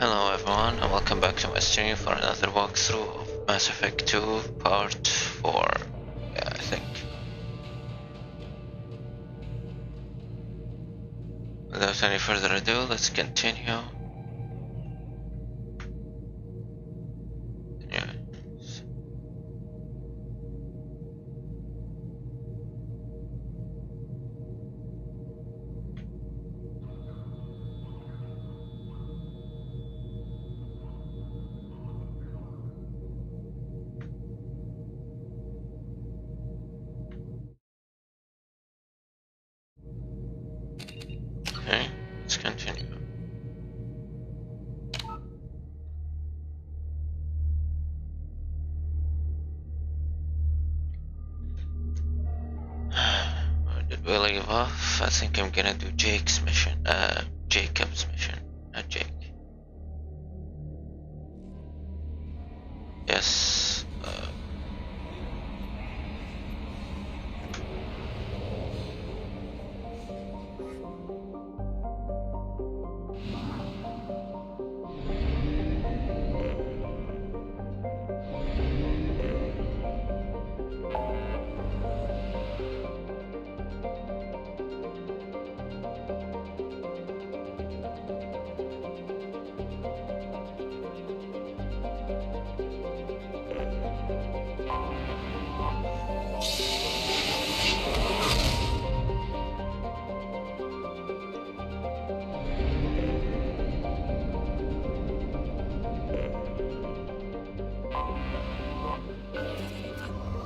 Hello everyone and welcome back to my stream for another walkthrough of Mass Effect 2 Part 4, yeah, I think. Without any further ado, let's continue. Okay, let's continue. Where did we leave off? I think I'm gonna do Jacob's mission. Not Jake. Yes.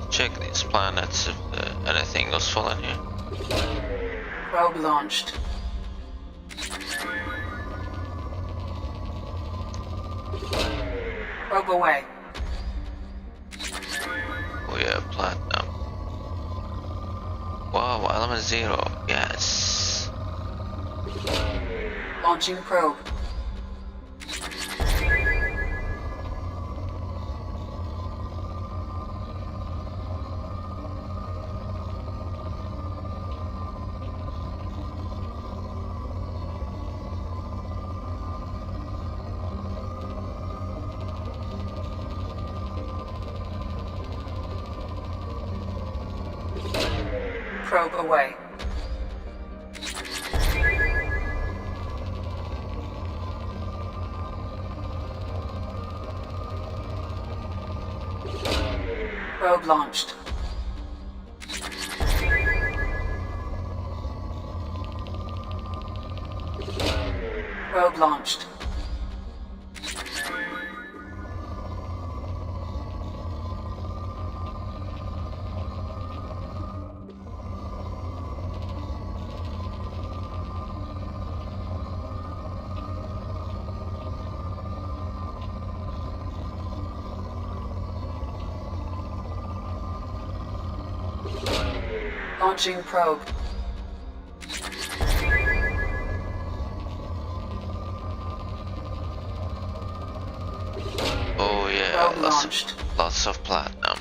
Check these planets if anything useful in here. Probe launched. Probe away. Oh yeah, platinum. Wow, element 0, yes. Launching probe. Probe away. Probe launched. Probe launched. Launching probe. Oh yeah, Probe launched. lots of platinum.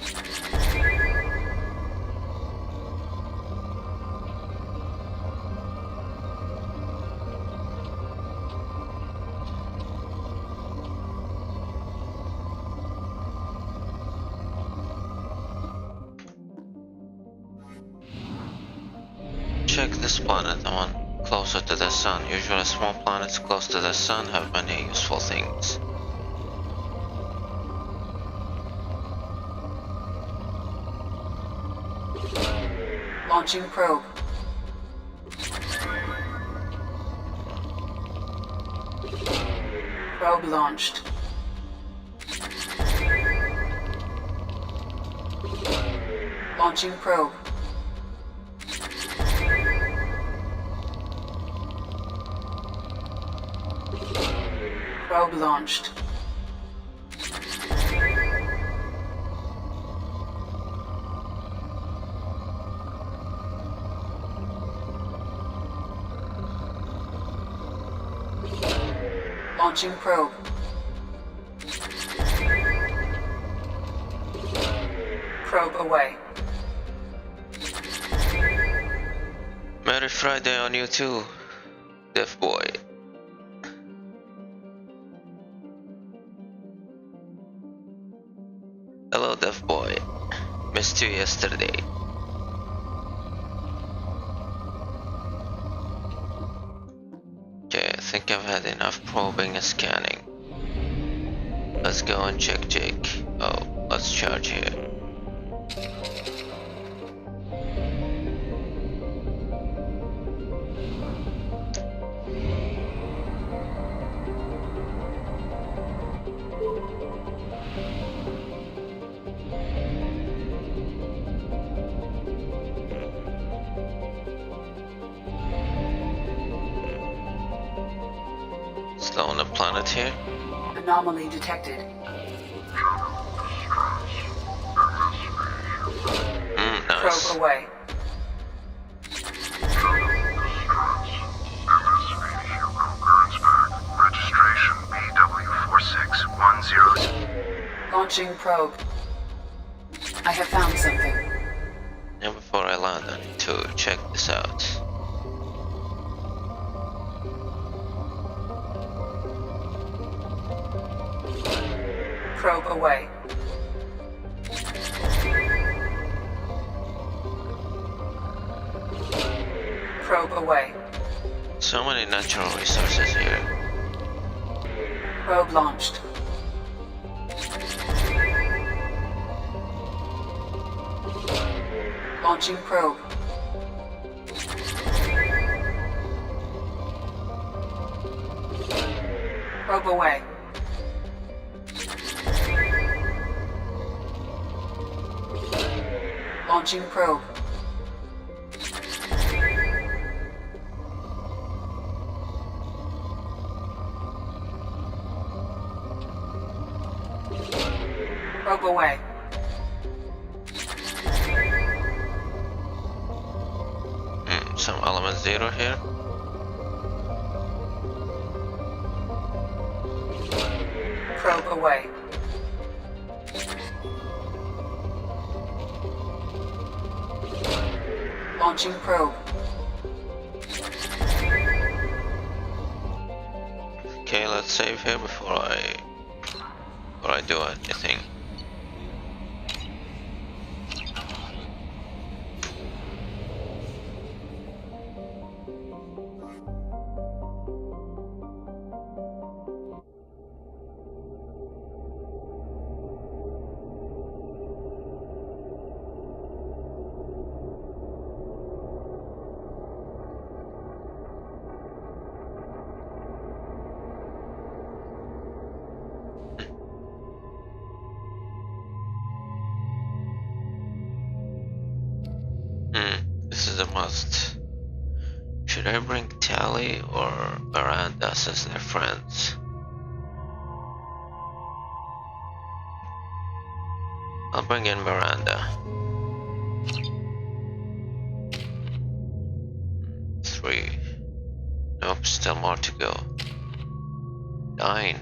Check this planet, the one closer to the sun. Usually small planets close to the sun have many useful things. Launching probe. Probe launched. Launching probe. Probe launched. Launching probe. Probe away. Merry Friday on you too, Deaf Boy. Deaf Boy. Missed you yesterday. Okay, I think I've had enough probing and scanning. Let's go and check Jake. Oh, let's charge here. Slow on the planet here. Anomaly detected. Nice. Probe away. Registration BW46100. Launching probe. I have found something. Now before I land, I need to check this out. Probe away. Probe away. So many natural resources here. Probe launched. Launching probe. Probe away. Launching probe. Probe away. Some element 0 here. Probe away. Launching probe. Okay, let's save here before I do anything. This is a must. Should I bring Tally or Miranda as their friends? I'll bring in Miranda. 3. Nope, still more to go. 9.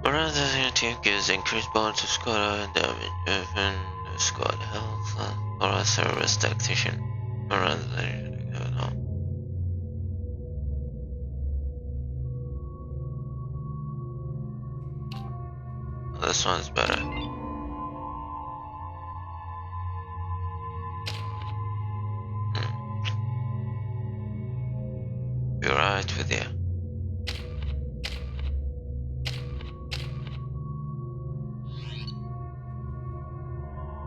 Miranda's unity gives increased bonus to squad and damage, even squad health, or a service tactician. Miranda, no. This one's better. Be right with you.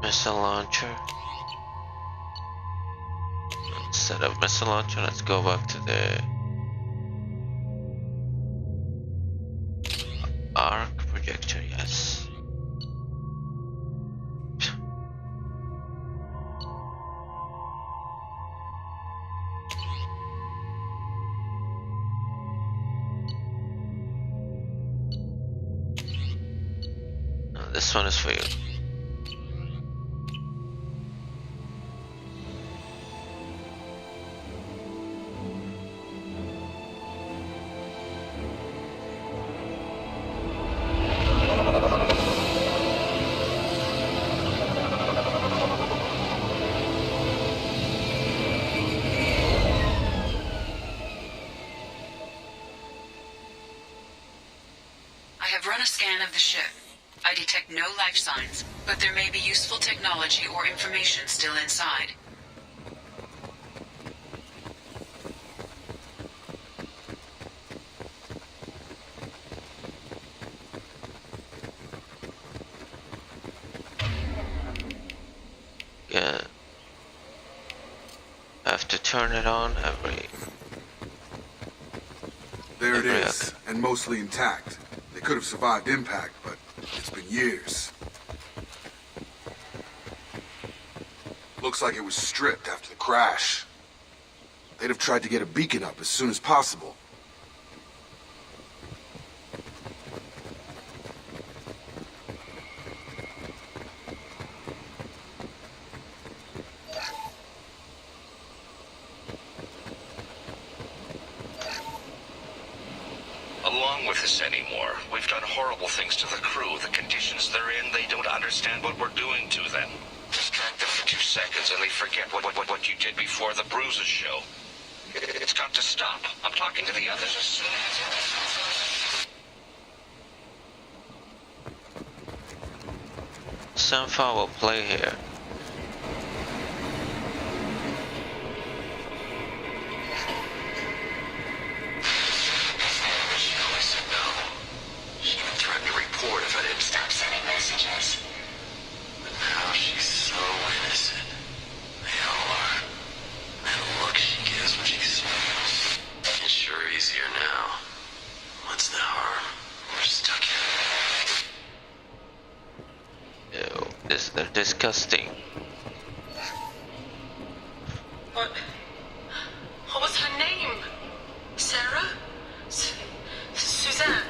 Missile launcher. Instead of missile launcher, let's go back to the arc projector. Yes. No, this one is for you. the ship. I detect no life signs, but there may be useful technology or information still inside. Yeah. I have to turn it on every... There it is, and mostly intact. They could have survived impact, but it's been years. Looks like it was stripped after the crash. They'd have tried to get a beacon up as soon as possible. Along with this anymore. We've done horrible things to the crew. The conditions they're in, they don't understand what we're doing to them. Distract them for 2 seconds and they forget what you did before the bruises show. It's got to stop. I'm talking to the others as soon as... Sunfire will play here. They're disgusting. What was her name? Sarah? Suzanne?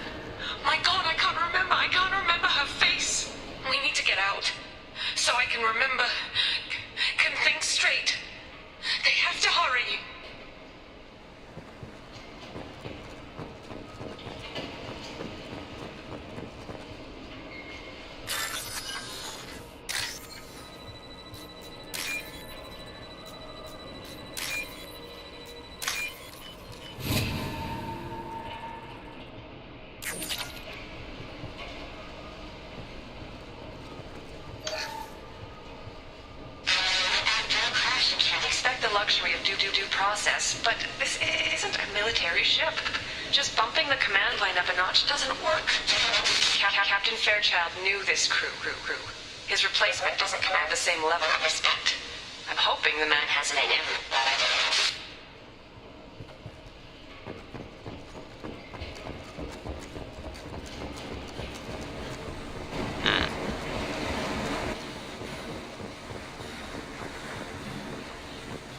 My God, I can't remember her face. We need to get out. So I can remember, can think straight. They have to hurry. Luxury of due process, but this isn't a military ship. Just bumping the command line up a notch doesn't work. Captain Fairchild knew this crew. His replacement doesn't command the same level of respect. I'm hoping the man has it in him.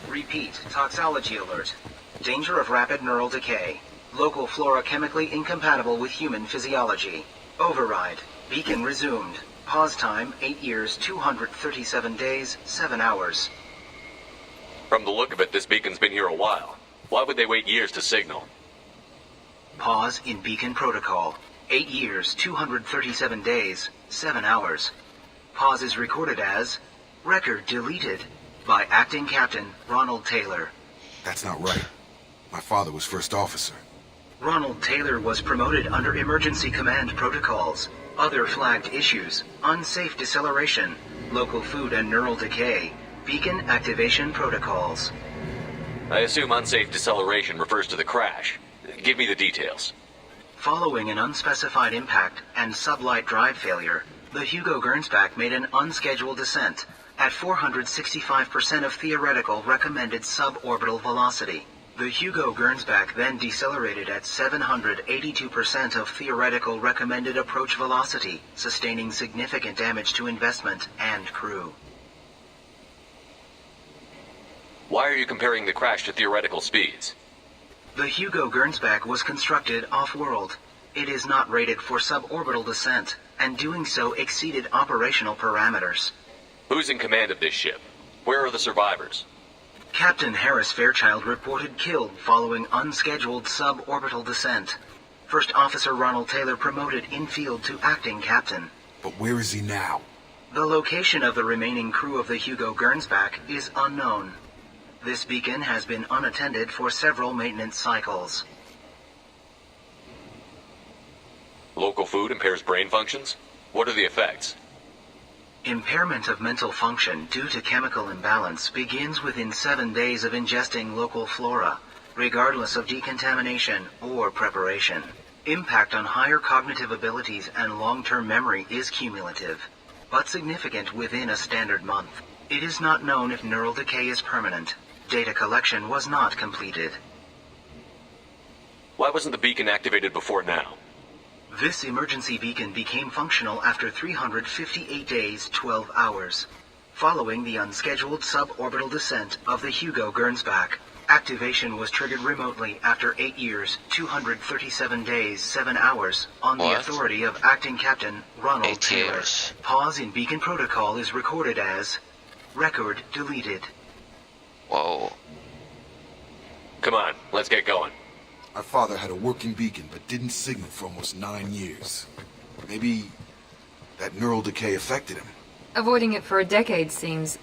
Repeat, toxology alert. Danger of rapid neural decay. Local flora chemically incompatible with human physiology. Override. Beacon resumed. Pause time, 8 years, 237 days, 7 hours. From the look of it, this beacon's been here a while. Why would they wait years to signal? Pause in beacon protocol. 8 years, 237 days, 7 hours. Pause is recorded as... Record deleted. By Acting Captain Ronald Taylor. That's not right. My father was first officer. Ronald Taylor was promoted under emergency command protocols. Other flagged issues: unsafe deceleration, local food and neural decay, beacon activation protocols. I assume unsafe deceleration refers to the crash. Give me the details. Following an unspecified impact and sublight drive failure, the Hugo Gernsback made an unscheduled descent at 465% of theoretical recommended suborbital velocity. The Hugo Gernsback then decelerated at 782% of theoretical recommended approach velocity, sustaining significant damage to investment and crew. Why are you comparing the crash to theoretical speeds? The Hugo Gernsback was constructed off-world. It is not rated for suborbital descent, and doing so exceeded operational parameters. Who's in command of this ship? Where are the survivors? Captain Harris Fairchild reported killed following unscheduled suborbital descent. First Officer Ronald Taylor promoted in-field to acting captain. But where is he now? The location of the remaining crew of the Hugo Gernsback is unknown. This beacon has been unattended for several maintenance cycles. Local food impairs brain functions? What are the effects? Impairment of mental function due to chemical imbalance begins within 7 days of ingesting local flora, regardless of decontamination or preparation. Impact on higher cognitive abilities and long-term memory is cumulative, but significant within a standard month. It is not known if neural decay is permanent. Data collection was not completed. Why wasn't the beacon activated before now? This emergency beacon became functional after 358 days, 12 hours, following the unscheduled suborbital descent of the Hugo Gernsback. Activation was triggered remotely after 8 years, 237 days, 7 hours, on the authority of Acting Captain Ronald 8 Taylor. years. Pause in beacon protocol is recorded as record deleted. Whoa. Come on, let's get going. My father had a working beacon, but didn't signal for almost 9 years. Maybe that neural decay affected him. Avoiding it for a decade seems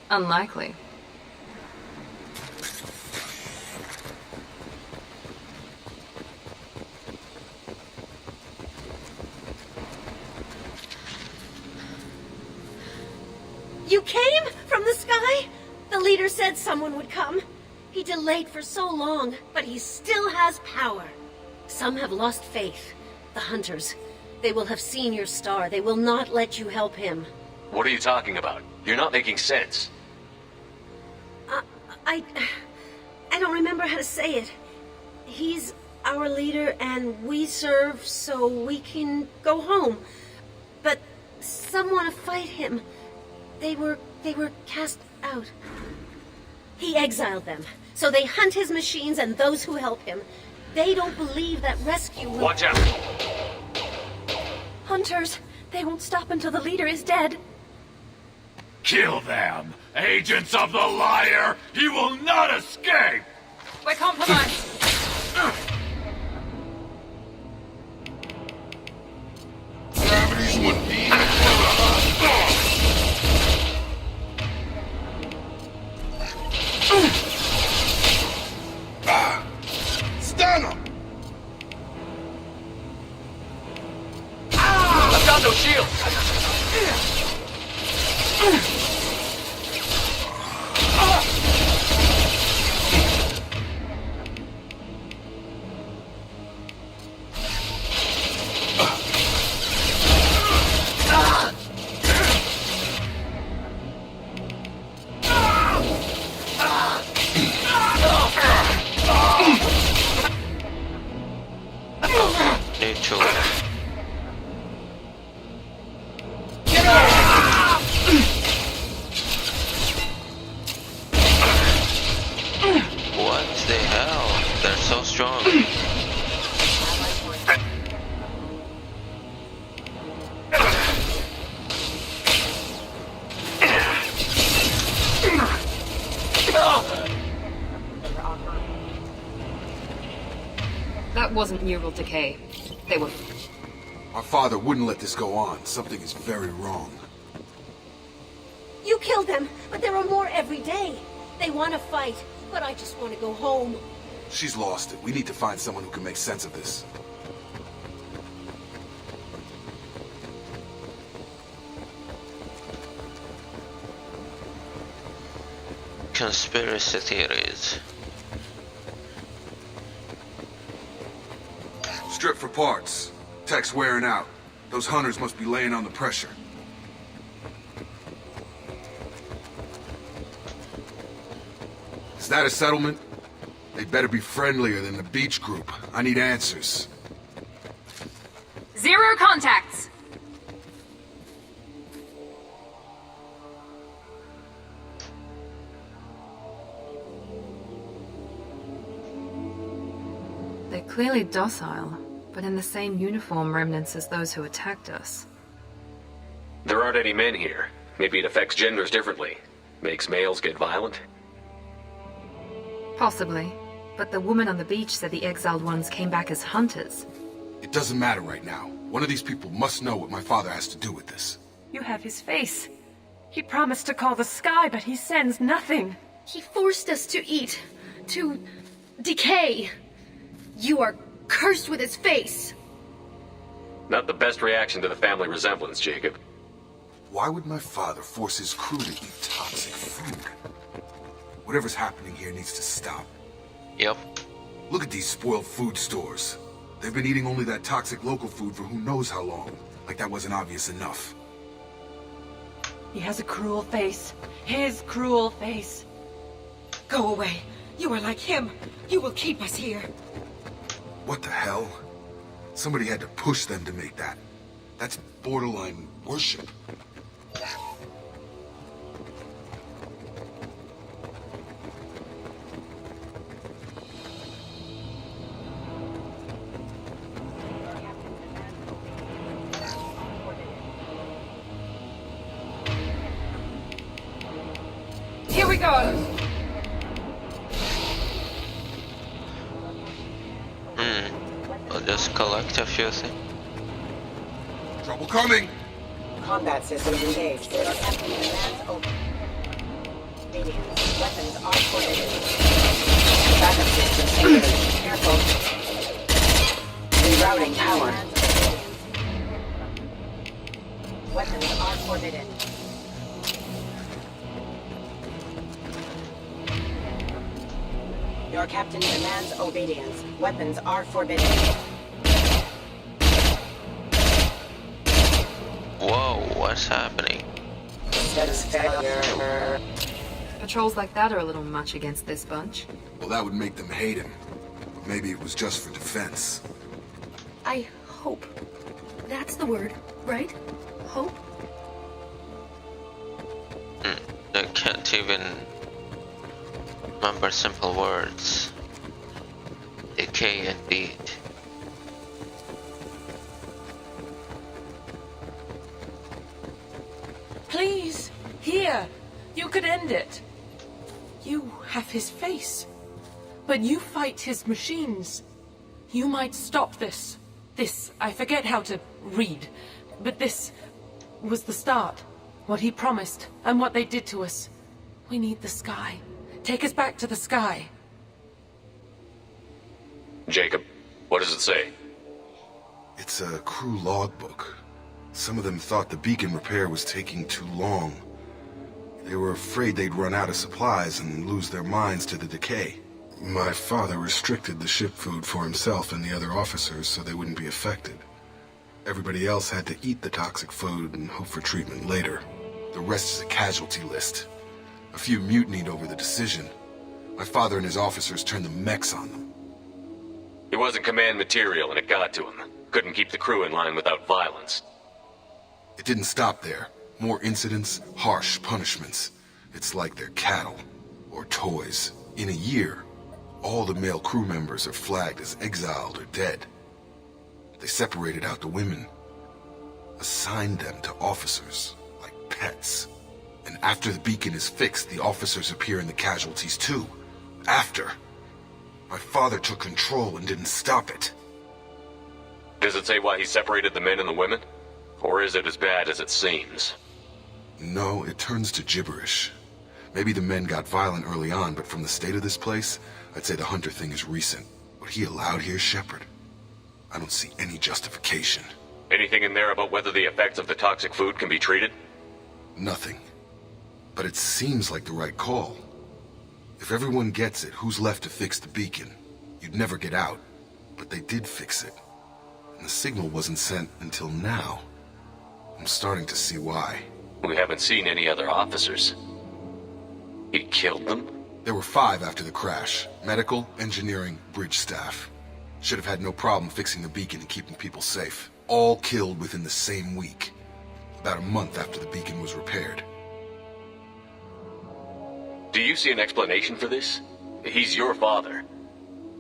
unlikely. You came from the sky? The leader said someone would come. He delayed for so long, but he still has power. Some have lost faith. The hunters. They will have seen your star. They will not let you help him. What are you talking about? You're not making sense. I don't remember how to say it. He's our leader and we serve so we can go home. But some want to fight him. They were cast out. He exiled them, so they hunt his machines and those who help him. They don't believe that rescue will... Watch out! Hunters, they won't stop until the leader is dead. Kill them! Agents of the liar! He will not escape! We're compromised! Stun him! I've got no shield! Neutral. What the hell? They're so strong. That wasn't neural decay. They were... My father wouldn't let this go on. Something is very wrong. You killed them, but there are more every day. They want to fight, but I just want to go home. She's lost it. We need to find someone who can make sense of this. Conspiracy theories. Strip for parts. Tech's wearing out. Those hunters must be laying on the pressure. Is that a settlement? They better be friendlier than the beach group. I need answers. 0 contacts! They're clearly docile, but in the same uniform remnants as those who attacked us. There aren't any men here. Maybe it affects genders differently. Makes males get violent? Possibly, but the woman on the beach said the exiled ones came back as hunters. It doesn't matter right now. One of these people must know what my father has to do with this. You have his face. He promised to call the sky, but he sends nothing. He forced us to eat, to decay. You are cursed with his face. Not the best reaction to the family resemblance, Jacob. Why would my father force his crew to eat toxic food? Whatever's happening here needs to stop. Yep. Look at these spoiled food stores. They've been eating only that toxic local food for who knows how long. Like that wasn't obvious enough. He has a cruel face. His cruel face. Go away. You are like him. You will keep us here. What the hell? Somebody had to push them to make that. That's borderline worship. Here we go! I'll just collect a few things. Trouble coming! Combat systems engaged. Your captain demands open. Radiant. Weapons are coordinated. Backup systems engaged. Careful. Rerouting power. Weapons are forbidden. Your captain demands obedience. Weapons are forbidden. Whoa, what's happening? Patrols like that are a little much against this bunch. Well, that would make them hate him. But maybe it was just for defense. I hope. That's the word, right? Hope? I can't even remember simple words. Decay and beat. Please, here. You could end it. You have his face. But you fight his machines. You might stop this. This, I forget how to read. But this was the start. What he promised, and what they did to us. We need the sky. Take us back to the sky. Jacob, what does it say? It's a crew logbook. Some of them thought the beacon repair was taking too long. They were afraid they'd run out of supplies and lose their minds to the decay. My father restricted the ship food for himself and the other officers so they wouldn't be affected. Everybody else had to eat the toxic food and hope for treatment later. The rest is a casualty list. A few mutinied over the decision. My father and his officers turned the mechs on them. He wasn't command material and it got to him. Couldn't keep the crew in line without violence. It didn't stop there. More incidents, harsh punishments. It's like they're cattle, or toys. In a year, all the male crew members are flagged as exiled or dead. They separated out the women, assigned them to officers, like pets. And after the beacon is fixed, the officers appear in the casualties too. After. My father took control and didn't stop it. Does it say why he separated the men and the women? Or is it as bad as it seems? No, it turns to gibberish. Maybe the men got violent early on, but from the state of this place, I'd say the Hunter thing is recent. What he allowed here, Shepard? I don't see any justification. Anything in there about whether the effects of the toxic food can be treated? Nothing. But it seems like the right call. If everyone gets it, who's left to fix the beacon? You'd never get out. But they did fix it. And the signal wasn't sent until now. I'm starting to see why. We haven't seen any other officers. He killed them? There were 5 after the crash. Medical, engineering, bridge staff. Should have had no problem fixing the beacon and keeping people safe. All killed within the same week. About a month after the beacon was repaired. Do you see an explanation for this? He's your father.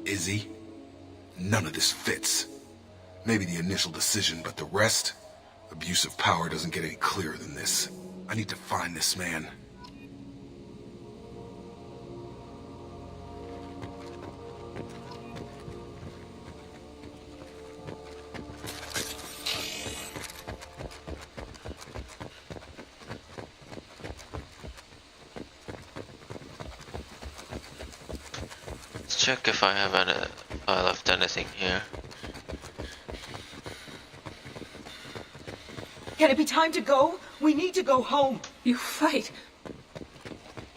Is he? None of this fits. Maybe the initial decision, but the rest? Abuse of power doesn't get any clearer than this. I need to find this man. Let's check if I left anything here. Can it be time to go? We need to go home. You fight.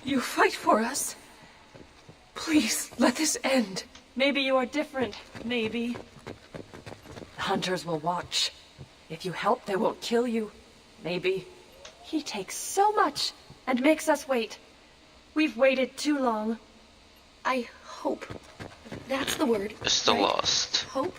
You fight for us. Please, let this end. Maybe you are different. Maybe. The hunters will watch. If you help, they won't kill you. Maybe. He takes so much and makes us wait. We've waited too long. I hope. That's the word. It's the right? lost. Hope?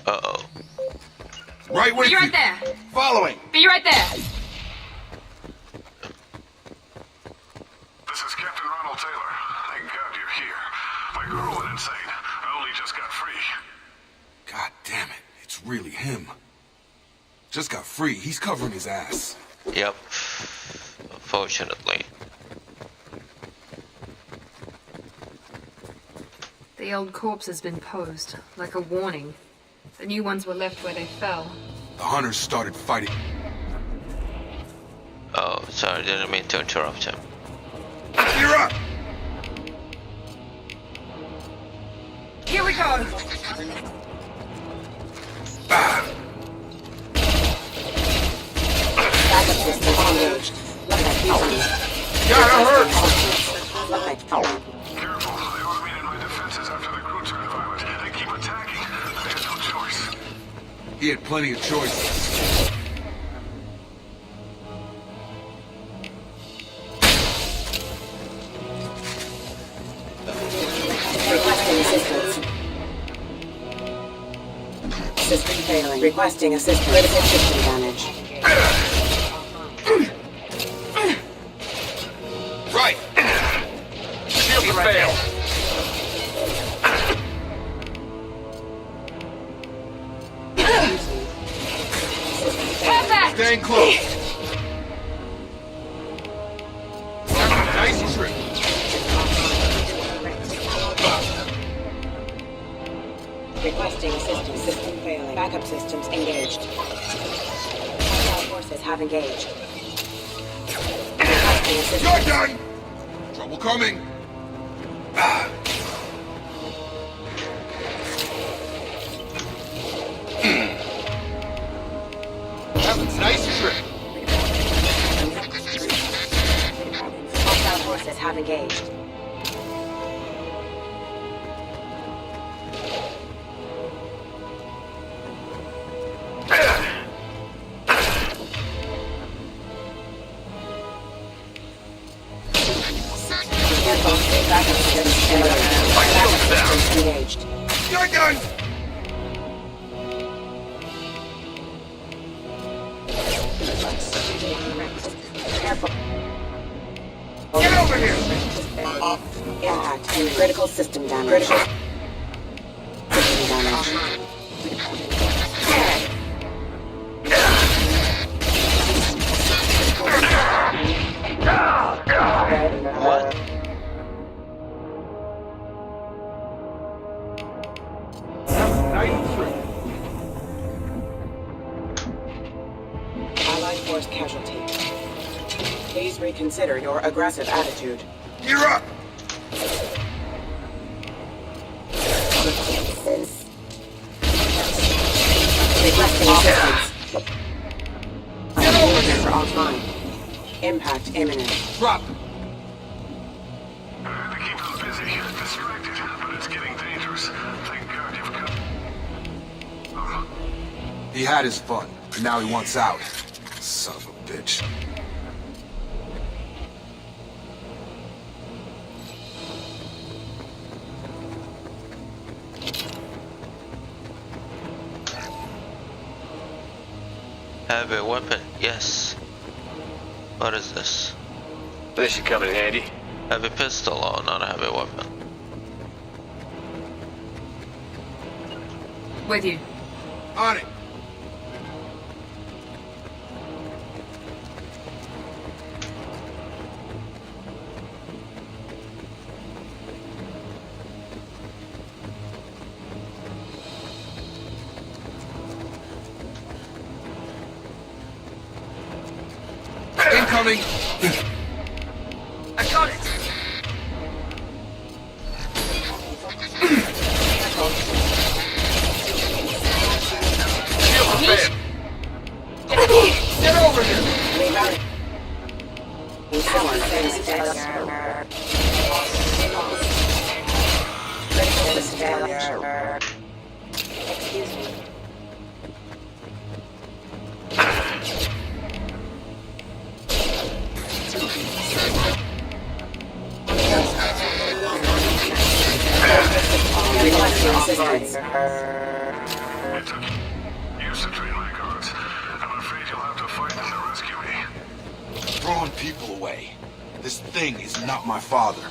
Uh-oh. Right with Be you. right there. Following. Be right there. This is Captain Ronald Taylor. Thank God you're here. My girl went insane. I only just got free. God damn it. It's really him. Just got free. He's covering his ass. Yep. Unfortunately. The old corpse has been posed, like a warning. The new ones were left where they fell. The hunters started fighting. Oh, sorry, didn't mean to interrupt him. You're up! Here we go! Gotta hurt! Careful. They automated my defenses after the crew turned violent. They keep attacking. I had no choice. He had plenty of choices. Requesting assistance. System failing. Requesting assistance. Critical system damage. Right! Shields have failed. Have that! Staying close. Nice trick. Requesting assistance. System failing. Backup systems engaged. Hostile forces have engaged. Requesting assistance. You're done! Trouble coming. That was a nice trick. Hostile forces have engaged. Backup systems engaged. You're done! Careful. Get over here! Impact and critical system damage. System damage. What? Nice trick. Allied force casualty. Please reconsider your aggressive attitude. You're up! Requesting assistance. Get over here! Offline. Impact imminent. Drop! They keep them busy, distracted, but it's getting dangerous. Thank God you've come. He had his fun, and now he wants out. Son of a bitch. Have a weapon, yes. What is this? This should come in handy. Heavy pistol or not a heavy weapon? With you. On it. Incoming! I got it! Get over here! Excuse me. Used to train my guards. I'm afraid you'll have to fight them to rescue me. Throwing people away. This thing is not my father.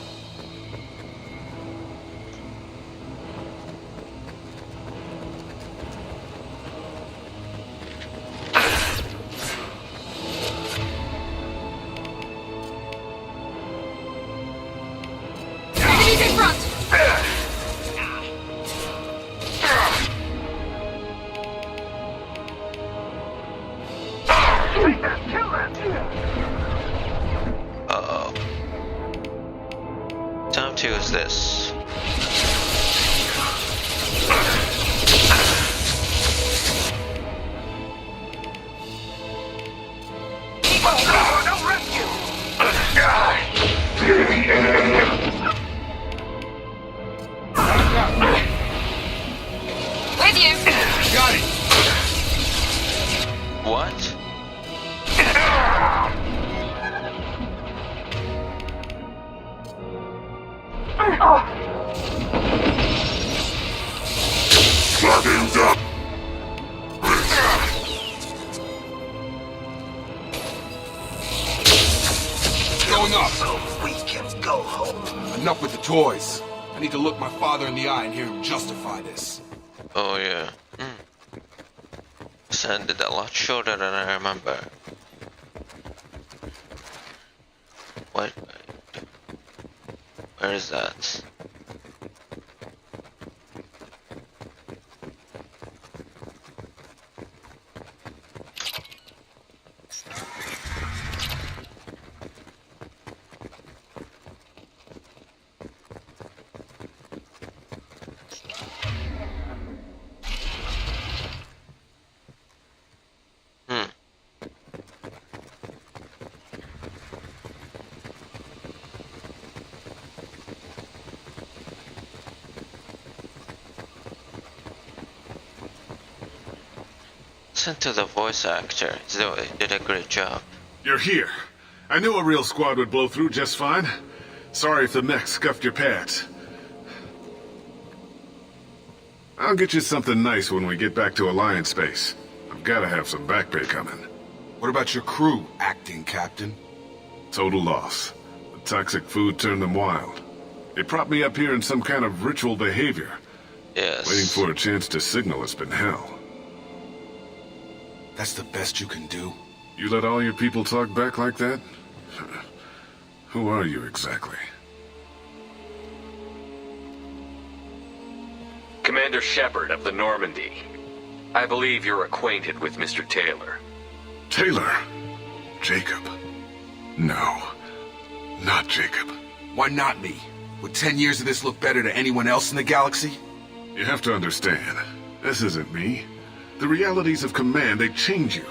Enemies in front! Uh-oh. Time to use this. With you! Got it! What? Going up! So we can go home. Enough with the toys. I need to look my father in the eye and hear him justify this. Oh yeah. Sounded a lot shorter than I remember. What? Where is that? Listen to the voice actor. He did a great job. You're here. I knew a real squad would blow through just fine. Sorry if the mech scuffed your pads. I'll get you something nice when we get back to Alliance space. I've gotta have some back pay coming. What about your crew, acting captain? Total loss. The toxic food turned them wild. They propped me up here in some kind of ritual behavior. Yes. Waiting for a chance to signal has been hell. That's the best you can do? You let all your people talk back like that? Who are you exactly? Commander Shepard of the Normandy. I believe you're acquainted with Mr. Taylor. Taylor? Jacob? No. Not Jacob. Why not me? Would 10 years of this look better to anyone else in the galaxy? You have to understand, this isn't me. The realities of command, they change you.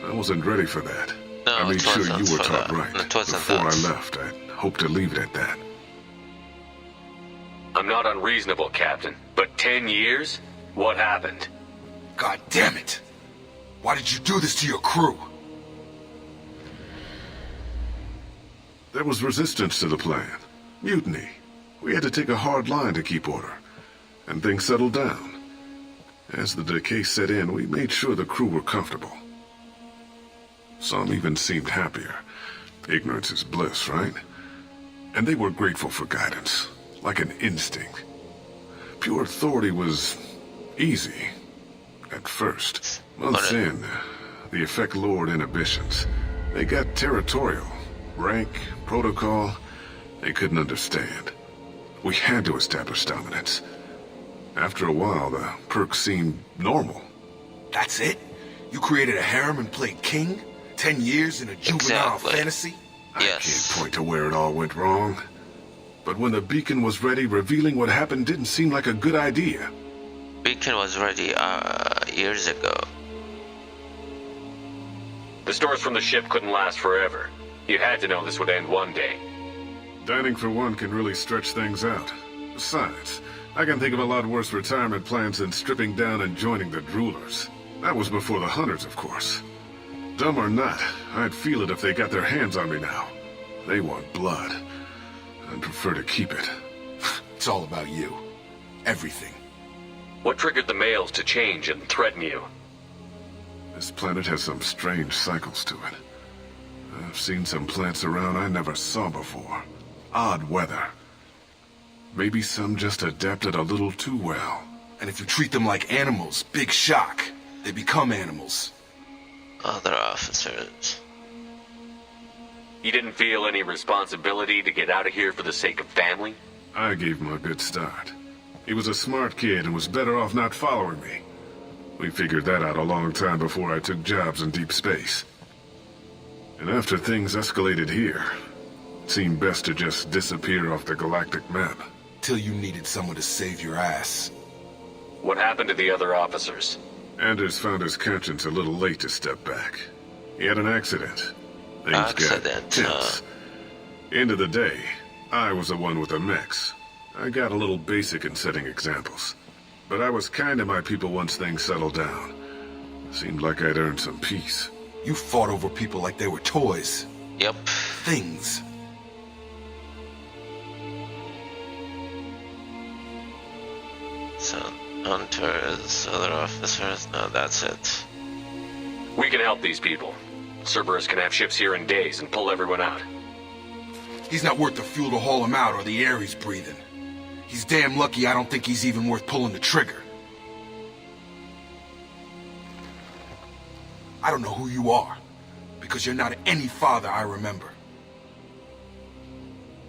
I wasn't ready for that. No, I made sure you were taught that. right. Before I left, I hoped to leave it at that. I'm not unreasonable, Captain, but 10 years? What happened? God damn it! Why did you do this to your crew? There was resistance to the plan. Mutiny. We had to take a hard line to keep order. And things settled down. As the decay set in, we made sure the crew were comfortable. Some even seemed happier. Ignorance is bliss, right? And they were grateful for guidance, like an instinct. Pure authority was easy, at first. Months in, the Effect Lord inhibitions. They got territorial. Rank, protocol, they couldn't understand. We had to establish dominance. After a while, the perks seemed normal. That's it? You created a harem and played king? 10 years in a juvenile fantasy? I can't point to where it all went wrong. But when the beacon was ready, revealing what happened didn't seem like a good idea. Beacon was ready years ago. The stores from the ship couldn't last forever. You had to know this would end one day. Dining for one can really stretch things out. Besides, I can think of a lot worse retirement plans than stripping down and joining the droolers. That was before the hunters, of course. Dumb or not, I'd feel it if they got their hands on me now. They want blood. I'd prefer to keep it. It's all about you. Everything. What triggered the males to change and threaten you? This planet has some strange cycles to it. I've seen some plants around I never saw before. Odd weather. Maybe some just adapted a little too well. And if you treat them like animals, big shock. They become animals. Other officers. You didn't feel any responsibility to get out of here for the sake of family? I gave him a good start. He was a smart kid and was better off not following me. We figured that out a long time before I took jobs in deep space. And after things escalated here, it seemed best to just disappear off the galactic map. Till you needed someone to save your ass. What happened to the other officers? Anders found his conscience a little late to step back. He had an accident. Things got tense. End of the day, I was the one with the mechs. I got a little basic in setting examples. But I was kind to my people once things settled down. Seemed like I'd earned some peace. You fought over people like they were toys. Yep. Things. So, hunters, other officers, no, that's it. We can help these people. Cerberus can have ships here in days and pull everyone out. He's not worth the fuel to haul him out or the air he's breathing. He's damn lucky I don't think he's even worth pulling the trigger. I don't know who you are, because you're not any father I remember.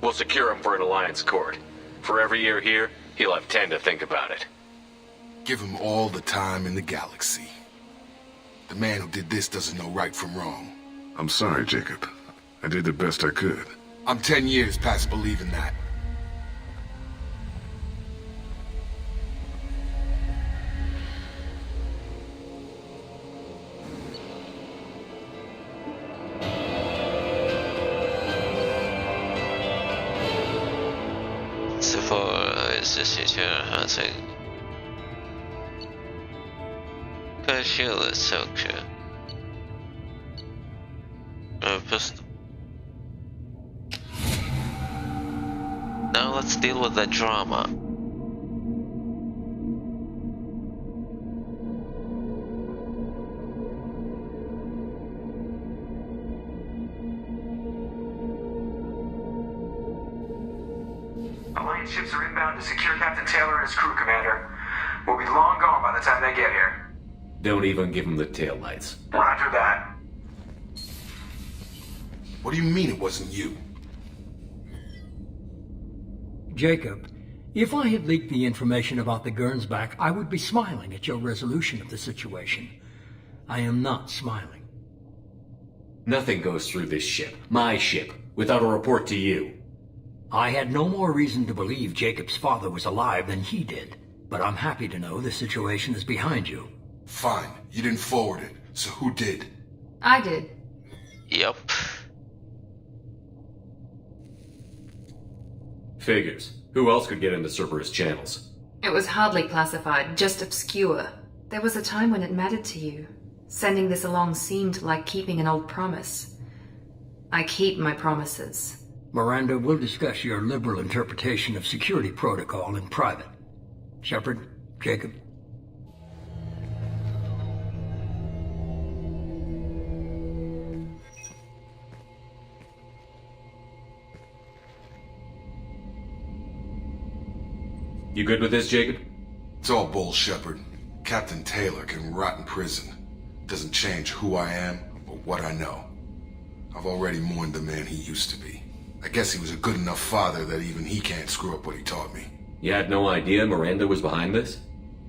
We'll secure him for an alliance court. For every year here, he'll have 10 to think about it. Give him all the time in the galaxy. The man who did this doesn't know right from wrong. I'm sorry, Jacob. I did the best I could. I'm 10 years past believing that. Okay. Pistol. Now let's deal with the drama. Alliance ships are inbound to secure Captain Taylor and his crew, Commander. We'll be long gone by the time they get here. Don't even give him the taillights. Roger that. What do you mean it wasn't you? Jacob, if I had leaked the information about the Gernsback, I would be smiling at your resolution of the situation. I am not smiling. Nothing goes through this ship, my ship, without a report to you. I had no more reason to believe Jacob's father was alive than he did, but I'm happy to know the situation is behind you. Fine, you didn't forward it, so who did? I did. Yep. Figures. Who else could get into Cerberus channels? It was hardly classified, just obscure. There was a time when it mattered to you. Sending this along seemed like keeping an old promise. I keep my promises. Miranda, we'll discuss your liberal interpretation of security protocol in private. Shepard, Jacob. You good with this, Jacob? It's all bull, Shepard. Captain Taylor can rot in prison. Doesn't change who I am or what I know. I've already mourned the man he used to be. I guess he was a good enough father that even he can't screw up what he taught me. You had no idea Miranda was behind this?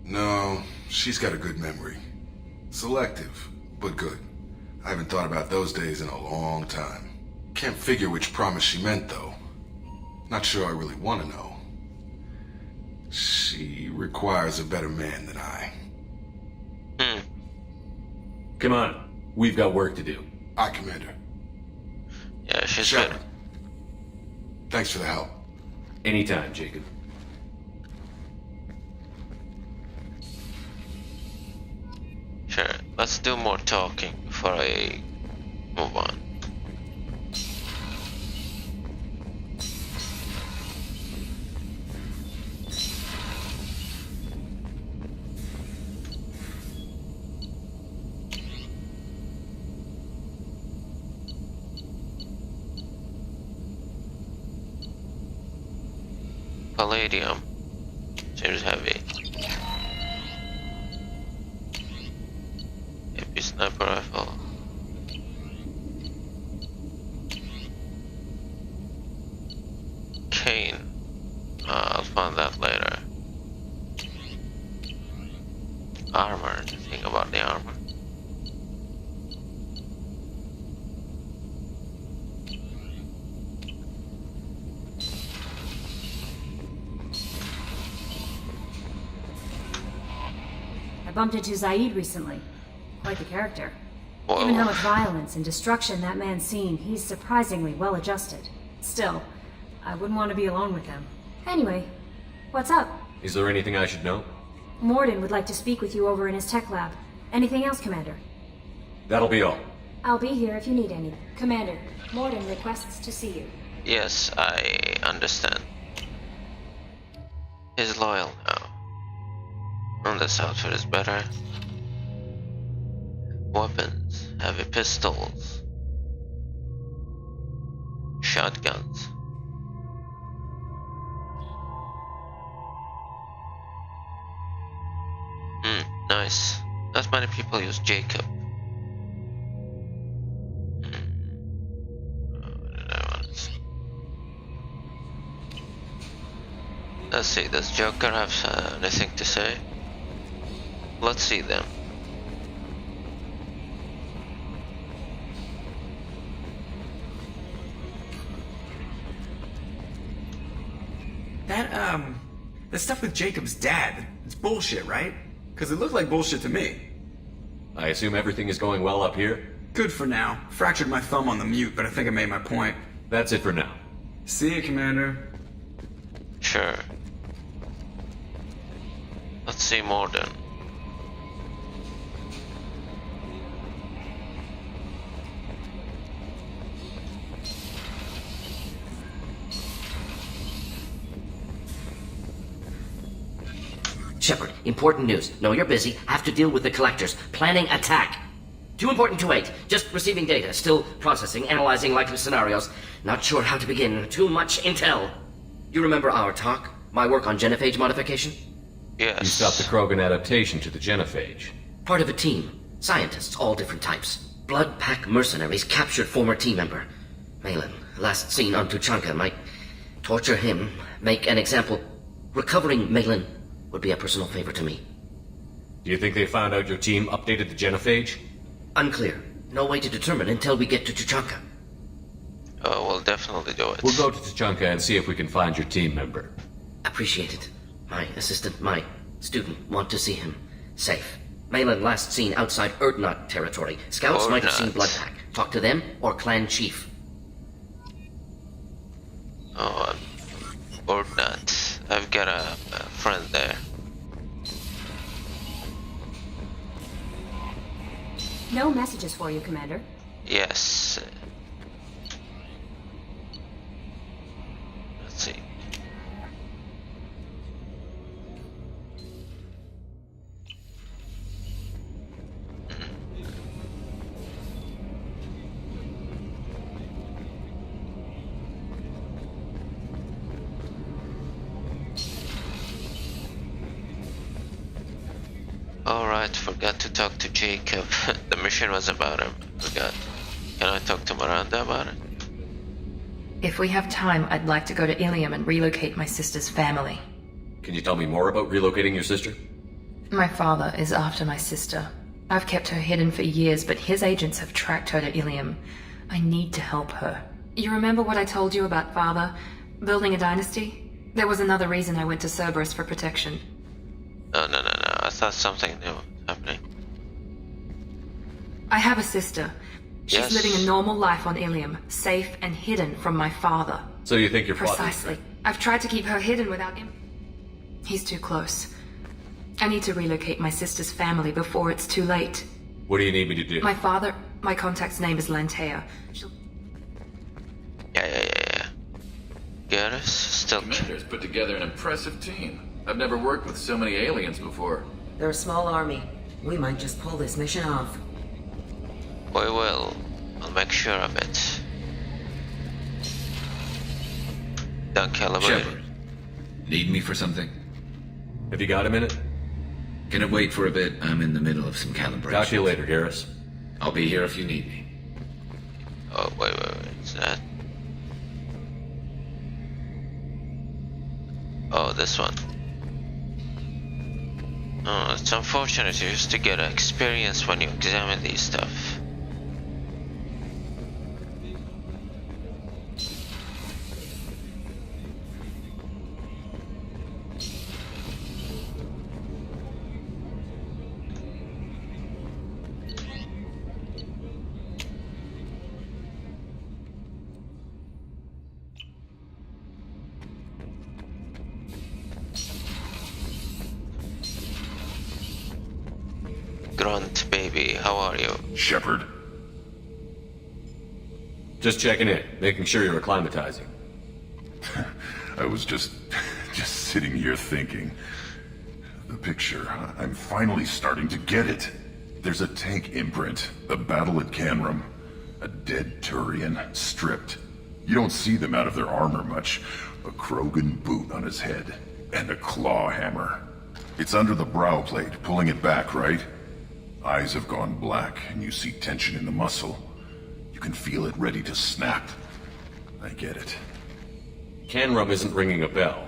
No, she's got a good memory. Selective, but good. I haven't thought about those days in a long time. Can't figure which promise she meant, though. Not sure I really want to know. She requires a better man than I. Come on. We've got work to do. Aye, Commander. Yeah, she's Shepard. good. Thanks for the help. Anytime, Jacob. Sure, let's do more talking before I move on. Palladium seems heavy. Maybe sniper rifle. Cane. I'll find that later. Armor. Think about the armor. I bumped into Zaid recently. Quite the character. Whoa. Given how much violence and destruction that man's seen, he's surprisingly well adjusted. Still, I wouldn't want to be alone with him. Anyway, what's up? Is there anything I should know? Morden would like to speak with you over in his tech lab. Anything else, Commander? That'll be all. I'll be here if you need any. Commander, Morden requests to see you. Yes, I understand. He's loyal now. And this outfit is better. Weapons, heavy pistols, shotguns. Nice. Not many people use Jacob. Let's see, does Joker have anything to say? Let's see them. That stuff with Jacob's dad, it's bullshit, right? Because it looked like bullshit to me. I assume everything is going well up here? Good for now. Fractured my thumb on the mute, but I think I made my point. That's it for now. See you, Commander. Sure. Let's see Morden. Shepard, important news. Know you're busy. Have to deal with the collectors. Planning attack. Too important to wait. Just receiving data. Still processing, analyzing likely scenarios. Not sure how to begin. Too much intel. You remember our talk? My work on genophage modification? Yes. You stopped the Krogan adaptation to the genophage. Part of a team. Scientists, all different types. Blood pack mercenaries captured former team member. Malin, last seen on Tuchanka, might torture him, make an example. Recovering Malin would be a personal favor to me. Do you think they found out your team updated the genophage? Unclear. No way to determine until we get to Tuchanka. Oh, we'll definitely do it. We'll go to Tuchanka and see if we can find your team member. Appreciate it. My assistant, my student, want to see him. Safe. Malin last seen outside Erdnot territory. Scouts might have seen Bloodpack. Talk to them or clan chief. Oh, Erdnot. I've got a friend there. No messages for you, Commander. Yes. Let's see. Right, forgot to talk to Jacob. The mission was about him. Forgot. Can I talk to Miranda about it? If we have time, I'd like to go to Ilium and relocate my sister's family. Can you tell me more about relocating your sister? My father is after my sister. I've kept her hidden for years, but his agents have tracked her to Ilium. I need to help her. You remember what I told you about father? Building a dynasty? There was another reason I went to Cerberus for protection. No. I thought something new was happening. I have a sister. She's Yes. living a normal life on Ilium, safe and hidden from my father. So you think your father... Precisely. I've tried to keep her hidden without him. He's too close. I need to relocate my sister's family before it's too late. What do you need me to do? My contact's name is Lantea. Yeah. Garrus, still... Commander's put together an impressive team. I've never worked with so many aliens before. They're a small army. We might just pull this mission off. We will. I'll make sure of it. Done calibrating. Shepard, need me for something? Have you got a minute? Can it wait for a bit? I'm in the middle of some calibration. Talk to you later, Garrus. I'll be here if you need me. Oh, wait. Is that... Oh, this one. Oh, it's unfortunate you used to get experience when you examine these stuff. Grunt, baby, how are you? Shepard. Just checking in, making sure you're acclimatizing. I was just sitting here thinking. The picture, I'm finally starting to get it. There's a tank imprint, the battle at Canrum. A dead Turian, stripped. You don't see them out of their armor much. A Krogan boot on his head, and a claw hammer. It's under the brow plate, pulling it back, right? Eyes have gone black, and you see tension in the muscle. You can feel it ready to snap. I get it. Canrum isn't ringing a bell.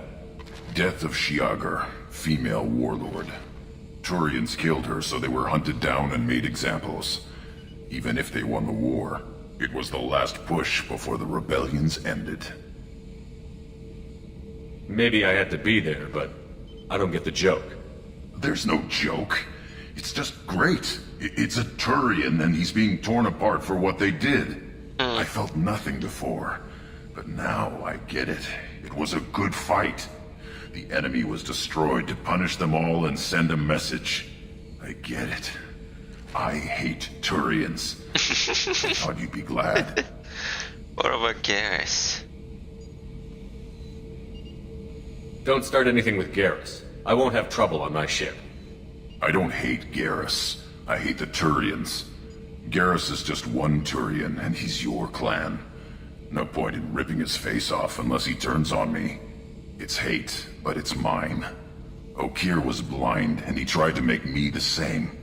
Death of Shiagar, female warlord. Turians killed her, so they were hunted down and made examples. Even if they won the war, it was the last push before the rebellions ended. Maybe I had to be there, but I don't get the joke. There's no joke. It's just great. It's a Turian, and he's being torn apart for what they did. I felt nothing before, but now I get it. It was a good fight. The enemy was destroyed to punish them all and send a message. I get it. I hate Turians. I thought you'd be glad. What about Garrus? Don't start anything with Garrus. I won't have trouble on my ship. I don't hate Garrus. I hate the Turians. Garrus is just one Turian, and he's your clan. No point in ripping his face off unless he turns on me. It's hate, but it's mine. Okeer was blind, and he tried to make me the same.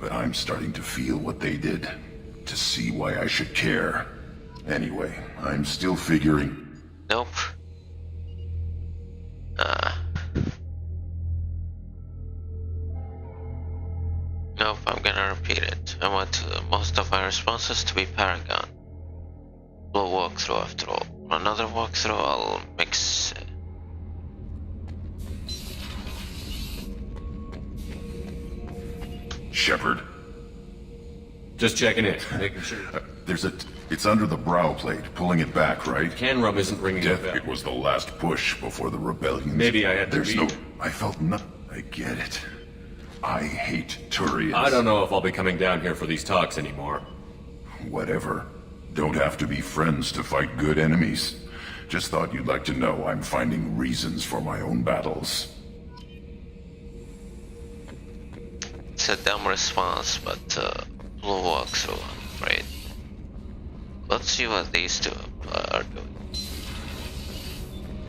But I'm starting to feel what they did, to see why I should care. Anyway, I'm still figuring... Nope. Nope, I'm gonna repeat it. I want most of my responses to be Paragon. We'll walk through after all. For another walkthrough, I'll mix... Shepard. Just checking in, making sure. It's under the brow plate, pulling it back, right? Canrum isn't ringing a bell. It was the last push before the rebellion. Maybe I had to be... I felt nothing. I get it. I hate Turians. I don't know if I'll be coming down here for these talks anymore. Whatever. Don't have to be friends to fight good enemies. Just thought you'd like to know I'm finding reasons for my own battles. It's a dumb response, but we'll walk through, right? Let's see what these two are doing.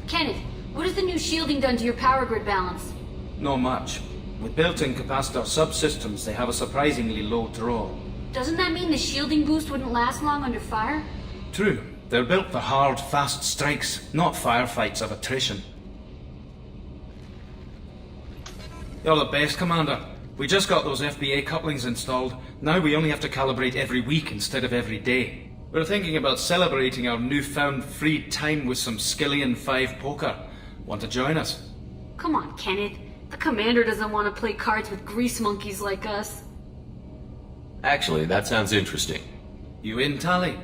Kenneth, what has the new shielding done to your power grid balance? Not much. With built-in capacitor subsystems, they have a surprisingly low draw. Doesn't that mean the shielding boost wouldn't last long under fire? True. They're built for hard, fast strikes, not firefights of attrition. You're the best, Commander. We just got those FBA couplings installed. Now we only have to calibrate every week instead of every day. We're thinking about celebrating our newfound free time with some Skillian 5 poker. Want to join us? Come on, Kenneth. The commander doesn't want to play cards with grease monkeys like us. Actually, that sounds interesting. You in, Tally?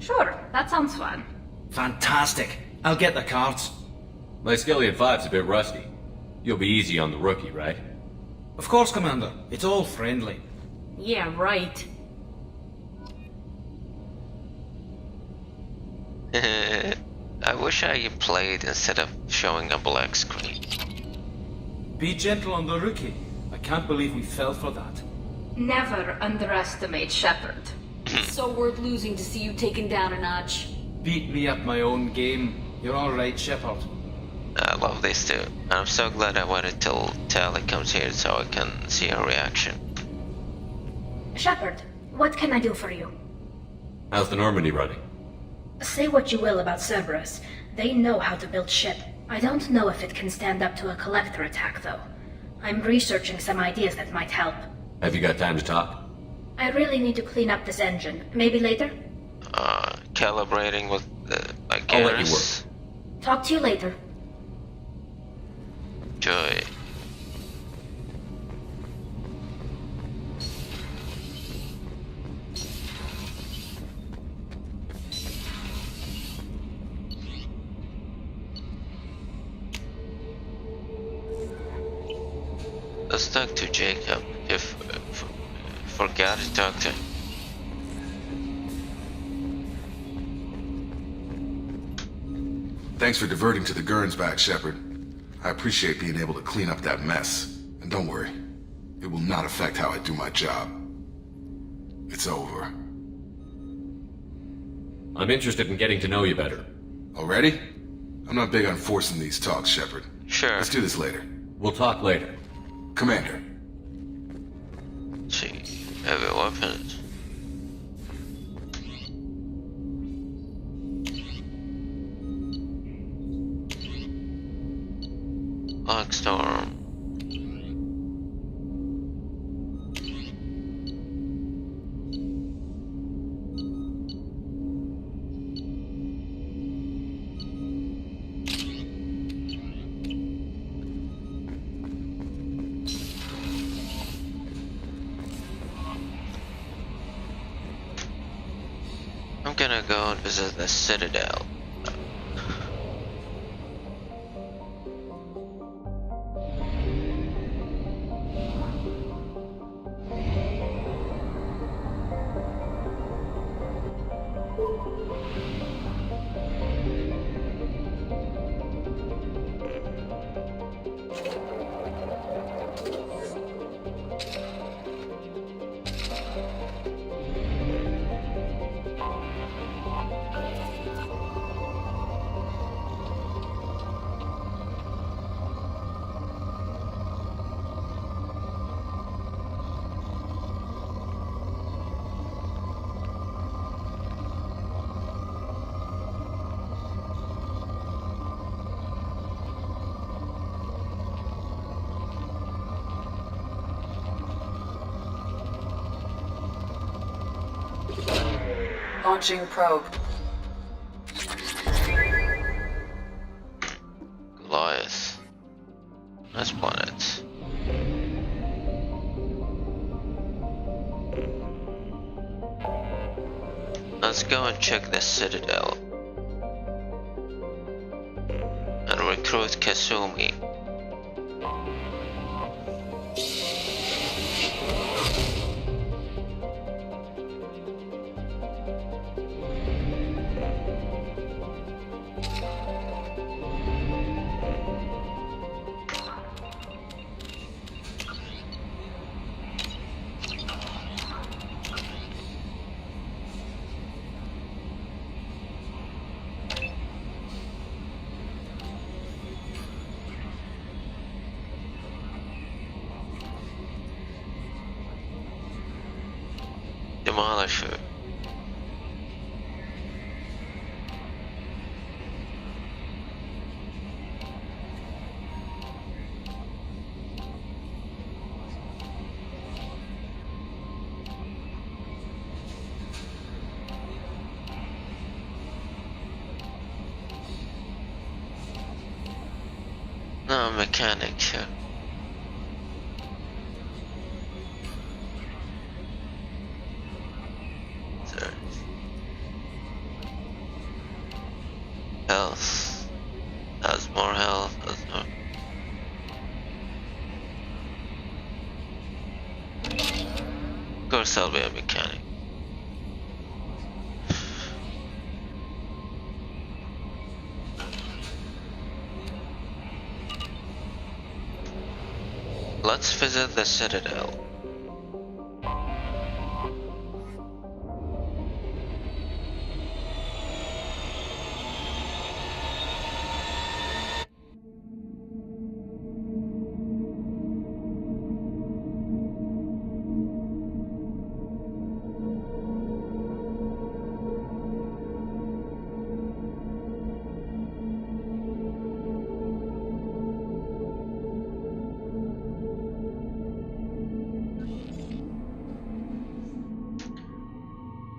Sure, that sounds fun. Fantastic. I'll get the cards. My Skillian 5's a bit rusty. You'll be easy on the rookie, right? Of course, Commander. It's all friendly. Yeah, right. I wish I played instead of showing a black screen. Be gentle on the rookie. I can't believe we fell for that. Never underestimate Shepard. It's so worth losing to see you taken down a notch. Beat me at my own game. You're alright, Shepard. I love this too. I'm so glad I waited till Tally comes here so I can see her reaction. Shepard, what can I do for you? How's the Normandy running? Say what you will about Cerberus. They know how to build ship. I don't know if it can stand up to a collector attack, though. I'm researching some ideas that might help. Have you got time to talk? I really need to clean up this engine. Maybe later? Calibrating with like I'll let you garrus. work. Talk to you later. Joy. Let's talk to Jacob. If forgot to talk to him. Thanks for diverting to the Gernsback, Shepard. I appreciate being able to clean up that mess. And don't worry, it will not affect how I do my job. It's over. I'm interested in getting to know you better. Already? I'm not big on forcing these talks, Shepard. Sure. Let's do this later. We'll talk later. Commander. Let's see. Heavy weapons. Blackstorm. I'm gonna go and visit the Citadel. Launching probe. Goliath. Nice planet. Let's go and check the Citadel. And recruit Kasumi. No mechanic here. Health. Has more health, does not. Of course I'll be a mechanic. Let's visit the Citadel.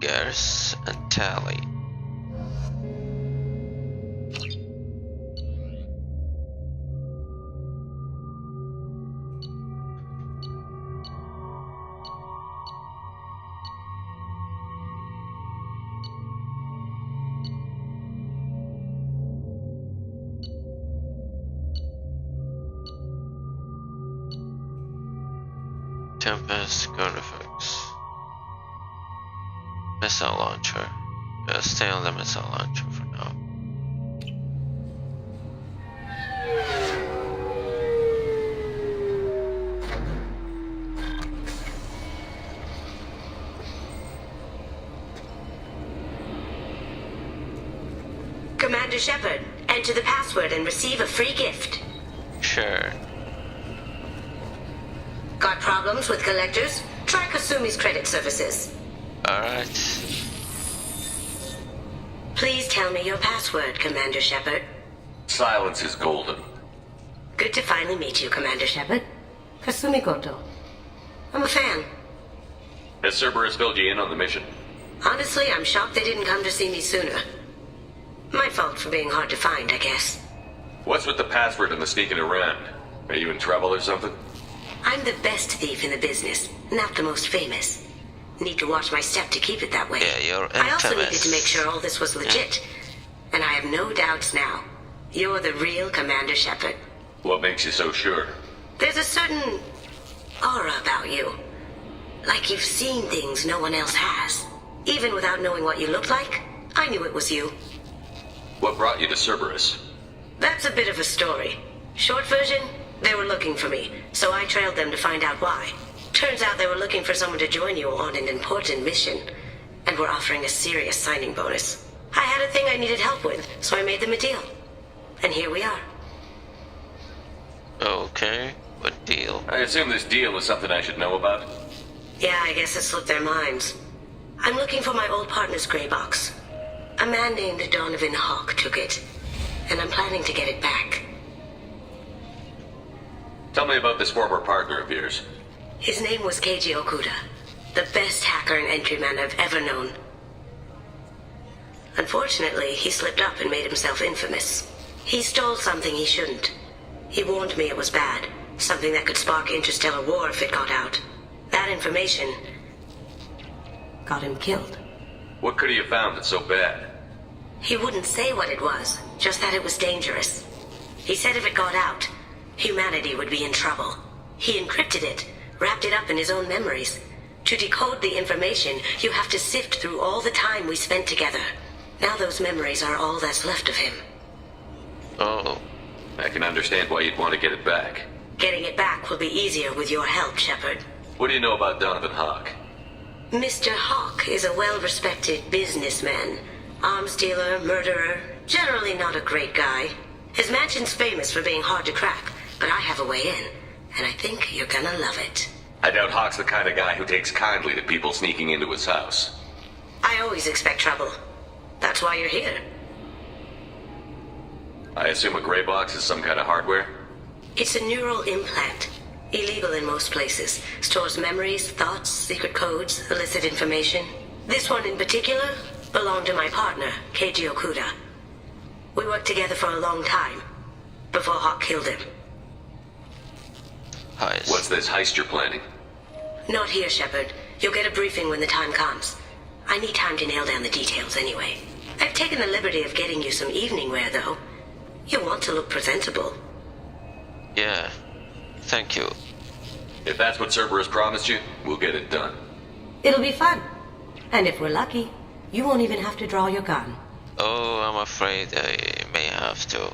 Garrus and Tally. Tempest, Garrus. Missile launcher. Stay on the missile launcher for now. Commander Shepard, enter the password and receive a free gift. Sure. Got problems with collectors? Try Kasumi's credit services. Alright. Please tell me your password, Commander Shepard. Silence is golden. Good to finally meet you, Commander Shepard. Kasumi Goto. I'm a fan. Has Cerberus filled you in on the mission? Honestly, I'm shocked they didn't come to see me sooner. My fault for being hard to find, I guess. What's with the password and the sneaking around? Are you in trouble or something? I'm the best thief in the business, not the most famous. Need to watch my step to keep it that way. Yeah, you're I also infamous. needed to make sure all this was legit. And I have no doubts now. You're the real Commander Shepard. What makes you so sure? There's a certain aura about you. Like you've seen things no one else has. Even without knowing what you looked like, I knew it was you. What brought you to Cerberus? That's a bit of a story. Short version, they were looking for me, so I trailed them to find out why. Turns out they were looking for someone to join you on an important mission, and were offering a serious signing bonus. I had a thing I needed help with, so I made them a deal. And here we are. Okay, what deal? I assume this deal is something I should know about? Yeah, I guess it slipped their minds. I'm looking for my old partner's gray box. A man named Donovan Hawk took it, and I'm planning to get it back. Tell me about this former partner of yours. His name was Keiji Okuda, the best hacker and entryman I've ever known. Unfortunately, he slipped up and made himself infamous. He stole something he shouldn't. He warned me it was bad, something that could spark interstellar war if it got out. That information got him killed. What could he have found that's so bad? He wouldn't say what it was, just that it was dangerous. He said if it got out, humanity would be in trouble. He encrypted it, wrapped it up in his own memories. To decode the information, you have to sift through all the time we spent together. Now those memories are all that's left of him. Oh. I can understand why you'd want to get it back. Getting it back will be easier with your help, Shepard. What do you know about Donovan Hawk? Mr. Hawk is a well-respected businessman. Arms dealer, murderer, generally not a great guy. His mansion's famous for being hard to crack, but I have a way in, and I think you're gonna love it. I doubt Hawk's the kind of guy who takes kindly to people sneaking into his house. I always expect trouble. That's why you're here. I assume a gray box is some kind of hardware? It's a neural implant. Illegal in most places. Stores memories, thoughts, secret codes, illicit information. This one in particular belonged to my partner, Keiji Okuda. We worked together for a long time. before Hawk killed him. Heist. What's this heist you're planning? Not here, Shepard. You'll get a briefing when the time comes. I need time to nail down the details anyway. I've taken the liberty of getting you some evening wear, though. You'll want to look presentable. Yeah. Thank you. If that's what Cerberus promised you, we'll get it done. It'll be fun. And if we're lucky, you won't even have to draw your gun. Oh, I'm afraid I may have to.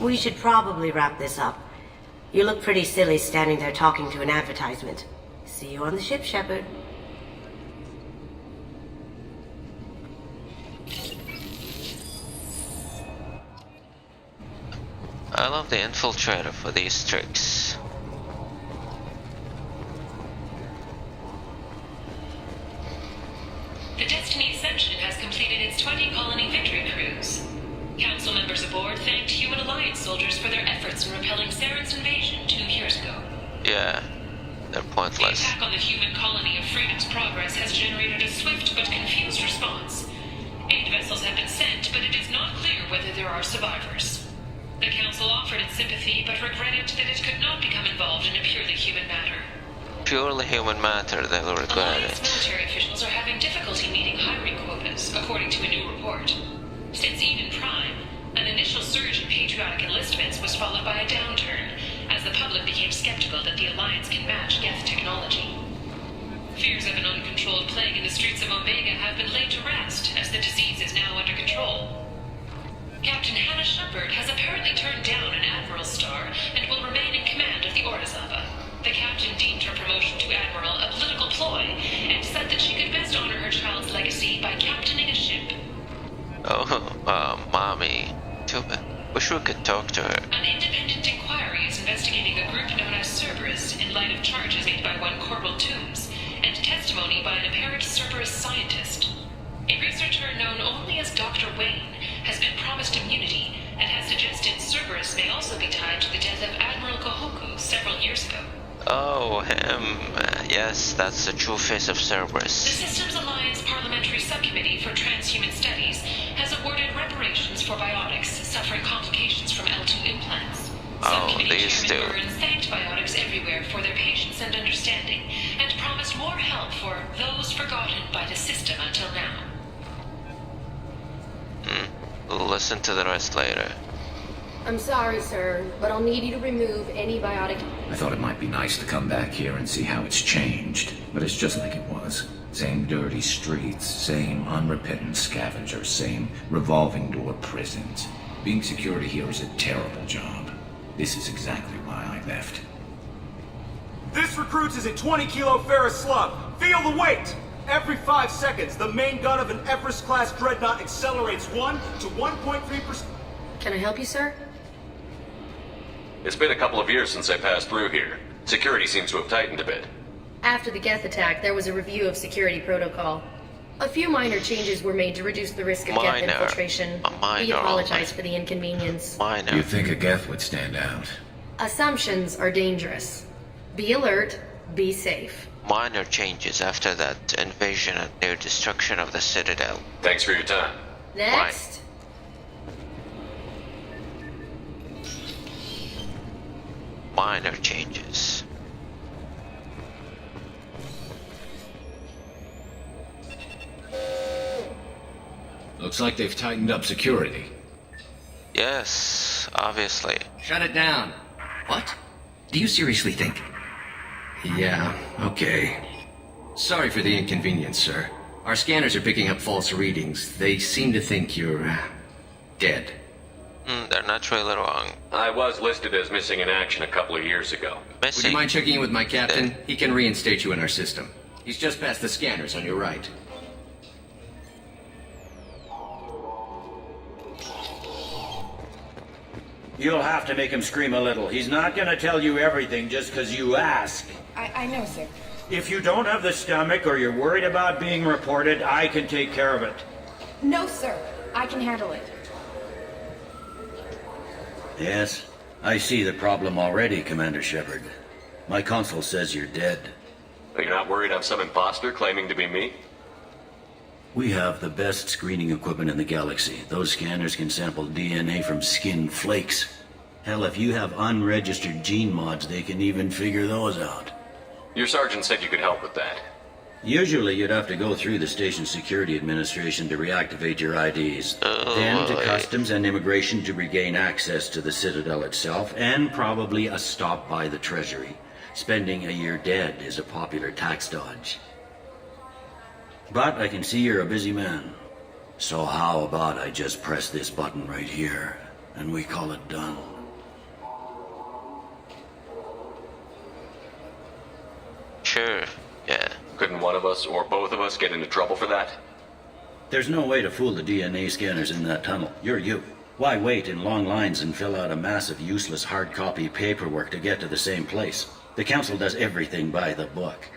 We should probably wrap this up. You look pretty silly standing there talking to an advertisement. See you on the ship, Shepard. I love the infiltrator for these tricks. The Destiny Ascension has completed its 20-colony victory cruise. Council members aboard thanked Human Alliance soldiers for their efforts in repelling Saren's invasion 2 years ago. Yeah, they're pointless. The attack on the human colony of Freedom's Progress has generated a swift but confused response. 8 vessels have been sent, but it is not clear whether there are survivors. The Council offered its sympathy, but regretted that it could not become involved in a purely human matter. Purely human matter, they will regret Alliance it. military officials are having difficulty meeting hiring quotas, according to a new report. Since Eden Prime, an initial surge in patriotic enlistments was followed by a downturn, as the public became skeptical that the Alliance can match Geth technology. Fears of an uncontrolled plague in the streets of Omega have been laid to rest, as the disease is now under control. Captain Hannah Shepard has apparently turned down an Admiral's star and will remain in command of the Orzaba. The captain deemed her promotion to Admiral a political ploy, and said that she could best honor her child's legacy by captaining a ship. Oh, mommy. Too bad. Wish we could talk to her. An independent inquiry is investigating a group known as Cerberus in light of charges made by one Corporal Toombs, and testimony by an apparent Cerberus scientist. A researcher known only as Dr. Wayne has been promised immunity, and has suggested Cerberus may also be tied to the death of Admiral Kohoku several years ago. Oh, him. Yes, that's the true face of Cerberus. The Systems Alliance Parliamentary Subcommittee for Transhuman Studies has awarded reparations for biotics suffering complications from L2 implants. Subcommittee Chairman Burns thanked biotics everywhere for their patience and understanding, and promised more help for those forgotten by the system until now. We'll listen to the rest later. I'm sorry, sir, but I'll need you to remove any biotic... I thought it might be nice to come back here and see how it's changed, but it's just like it was. Same dirty streets, same unrepentant scavengers, same revolving door prisons. Being security here is a terrible job. This is exactly why I left. This recruits is a 20-kilo ferrous slug. Feel the weight! Every 5 seconds, the main gun of an Everest-class dreadnought accelerates 1 to 1.3%. Can I help you, sir? It's been a couple of years since I passed through here. Security seems to have tightened a bit. After the Geth attack, there was a review of security protocol. A few minor changes were made to reduce the risk of Geth infiltration. We apologize for the inconvenience. You'd think a Geth would stand out. Assumptions are dangerous. Be alert, be safe. Minor changes after that invasion and near destruction of the Citadel. Thanks for your time. Next. Minor changes. Looks like they've tightened up security. Yes, obviously. Shut it down. What? Do you seriously think? Yeah, okay. Sorry for the inconvenience, sir. Our scanners are picking up false readings. They seem to think you're... dead. They're not really wrong. I was listed as missing in action a couple of years ago. Would you mind checking in with my captain? He can reinstate you in our system. He's just past the scanners on your right. You'll have to make him scream a little. He's not gonna tell you everything just because you ask. I know, sir. If you don't have the stomach or you're worried about being reported, I can take care of it. No, sir. I can handle it. Yes, I see the problem already, Commander Shepard. My console says you're dead. You're not worried I'm some imposter claiming to be me? We have the best screening equipment in the galaxy. Those scanners can sample DNA from skin flakes. Hell, if you have unregistered gene mods, they can even figure those out. Your sergeant said you could help with that. Usually you'd have to go through the station security administration to reactivate your IDs. Then to customs and immigration to regain access to the Citadel itself, and probably a stop by the Treasury. Spending a year dead is a popular tax dodge. But I can see you're a busy man. So how about I just press this button right here, and we call it done? Sure, yeah. Couldn't one of us, or both of us, get into trouble for that? There's no way to fool the DNA scanners in that tunnel. You're you. Why wait in long lines and fill out a massive useless hard copy paperwork to get to the same place? The Council does everything by the book.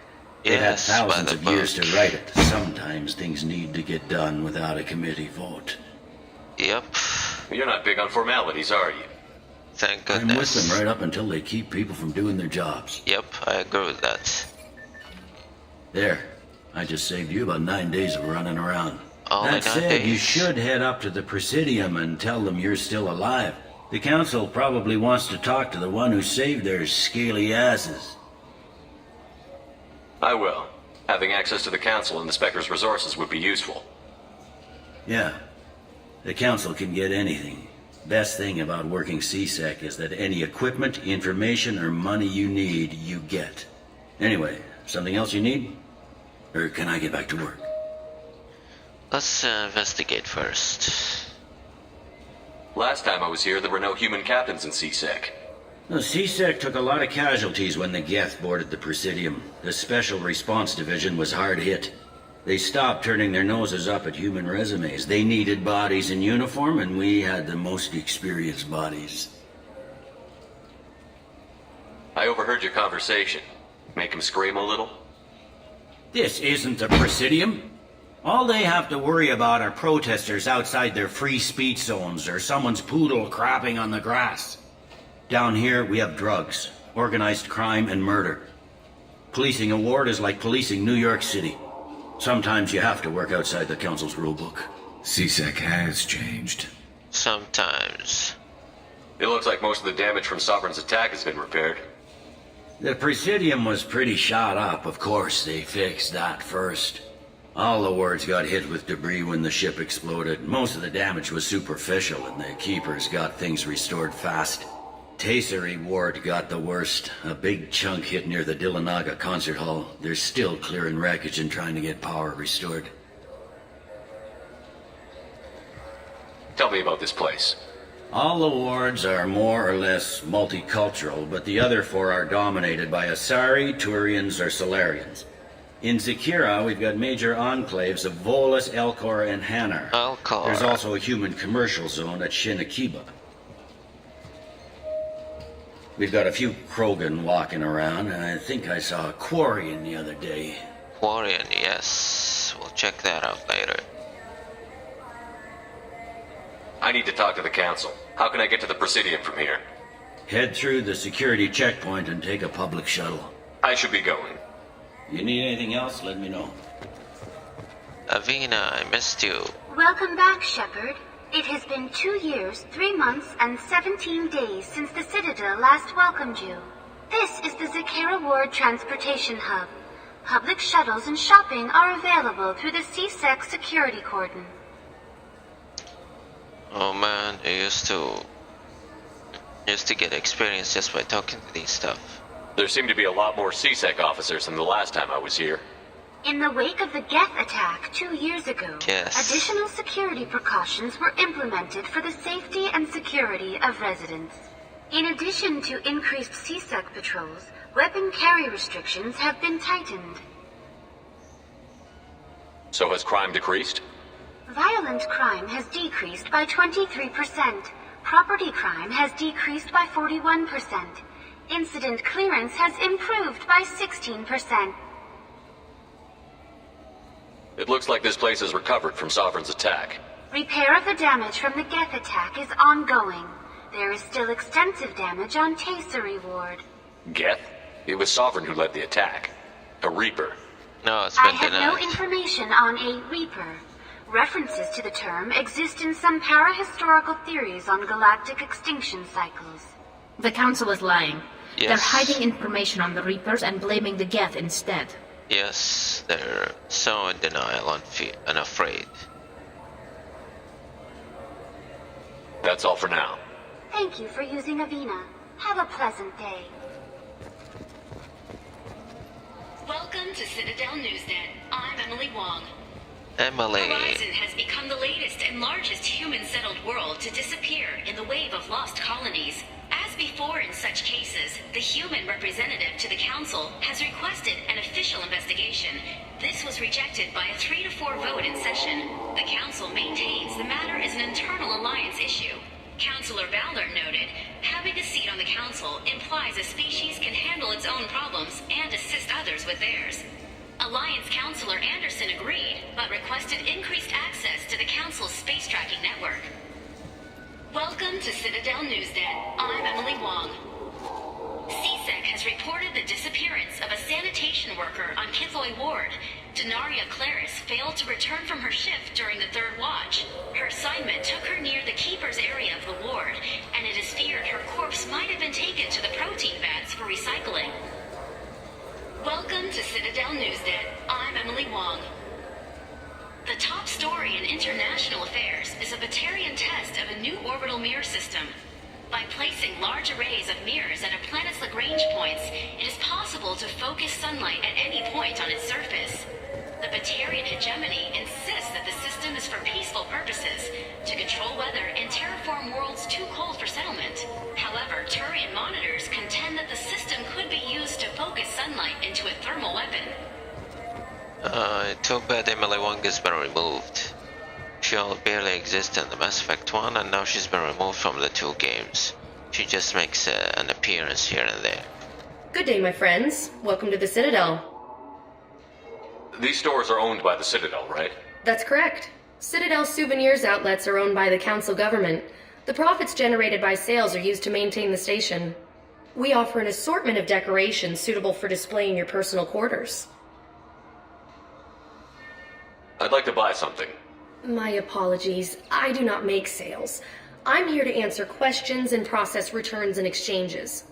They've had thousands of years to write it. Sometimes things need to get done without a committee vote. Yep. You're not big on formalities, are you? Thank goodness. I'm with them right up until they keep people from doing their jobs. Yep, I agree with that. There. I just saved you about 9 days of running around. Only That 9 said, days. you should head up to the Presidium and tell them you're still alive. The Council probably wants to talk to the one who saved their scaly asses. I will. Having access to the Council and the Spectre's resources would be useful. Yeah. The Council can get anything. Best thing about working CSEC is that any equipment, information, or money you need, you get. Anyway, something else you need? Or can I get back to work? Let's investigate first. Last time I was here, there were no human captains in CSEC. The CSEC took a lot of casualties when the Geth boarded the Presidium. The Special Response Division was hard hit. They stopped turning their noses up at human resumes. They needed bodies in uniform, and we had the most experienced bodies. I overheard your conversation. Make him scream a little? This isn't the Presidium. All they have to worry about are protesters outside their free speech zones or someone's poodle crapping on the grass. Down here, we have drugs, organized crime, and murder. Policing a ward is like policing New York City. Sometimes you have to work outside the Council's rulebook. CSEC has changed. Sometimes. It looks like most of the damage from Sovereign's attack has been repaired. The Presidium was pretty shot up. Of course, they fixed that first. All the wards got hit with debris when the ship exploded. Most of the damage was superficial, and the Keepers got things restored fast. Tazeri ward got the worst. A big chunk hit near the Dillanaga concert hall. They're still clearing wreckage and trying to get power restored. Tell me about this place. All the wards are more or less multicultural, but the other four are dominated by Asari, Turians, or Solarians. In Zakira, we've got major enclaves of Volus, Elcor, and Hanar. Elcor. There's also a human commercial zone at Shinakiba. We've got a few Krogan walking around, and I think I saw a Quarian the other day. Quarian, yes. We'll check that out later. I need to talk to the Council. How can I get to the Presidium from here? Head through the security checkpoint and take a public shuttle. I should be going. You need anything else, let me know. Avina, I missed you. Welcome back, Shepard. It has been 2 years, 3 months, and 17 days since the Citadel last welcomed you. This is the Zakira Ward Transportation Hub. Public shuttles and shopping are available through the CSEC security cordon. Oh man, I used to get experience just by talking to these stuff. There seem to be a lot more CSEC officers than the last time I was here. In the wake of the Geth attack 2 years ago, additional security precautions were implemented for the safety and security of residents. In addition to increased CSEC patrols, weapon carry restrictions have been tightened. So has crime decreased? Violent crime has decreased by 23%. Property crime has decreased by 41%. Incident clearance has improved by 16%. It looks like this place has recovered from Sovereign's attack. Repair of the damage from the Geth attack is ongoing. There is still extensive damage on Tazeri Ward. Geth? It was Sovereign who led the attack. A Reaper. No, it's been I have no denied. information on a Reaper. References to the term exist in some parahistorical theories on galactic extinction cycles. The Council is lying. Yes. They're hiding information on the Reapers and blaming the Geth instead. Yes, they're so in denial and afraid. That's all for now. Thank you for using Avina. Have a pleasant day. Welcome to Citadel Newsnet. I'm Emily Wong. Emily. Horizon has become the latest and largest human-settled world to disappear in the wave of lost colonies. As before in such cases, the human representative to the Council has requested an official investigation. This was rejected by a 3-to-4 vote in session. The Council maintains the matter is an internal alliance issue. Councilor Ballard noted, having a seat on the Council implies a species can handle its own problems and assist others with theirs. Alliance Councilor Anderson agreed, but requested increased access to the Council's space tracking network. Welcome to Citadel Newsnet. I'm Emily Wong. CSEC has reported the disappearance of a sanitation worker on Kithoy Ward. Denaria Claris failed to return from her shift during the third watch. Her assignment took her near the Keeper's area of the ward, and it is feared her corpse might have been taken to the protein vats for recycling. Welcome to Citadel Newsnet. I'm Emily Wong. The top story in international affairs is a Batarian test of a new orbital mirror system. By placing large arrays of mirrors at a planet's Lagrange points, it is possible to focus sunlight at any point on its surface. The Batarian hegemony insists that the system is for peaceful purposes, to control weather and terraform worlds too cold for settlement. However, Turian monitors contend that the system could be used to focus sunlight into a thermal weapon. Too bad Emily Wong has been removed. She barely existed in the Mass Effect 1, and now she's been removed from the 2 games. She just makes an appearance here and there. Good day, my friends. Welcome to the Citadel. These stores are owned by the Citadel, right? That's correct. Citadel souvenirs outlets are owned by the Council government. The profits generated by sales are used to maintain the station. We offer an assortment of decorations suitable for displaying your personal quarters. I'd like to buy something. My apologies. I do not make sales. I'm here to answer questions and process returns and exchanges.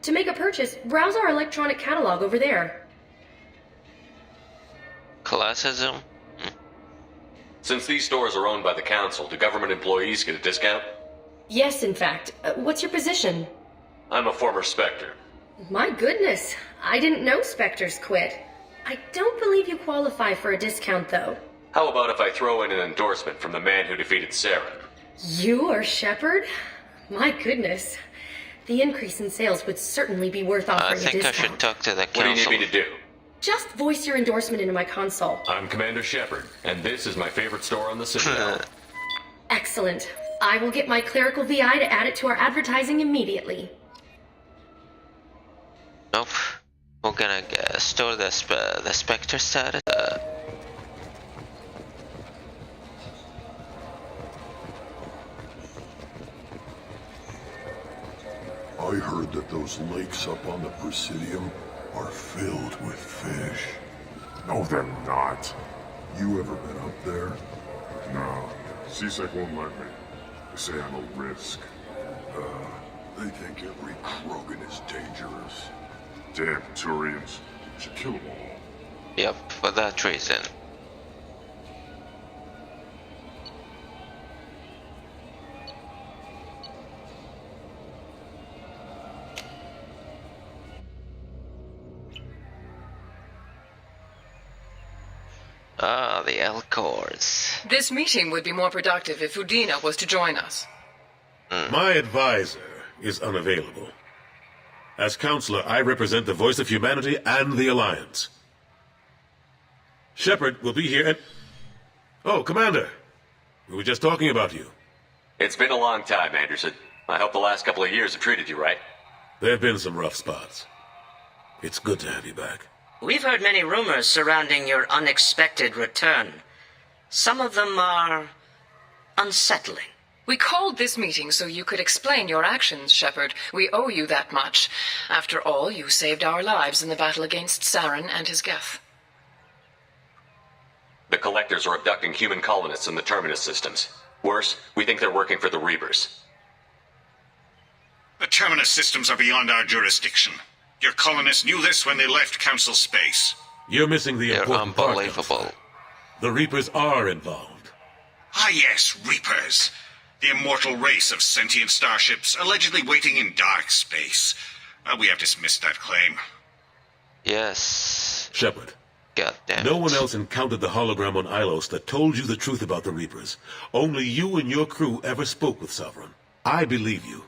To make a purchase, browse our electronic catalog over there. Classism? Since these stores are owned by the Council, do government employees get a discount? Yes, in fact. What's your position? I'm a former Spectre. My goodness. I didn't know Spectres quit. I don't believe you qualify for a discount, though. How about if I throw in an endorsement from the man who defeated Saren? You are Shepard? My goodness. The increase in sales would certainly be worth offering a discount. I think I should talk to the Council. What do you need me to do? Just voice your endorsement into my console. I'm Commander Shepard, and this is my favorite store on the Citadel. Excellent. I will get my clerical VI to add it to our advertising immediately. Nope. We're gonna store the Spectre status. I heard that those lakes up on the Presidium are filled with fish. No, they're not. You ever been up there? No. CSEC won't let me. They say I'm a risk. They think every Krogan is dangerous. Damn Turians. Should kill them all. Yep, for that reason. Ah, the Elcors. This meeting would be more productive if Udina was to join us. My advisor is unavailable. As Counselor, I represent the voice of humanity and the Alliance. Shepard will be here and... Oh, Commander! We were just talking about you. It's been a long time, Anderson. I hope the last couple of years have treated you right. There have been some rough spots. It's good to have you back. We've heard many rumors surrounding your unexpected return. Some of them are unsettling. We called this meeting so you could explain your actions, Shepard. We owe you that much. After all, you saved our lives in the battle against Saren and his Geth. The Collectors are abducting human colonists in the Terminus systems. Worse, we think they're working for the Reapers. The Terminus systems are beyond our jurisdiction. Your colonists knew this when they left Council space. You're missing the important part. Unbelievable. The Reapers are involved. Ah yes, Reapers. The immortal race of sentient starships allegedly waiting in dark space. We have dismissed that claim. Yes. Shepard. God damn it. No one else encountered the hologram on Ilos that told you the truth about the Reapers. Only you and your crew ever spoke with Sovereign. I believe you.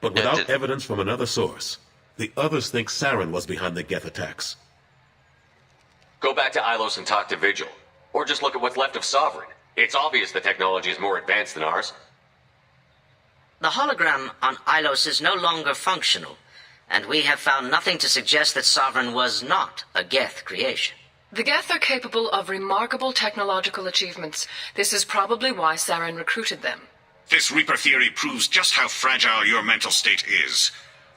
But without evidence from another source, the others think Saren was behind the Geth attacks. Go back to Ilos and talk to Vigil. Or just look at what's left of Sovereign. It's obvious the technology is more advanced than ours. The hologram on Ilos is no longer functional, and we have found nothing to suggest that Sovereign was not a Geth creation. The Geth are capable of remarkable technological achievements. This is probably why Saren recruited them. This Reaper theory proves just how fragile your mental state is.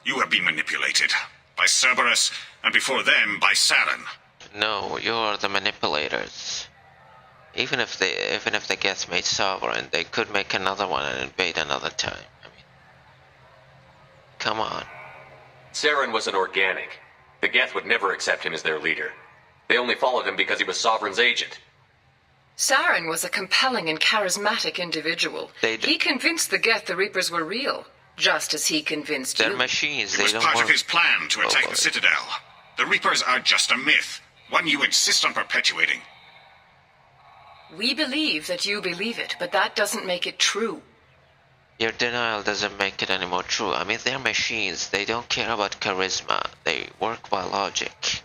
You have been manipulated. By Cerberus, and before them, by Saren. No, you're the manipulators. Even if the Geth made Sovereign, they could make another one and invade another time. I mean, come on. Saren was an organic. The Geth would never accept him as their leader. They only followed him because he was Sovereign's agent. Saren was a compelling and charismatic individual. He convinced the Geth the Reapers were real, just as he convinced you. They're machines. It was part of his plan to attack the Citadel. The Reapers are just a myth, one you insist on perpetuating. We believe that you believe it, but that doesn't make it true. Your denial doesn't make it any more true. I mean, they're machines. They don't care about charisma. They work by logic.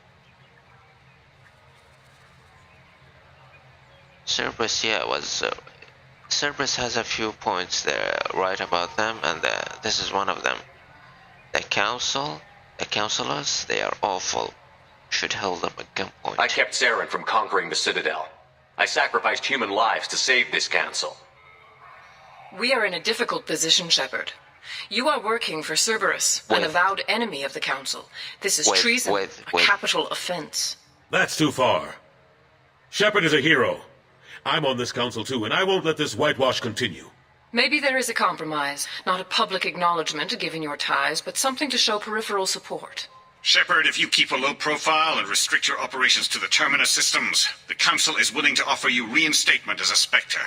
Cerberus, Cerberus has a few points there right about them, and this is one of them. The councilors, they are awful. Should hold them at gunpoint. I kept Saren from conquering the Citadel. I sacrificed human lives to save this council. We are in a difficult position, Shepard. You are working for Cerberus, an avowed enemy of the Council. This is treason, a capital offense. That's too far. Shepard is a hero. I'm on this council too, and I won't let this whitewash continue. Maybe there is a compromise. Not a public acknowledgement given your ties, but something to show peripheral support. Shepard, if you keep a low profile and restrict your operations to the Terminus systems, the Council is willing to offer you reinstatement as a Spectre.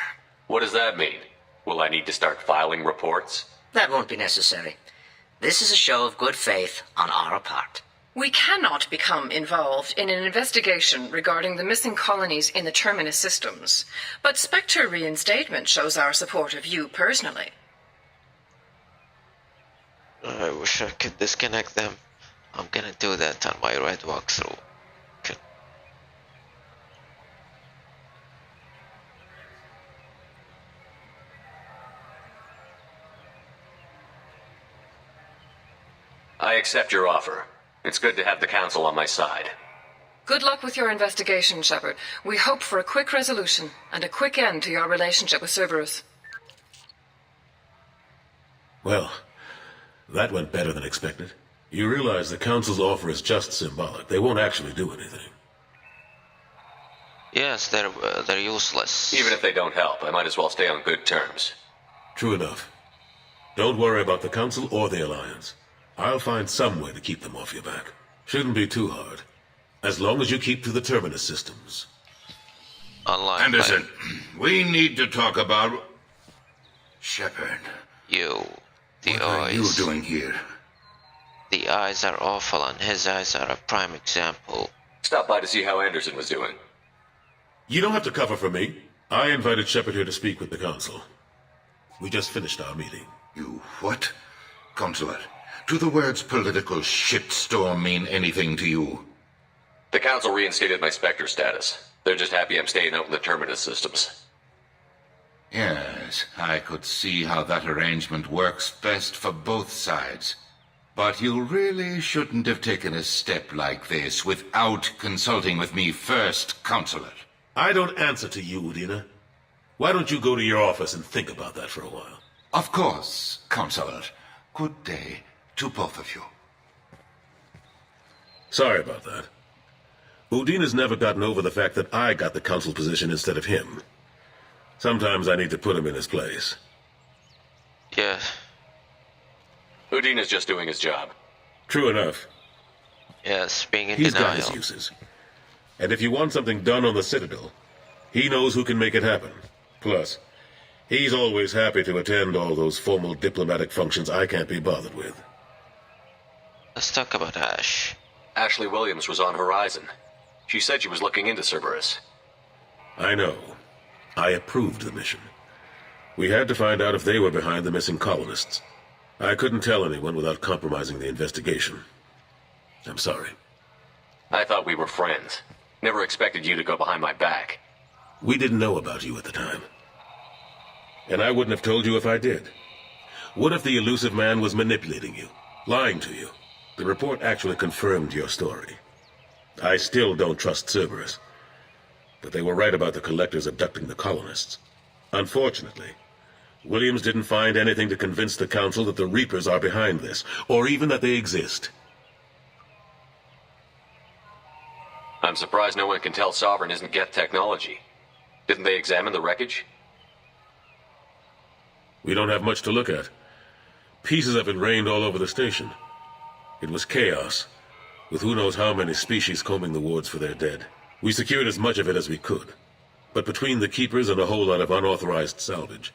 What does that mean? Will I need to start filing reports? That won't be necessary. This is a show of good faith on our part. We cannot become involved in an investigation regarding the missing colonies in the Terminus systems, but Spectre reinstatement shows our support of you personally. I wish I could disconnect them. I'm gonna do that on my red walkthrough. Okay. I accept your offer. It's good to have the Council on my side. Good luck with your investigation, Shepard. We hope for a quick resolution and a quick end to your relationship with Cerberus. Well, that went better than expected. You realize the Council's offer is just symbolic. They won't actually do anything. Yes, they're useless. Even if they don't help, I might as well stay on good terms. True enough. Don't worry about the Council or the Alliance. I'll find some way to keep them off your back. Shouldn't be too hard. As long as you keep to the Terminus systems. Anderson, we need to talk about... Shepard. The eyes. What are you doing here? The eyes are awful, and his eyes are a prime example. Stop by to see how Anderson was doing. You don't have to cover for me. I invited Shepard here to speak with the Council. We just finished our meeting. You what? Consular, do the words political shitstorm mean anything to you? The Council reinstated my Spectre status. They're just happy I'm staying out in the Terminus systems. Yes, I could see how that arrangement works best for both sides. But you really shouldn't have taken a step like this without consulting with me first, Counselor. I don't answer to you, Udina. Why don't you go to your office and think about that for a while? Of course, Counselor. Good day to both of you. Sorry about that. Udine has never gotten over the fact that I got the council position instead of him. Sometimes I need to put him in his place. Yeah. Udine is just doing his job. True enough. Yes, being in He's denial. got his uses. And if you want something done on the Citadel, he knows who can make it happen. Plus, he's always happy to attend all those formal diplomatic functions I can't be bothered with. Let's talk about Ash. Ashley Williams was on Horizon. She said she was looking into Cerberus. I know. I approved the mission. We had to find out if they were behind the missing colonists. I couldn't tell anyone without compromising the investigation. I'm sorry. I thought we were friends. Never expected you to go behind my back. We didn't know about you at the time. And I wouldn't have told you if I did. What if the elusive man was manipulating you, lying to you? The report actually confirmed your story. I still don't trust Cerberus. But they were right about the collectors abducting the colonists. Unfortunately, Williams didn't find anything to convince the Council that the Reapers are behind this, or even that they exist. I'm surprised no one can tell Sovereign isn't Geth technology. Didn't they examine the wreckage? We don't have much to look at. Pieces of it rained all over the station. It was chaos, with who knows how many species combing the wards for their dead. We secured as much of it as we could. But between the Keepers and a whole lot of unauthorized salvage,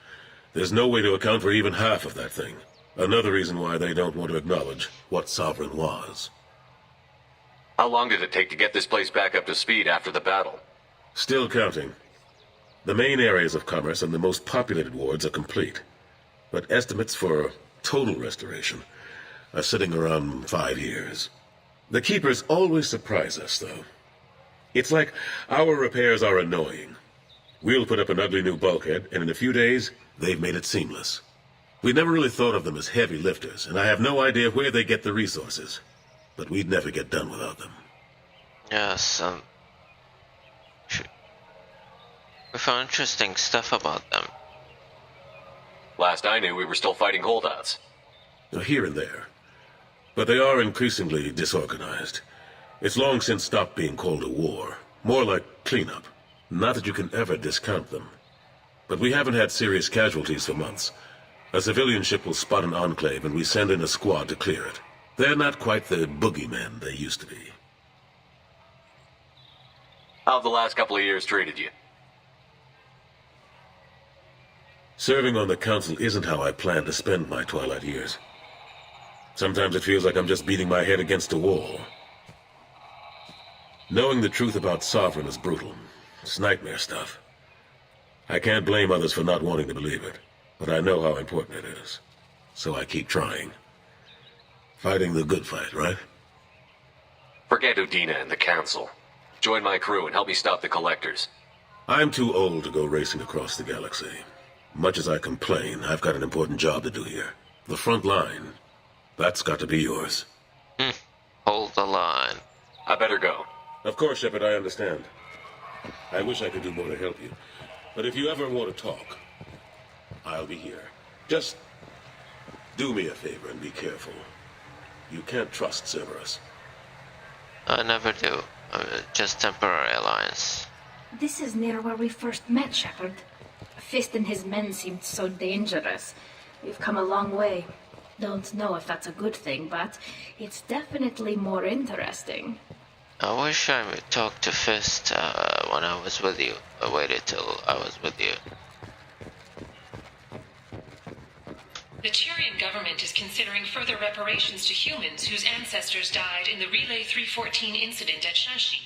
there's no way to account for even half of that thing. Another reason why they don't want to acknowledge what Sovereign was. How long did it take to get this place back up to speed after the battle? Still counting. The main areas of commerce and the most populated wards are complete. But estimates for total restoration are sitting around 5 years. The Keepers always surprise us, though. It's like our repairs are annoying. We'll put up an ugly new bulkhead, and in a few days, they've made it seamless. We never really thought of them as heavy lifters, and I have no idea where they get the resources. But we'd never get done without them. Yes, we found interesting stuff about them. Last I knew, we were still fighting holdouts. Here and there. But they are increasingly disorganized. It's long since stopped being called a war. More like cleanup. Not that you can ever discount them. But we haven't had serious casualties for months. A civilian ship will spot an enclave and we send in a squad to clear it. They're not quite the boogeymen they used to be. How have the last couple of years treated you? Serving on the Council isn't how I plan to spend my twilight years. Sometimes it feels like I'm just beating my head against a wall. Knowing the truth about Sovereign is brutal. It's nightmare stuff. I can't blame others for not wanting to believe it, but I know how important it is. So I keep trying. Fighting the good fight, right? Forget Udina and the Council. Join my crew and help me stop the Collectors. I'm too old to go racing across the galaxy. Much as I complain, I've got an important job to do here. The front line. That's got to be yours. Hold the line. I better go. Of course, Shepard, I understand. I wish I could do more to help you. But if you ever want to talk, I'll be here. Just do me a favor and be careful. You can't trust Cerberus. I never do. Just temporary alliance. This is near where we first met, Shepard. Fist and his men seemed so dangerous. We've come a long way. Don't know if that's a good thing, but it's definitely more interesting. I wish I would talk to Fist when I was with you. I waited till I was with you. The Turian government is considering further reparations to humans whose ancestors died in the Relay 314 incident at Shashi.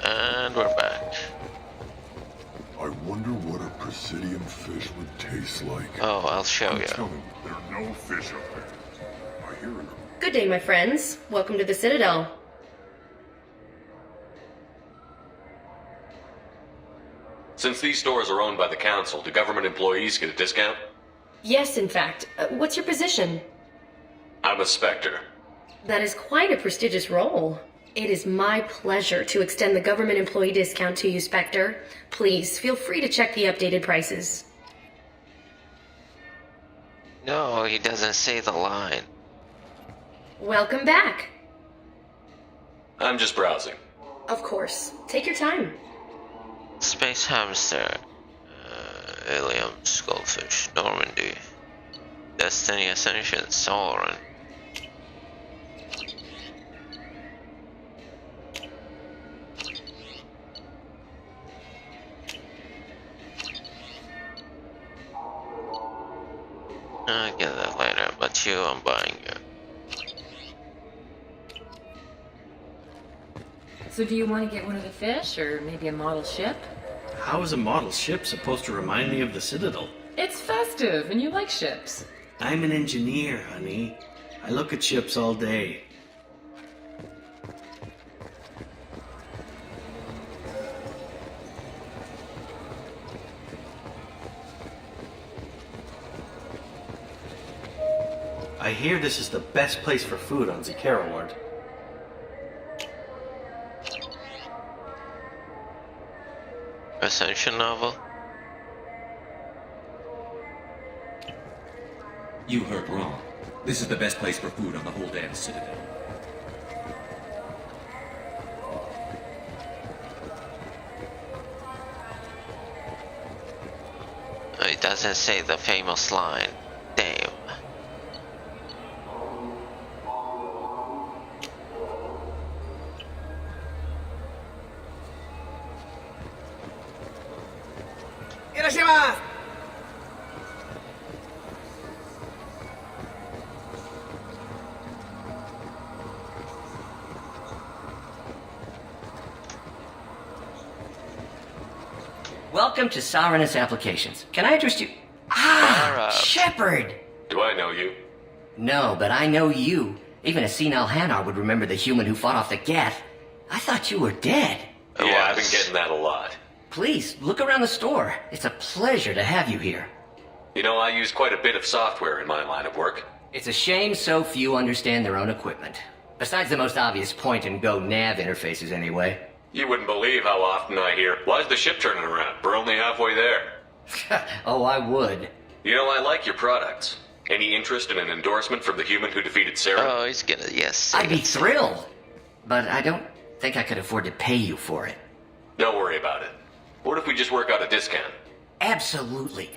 And we're back. I wonder what a Presidium fish would taste like. Oh, I'll show you. Tell them there are no fish up there. I hear them. Good day, my friends. Welcome to the Citadel. Since these stores are owned by the Council, do government employees get a discount? Yes, in fact. What's your position? I'm a Spectre. That is quite a prestigious role. It is my pleasure to extend the government employee discount to you, Spectre. Please, feel free to check the updated prices. No, he doesn't say the line. Welcome back. I'm just browsing. Of course. Take your time. Space Hamster, Ilium, Skullfish, Normandy, Destiny Ascension, Soren. I'll get that later, but I'm buying you. So do you want to get one of the fish, or maybe a model ship? How is a model ship supposed to remind me of the Citadel? It's festive, and you like ships. I'm an engineer, honey. I look at ships all day. I hear this is the best place for food on Zakera Ward. Ascension novel? You heard wrong. This is the best place for food on the whole damn Citadel. It doesn't say the famous line. Damn. Welcome to Sovereignist Applications. Can I interest you? Shepard! Do I know you? No, but I know you. Even a senile Hanar would remember the human who fought off the Geth. I thought you were dead. Yeah, I've been getting that a lot. Please, look around the store. It's a pleasure to have you here. You know, I use quite a bit of software in my line of work. It's a shame so few understand their own equipment. Besides the most obvious point-and-go nav interfaces, anyway. You wouldn't believe how often I hear, "Why's the ship turning around? We're only halfway there." Oh, I would. You know, I like your products. Any interest in an endorsement from the human who defeated Sarah? Oh, he's gonna, yes. I'd be thrilled. But I don't think I could afford to pay you for it. Don't worry about it. What if we just work out a discount? Absolutely.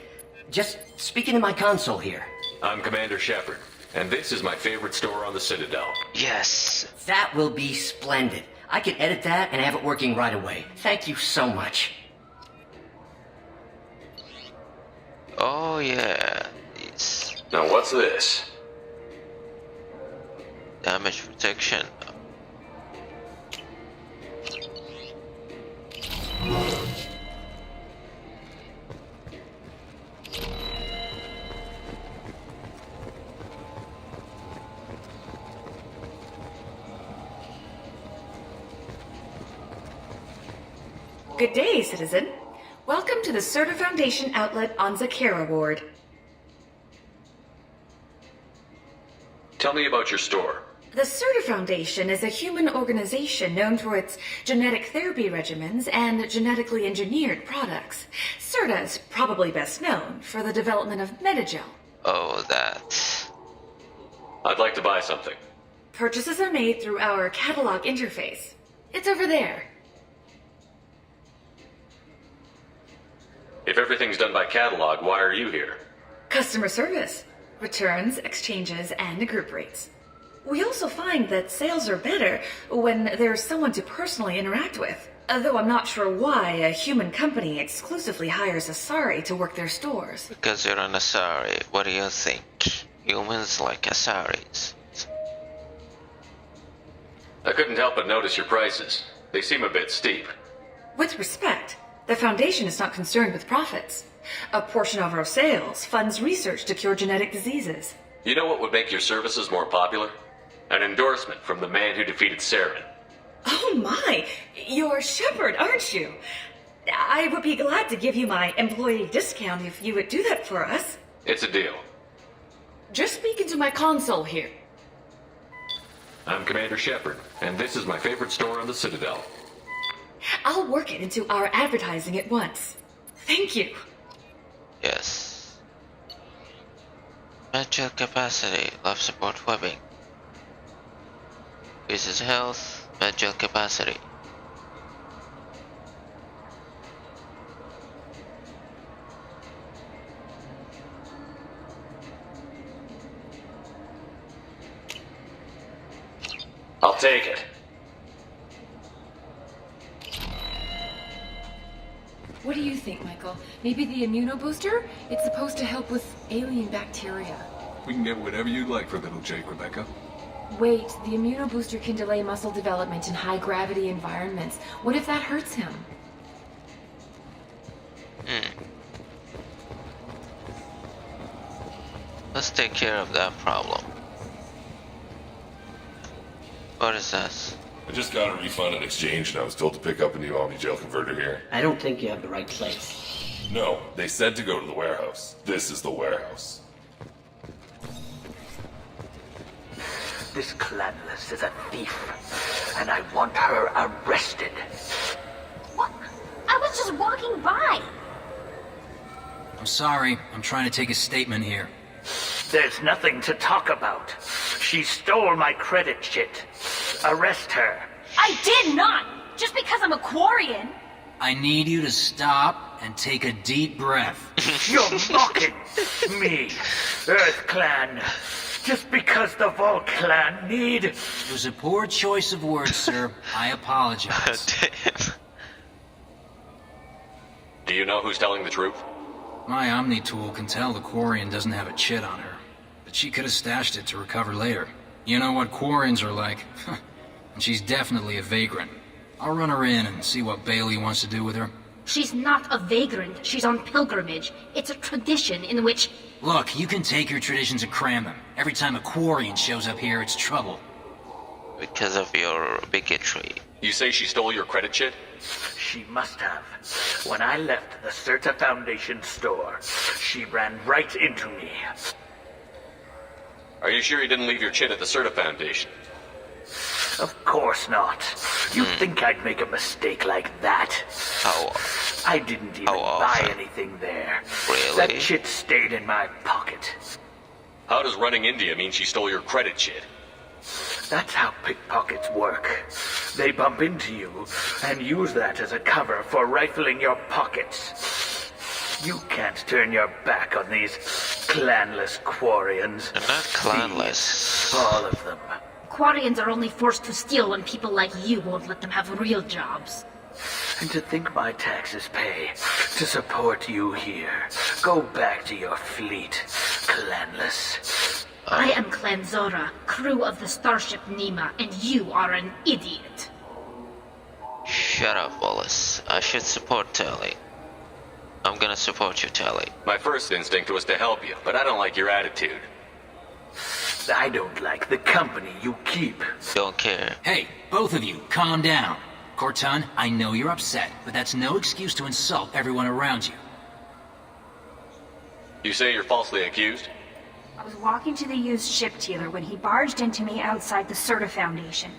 Just speak into my console here. I'm Commander Shepard, and this is my favorite store on the Citadel. Yes. That will be splendid. I can edit that and have it working right away. Thank you so much. Oh, yeah. It's Now, what's this? damage protection. Good day, citizen. Welcome to the Serta Foundation outlet on Zakera Ward. Tell me about your store. The Serta Foundation is a human organization known for its genetic therapy regimens and genetically engineered products. Serta is probably best known for the development of Metagel. Oh, that. I'd like to buy something. Purchases are made through our catalog interface. It's over there. If everything's done by catalog, why are you here? Customer service, returns, exchanges, and group rates. We also find that sales are better when there's someone to personally interact with. Though I'm not sure why a human company exclusively hires Asari to work their stores. Because you're an Asari. What do you think? Humans like Asaris. I couldn't help but notice your prices. They seem a bit steep. With respect, the Foundation is not concerned with profits. A portion of our sales funds research to cure genetic diseases. You know what would make your services more popular? An endorsement from the man who defeated Saren. Oh my! You're Shepard, aren't you? I would be glad to give you my employee discount if you would do that for us. It's a deal. Just speak into my console here. I'm Commander Shepard, and this is my favorite store on the Citadel. I'll work it into our advertising at once. Thank you. Yes. Mental capacity, life support webbing. Increases health, mental capacity. I'll take it. What do you think, Michael? Maybe the immunobooster? It's supposed to help with alien bacteria. We can get whatever you'd like for little Jake, Rebecca. Wait, the immunobooster can delay muscle development in high-gravity environments. What if that hurts him? Let's take care of that problem. What is this? I just got a refund at exchange and I was told to pick up a new Omni-Gel converter here. I don't think you have the right place. No, they said to go to the warehouse. This is the warehouse. This Clanless is a thief, and I want her arrested. What? I was just walking by. I'm sorry. I'm trying to take a statement here. There's nothing to talk about. She stole my credit shit. Arrest her. I did not! Just because I'm a Quarian. I need you to stop and take a deep breath. You're mocking me, Earth Clan. Just because the Vol Clan need... It was a poor choice of words, sir. I apologize. Do you know who's telling the truth? My Omni tool can tell the Quarian doesn't have a chit on her, but she could have stashed it to recover later. You know what Quarians are like. And she's definitely a vagrant. I'll run her in and see what Bailey wants to do with her. She's not a vagrant. She's on pilgrimage. It's a tradition in which... Look, you can take your traditions and cram them. Every time a Quarian shows up here, it's trouble. Because of your bigotry. You say she stole your credit shit? She must have. When I left the Certa Foundation store, she ran right into me. Are you sure you didn't leave your chit at the Certa Foundation? Of course not. You think I'd make a mistake like that? I didn't even buy anything there. Really? That shit stayed in my pocket. How does running India mean she stole your credit shit? That's how pickpockets work. They bump into you and use that as a cover for rifling your pockets. You can't turn your back on these clanless Quarians. They're not clanless. All of them. Quarians are only forced to steal when people like you won't let them have real jobs. And to think my taxes pay to support you here. Go back to your fleet, clanless. I am Talizorah, crew of the starship Nema, and you are an idiot. Shut up, Wallace. I should support Tally. I'm gonna support you, Tally. My first instinct was to help you, but I don't like your attitude. I don't like the company you keep. Don't care. Hey, both of you, calm down. Corton, I know you're upset, but that's no excuse to insult everyone around you. You say you're falsely accused? I was walking to the used ship dealer when he barged into me outside the Certa Foundation.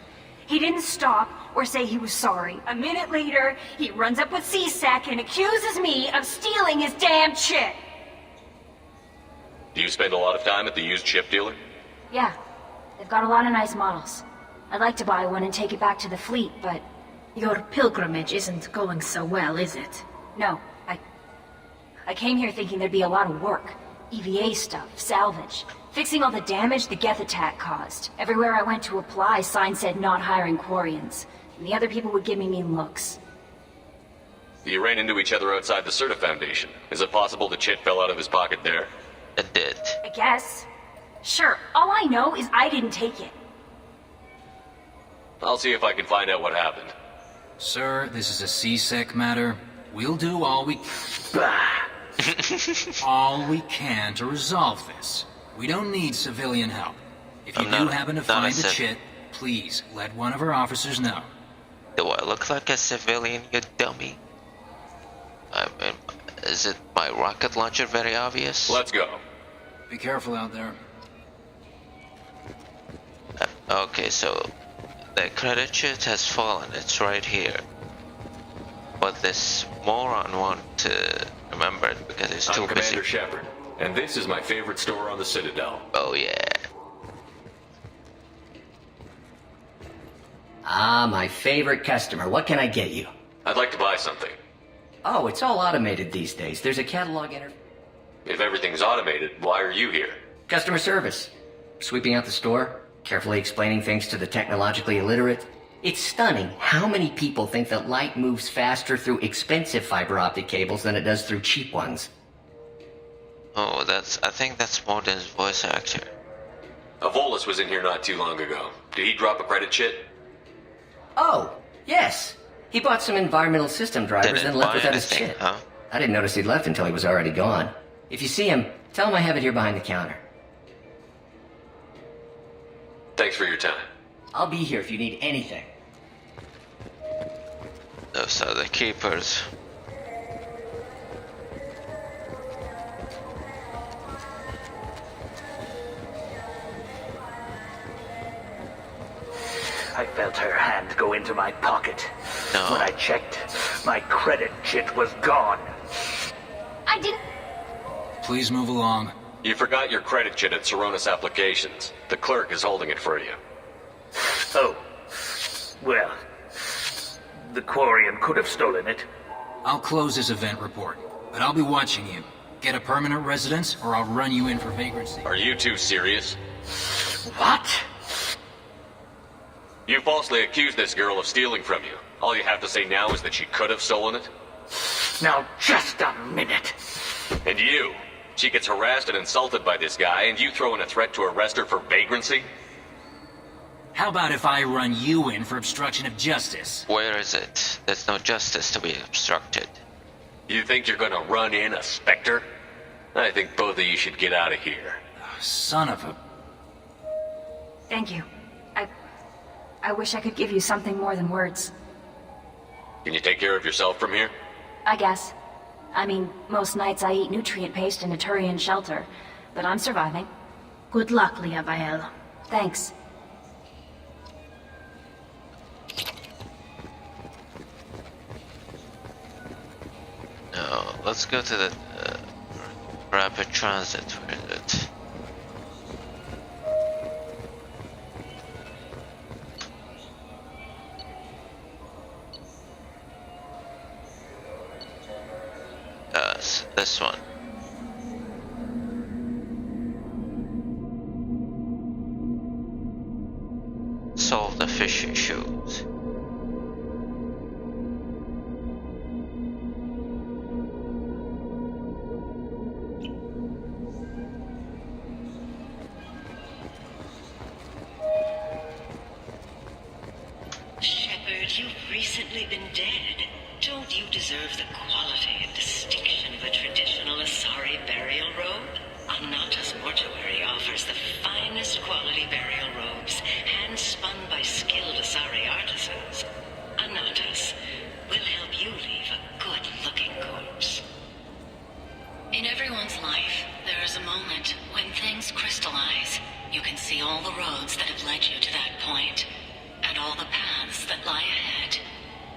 He didn't stop or say he was sorry. A minute later, he runs up with C-Sec and accuses me of stealing his damn shit. Do you spend a lot of time at the used ship dealer? Yeah, they've got a lot of nice models. I'd like to buy one and take it back to the fleet, but your pilgrimage isn't going so well, is it? No, I came here thinking there'd be a lot of work. EVA stuff, salvage, fixing all the damage the Geth attack caused. Everywhere I went to apply, signs said not hiring Quarians. And the other people would give me mean looks. You ran into each other outside the Certa Foundation. Is it possible the chit fell out of his pocket there? It did. I guess. Sure, all I know is I didn't take it. I'll see if I can find out what happened. Sir, this is a C-Sec matter. We'll do all we... all we can to resolve this. We don't need civilian help. If you do happen to find the chit, please let one of our officers know. Do I look like a civilian, you dummy? I mean, is it my rocket launcher very obvious? Let's go. Be careful out there. Okay, so the credit sheet has fallen. It's right here. But this moron won't remember it because he's too I'm busy. Commander Shepard, and this is my favorite store on the Citadel. Oh yeah. Ah, my favorite customer. What can I get you? I'd like to buy something. Oh, it's all automated these days. There's a catalog If everything's automated, why are you here? Customer service. Sweeping out the store, carefully explaining things to the technologically illiterate. It's stunning how many people think that light moves faster through expensive fiber optic cables than it does through cheap ones. Oh, I think that's Morden's voice actor. Volus was in here not too long ago. Did he drop a credit chit? Oh, yes. He bought some environmental system drivers, then left without his chip. Huh? I didn't notice he'd left until he was already gone. If you see him, tell him I have it here behind the counter. Thanks for your time. I'll be here if you need anything. Those are the keepers. I felt her hand go into my pocket. No. When I checked, my credit chit was gone. I didn't... Please move along. You forgot your credit chit at Saronis Applications. The clerk is holding it for you. Oh. Well, the Quarian could have stolen it. I'll close this event report, but I'll be watching you. Get a permanent residence, or I'll run you in for vagrancy. Are you two serious? What? You falsely accused this girl of stealing from you. All you have to say now is that she could have stolen it? Now, just a minute. And you? She gets harassed and insulted by this guy, and you throw in a threat to arrest her for vagrancy? How about if I run you in for obstruction of justice? Where is it? There's no justice to be obstructed. You think you're gonna run in a Spectre? I think both of you should get out of here. Son of a... Thank you. I wish I could give you something more than words. Can you take care of yourself from here? I guess. I mean, most nights I eat nutrient paste in a Turian shelter, but I'm surviving. Good luck, Liavael. Thanks. No, let's go to the rapid transit. Where is it? This one. Solve the fish issues. Shepard, you've recently been dead. Don't you deserve the quality and distinction of a traditional Asari burial robe? Anata's mortuary offers the finest quality burial robes, hand-spun by skilled Asari artisans. Anata's will help you leave a good-looking corpse. In everyone's life, there is a moment when things crystallize. You can see all the roads that have led you to that point, and all the paths that lie ahead.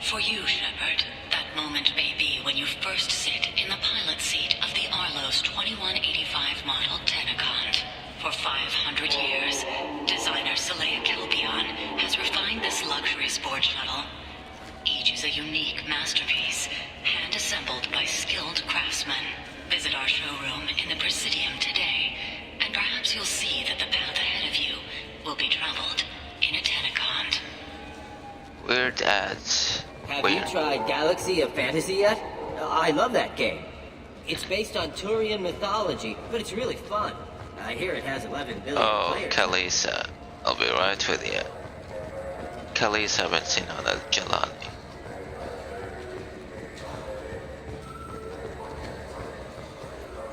For you, Shepard, that moment may be when you first sit in the pilot seat of the Arlos 2185 model Thanekrios. For 500 years, designer Saleya Kelpion has refined this luxury sport shuttle. Each is a unique masterpiece, hand-assembled by skilled craftsmen. Visit our showroom in the Presidium today, and perhaps you'll see that the path ahead of you will be traveled in a Thanekrios. Weird ads. Have you tried Galaxy of Fantasy yet? I love that game. It's based on Turian mythology, but it's really fun. I hear it has 11 billion players. Kalisa. I'll be right with you. Kalisa Bensinana Jelani.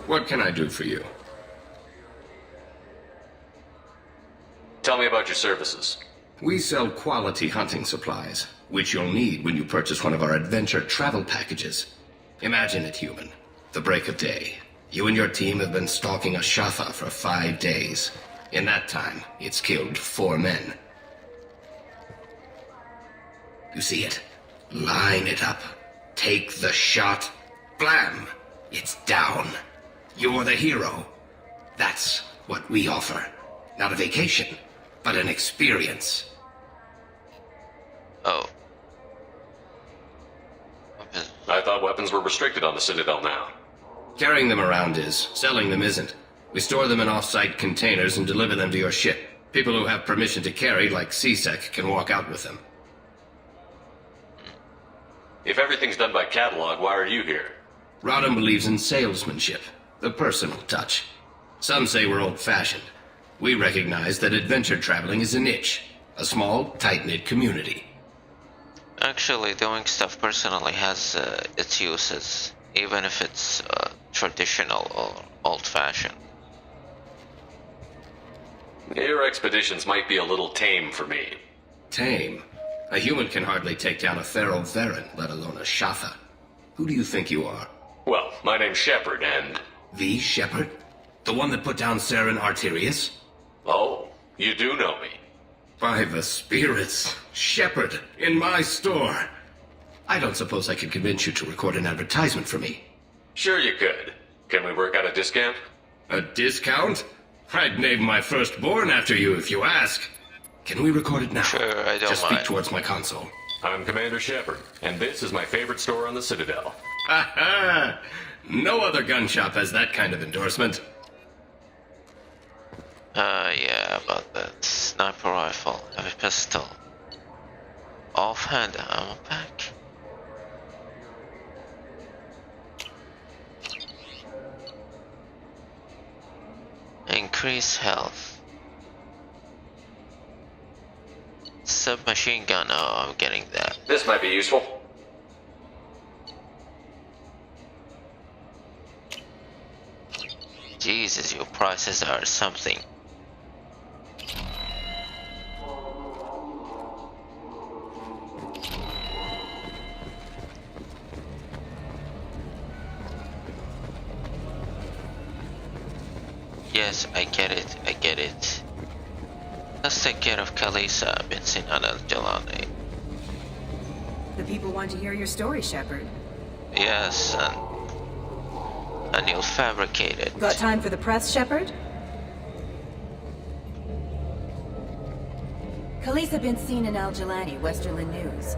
What can I do for you? Tell me about your services. We sell quality hunting supplies, which you'll need when you purchase one of our adventure travel packages. Imagine it, human. The break of day. You and your team have been stalking a Shafa for 5 days. In that time, it's killed 4 men. You see it? Line it up. Take the shot. Blam! It's down. You're the hero. That's what we offer. Not a vacation, but an experience. Oh. I thought weapons were restricted on the Citadel now. Carrying them around is. Selling them isn't. We store them in off-site containers and deliver them to your ship. People who have permission to carry, like CSEC, can walk out with them. If everything's done by catalog, why are you here? Rodham believes in salesmanship, the personal touch. Some say we're old-fashioned. We recognize that adventure traveling is a niche, a small, tight-knit community. Actually, doing stuff personally has its uses, even if it's traditional or old-fashioned. Your expeditions might be a little tame for me. Tame? A human can hardly take down a feral Varen, let alone a Shatha. Who do you think you are? Well, my name's Shepard, and... The Shepard? The one that put down Saren Arterius? Oh, you do know me. By the spirits, Shepard, in my store. I don't suppose I could convince you to record an advertisement for me. Sure you could. Can we work out a discount? A discount? I'd name my firstborn after you if you ask. Can we record it now? Sure, I don't Just mind. speak towards my console. I'm Commander Shepard, and this is my favorite store on the Citadel. Ha ha! No other gun shop has that kind of endorsement. Yeah, about that sniper rifle, heavy pistol, offhand ammo pack. Increase health. Submachine gun, oh, I'm getting that. This might be useful. Jesus, your prices are something. Yes, I get it. Let's take care of Kalisa, been seen on Al-Jalani. The people want to hear your story, Shepard. Yes, and you'll fabricate it. Got time for the press, Shepard? Kalisa been seen in Al-Jalani, Westerland News.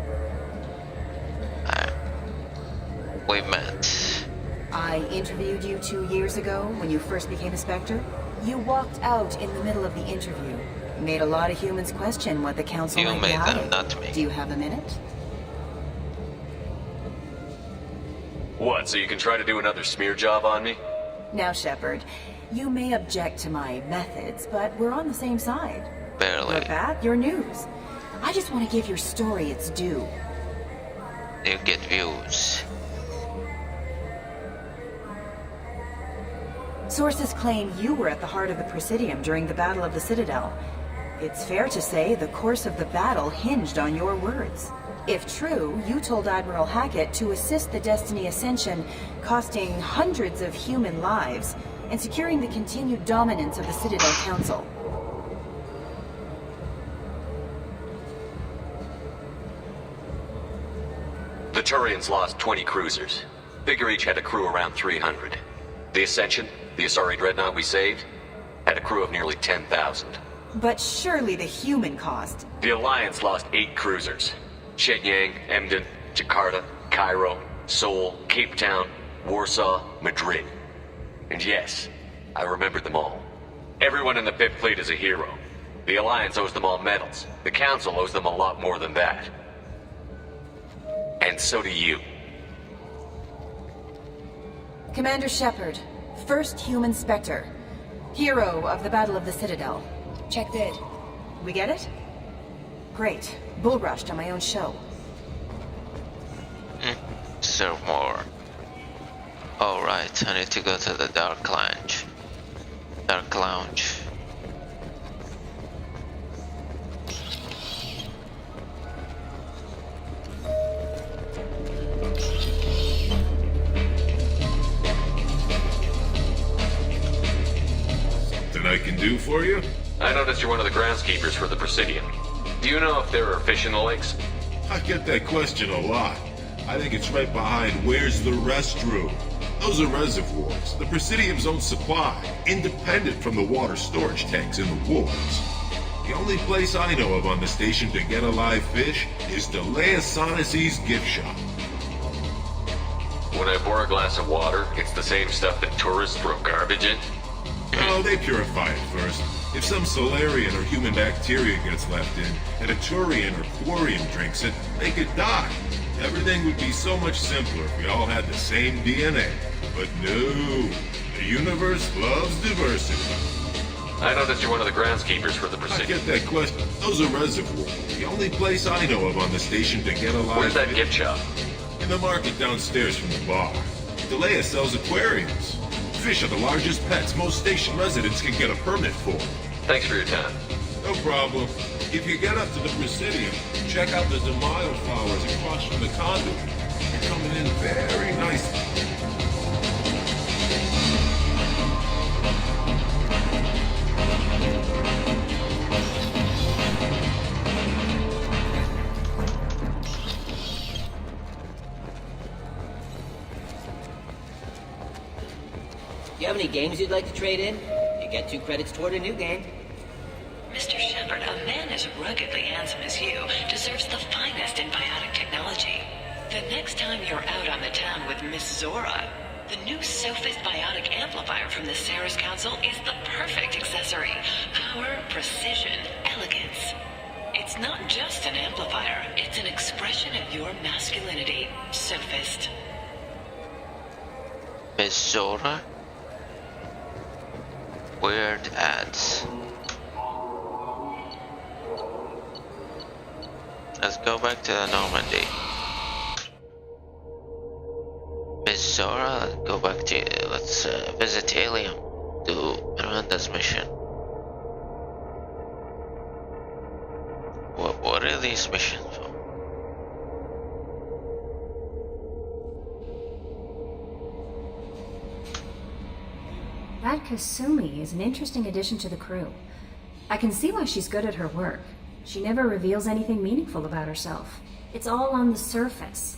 We met. I interviewed you 2 years ago when you first became a Spectre. You walked out in the middle of the interview. Made a lot of humans question what the Council You might be made them, hiding. not me. Do you have a minute? What, so you can try to do another smear job on me? Now, Shepard, you may object to my methods, but we're on the same side. Barely. Your path, your news. I just want to give your story its due. You get views. Sources claim you were at the heart of the Presidium during the Battle of the Citadel. It's fair to say the course of the battle hinged on your words. If true, you told Admiral Hackett to assist the Destiny Ascension, costing hundreds of human lives, and securing the continued dominance of the Citadel Council. The Turians lost 20 cruisers. Figure each had a crew around 300. The Ascension, the Asari dreadnought we saved, had a crew of nearly 10,000. But surely the human cost. The Alliance lost 8 cruisers. Shenyang, Emden, Jakarta, Cairo, Seoul, Cape Town, Warsaw, Madrid. And yes, I remembered them all. Everyone in the Fifth Fleet is a hero. The Alliance owes them all medals. The Council owes them a lot more than that. And so do you. Commander Shepard, first human Spectre. Hero of the Battle of the Citadel. Checked it. We get it? Great. Bull rushed on my own show. Serve more. Alright, I need to go to the Dark Lounge. Dark Lounge. Something I can do? do for you? I noticed you're one of the groundskeepers for the Presidium. Do you know if there are fish in the lakes? I get that question a lot. I think it's right behind where's the restroom. Those are reservoirs, the Presidium's own supply, independent from the water storage tanks in the wars. The only place I know of on the station to get a live fish is the liaratsoni's gift shop. When I pour a glass of water, it's the same stuff that tourists throw garbage in? No, they purify it first. If some Solarian or human bacteria gets left in, and a Turian or Quarian drinks it, they could die. Everything would be so much simpler if we all had the same DNA. But no, the universe loves diversity. I noticed you're one of the groundskeepers for the I Presidium. get that question. Those are reservoirs. The only place I know of on the station to get a live Where's that fish- gift shop? In the market downstairs from the bar. Delea sells aquariums. Fish are the largest pets most station residents can get a permit for. Thanks for your time. No problem. If you get up to the Presidium, check out the Demaio flowers across from the conduit. They're coming in very nicely. You have any games you'd like to trade in? You get 2 credits toward a new game. Mr. Shepard, a man as ruggedly handsome as you deserves the finest in biotic technology. The next time you're out on the town with Miss Zora, the new Sophist biotic amplifier from the Ceres Council is the perfect accessory. Power, precision, elegance. It's not just an amplifier, it's an expression of your masculinity, Sophist. Miss Zora? Weird ads. Let's go back to the Normandy. Miss Zora, go back to, let's visit Helium, do Miranda's mission. What are these missions for? That Kasumi is an interesting addition to the crew. I can see why she's good at her work. She never reveals anything meaningful about herself. It's all on the surface.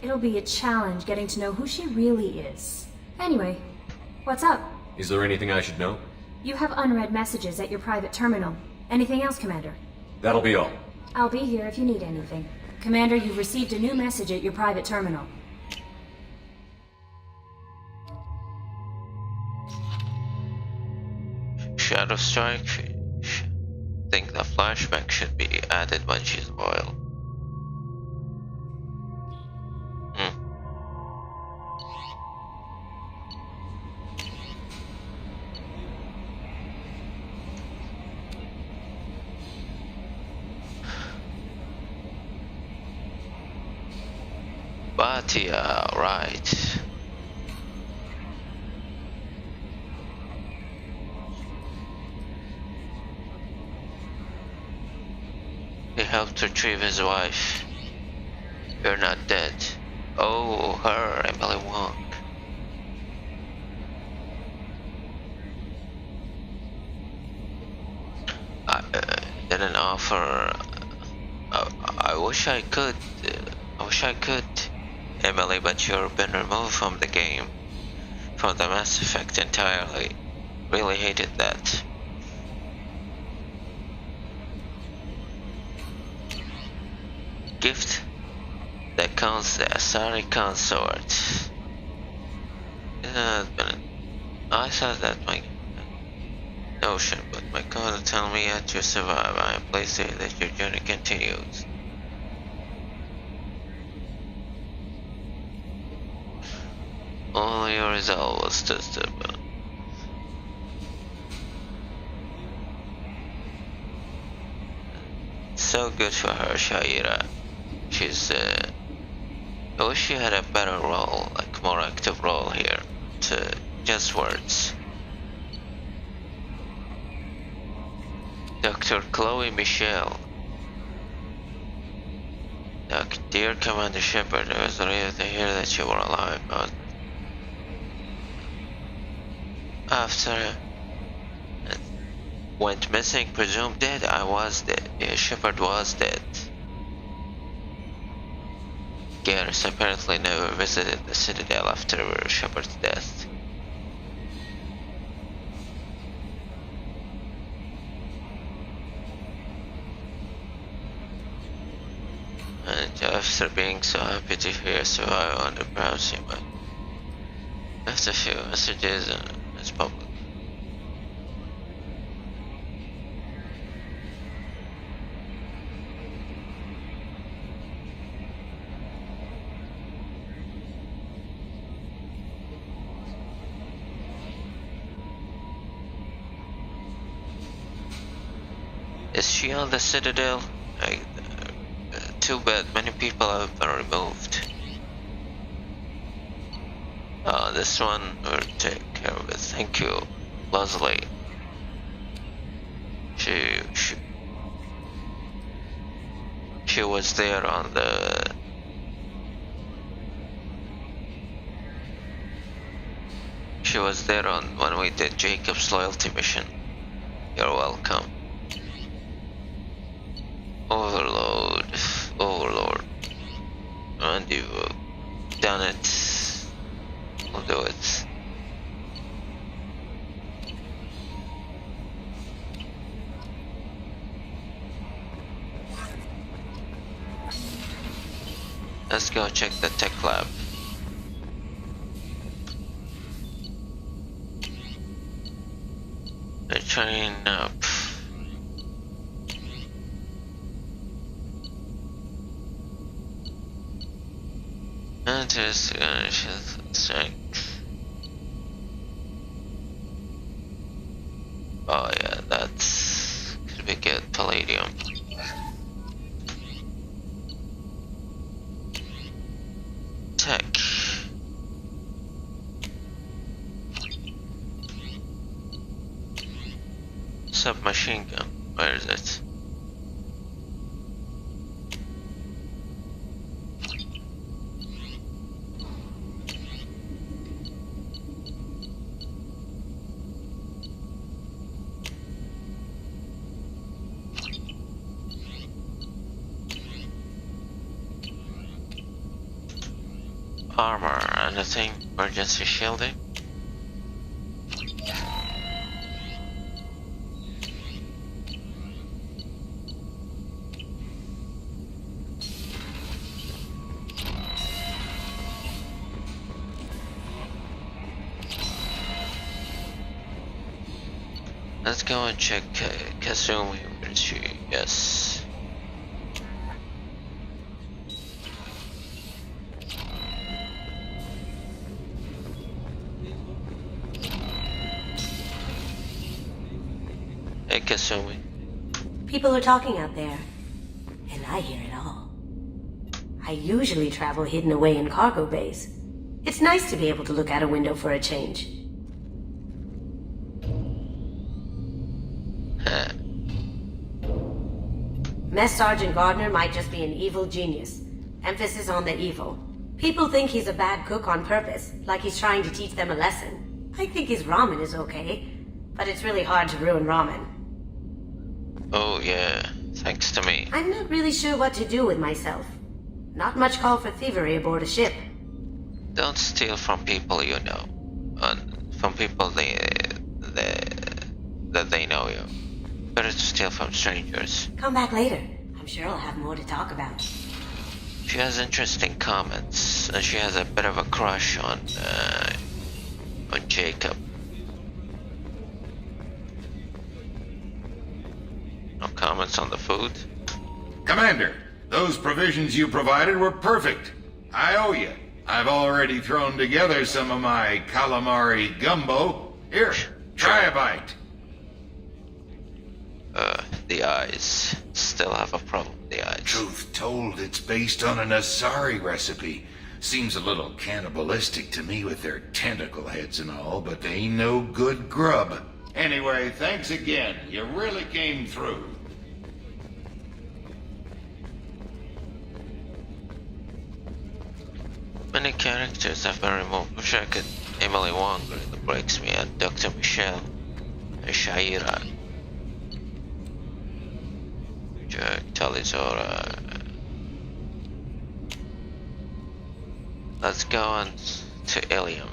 It'll be a challenge getting to know who she really is. Anyway, what's up? Is there anything I should know? You have unread messages at your private terminal. Anything else, Commander? That'll be all. I'll be here if you need anything. Commander, you've received a new message at your private terminal. Shadow Strike. Think the flashback should be added when she's boiled. But yeah, right. He helped retrieve his wife. You're not dead. Oh, her, Emily Wong. I didn't offer. I wish I could. Emily, but you've been removed from the game, from the Mass Effect entirely. Really hated that. Gift that counts the Asari consort. I thought that my notion, but my code tell me yet you survive. I am pleased to hear that your journey continues. Only your resolve was tested, but so good for her, Shaira. She's I wish she had a better role, like more active role here, to just words. Dr. Chloe Michelle. Dear Commander Shepard, I was relieved to hear that you were alive, but went missing, presumed dead. I was dead. Yeah, Shepard was dead. Garrus apparently never visited the Citadel after Shepard's death. And after being so happy to hear survival under perhaps he might left a few messages and it's public. Is she on the Citadel? Too bad, many people have been removed. This one will take care of it. Thank you, Leslie. She was there on the... She was there on when we did Jacob's loyalty mission. You're welcome. Overlord. And you've done it. We'll do it. Let's go check the tech lab. They're turning up. Strength. Oh yeah, that's could be good. Palladium. Tech. Submachine gun. Where is it? Armor, anything? Emergency shielding? Let's go and check Kasumi. Where is she? Yes. Kasumi. People are talking out there, and I hear it all. I usually travel hidden away in cargo bays. It's nice to be able to look out a window for a change. Mess Sergeant Gardner might just be an evil genius. Emphasis on the evil. People think he's a bad cook on purpose, like he's trying to teach them a lesson. I think his ramen is okay, but it's really hard to ruin ramen. Oh yeah, thanks to me. I'm not really sure what to do with myself. Not much call for thievery aboard a ship. Don't steal from people you know, and from people that they know you. Better to steal from strangers. Come back later. I'm sure I'll have more to talk about. She has interesting comments, and she has a bit of a crush on Jacob. No comments on the food? Commander, those provisions you provided were perfect. I owe you. I've already thrown together some of my calamari gumbo. Here, try a bite. The eyes. Still have a problem with the eyes. Truth told, it's based on an Asari recipe. Seems a little cannibalistic to me with their tentacle heads and all, but they ain't no good grub. Anyway, thanks again. You really came through. Many characters have been removed. Wish I could. Emily Wong really breaks me, and Dr. Michelle and Shaira. Talizorah. Let's go on to Ilium.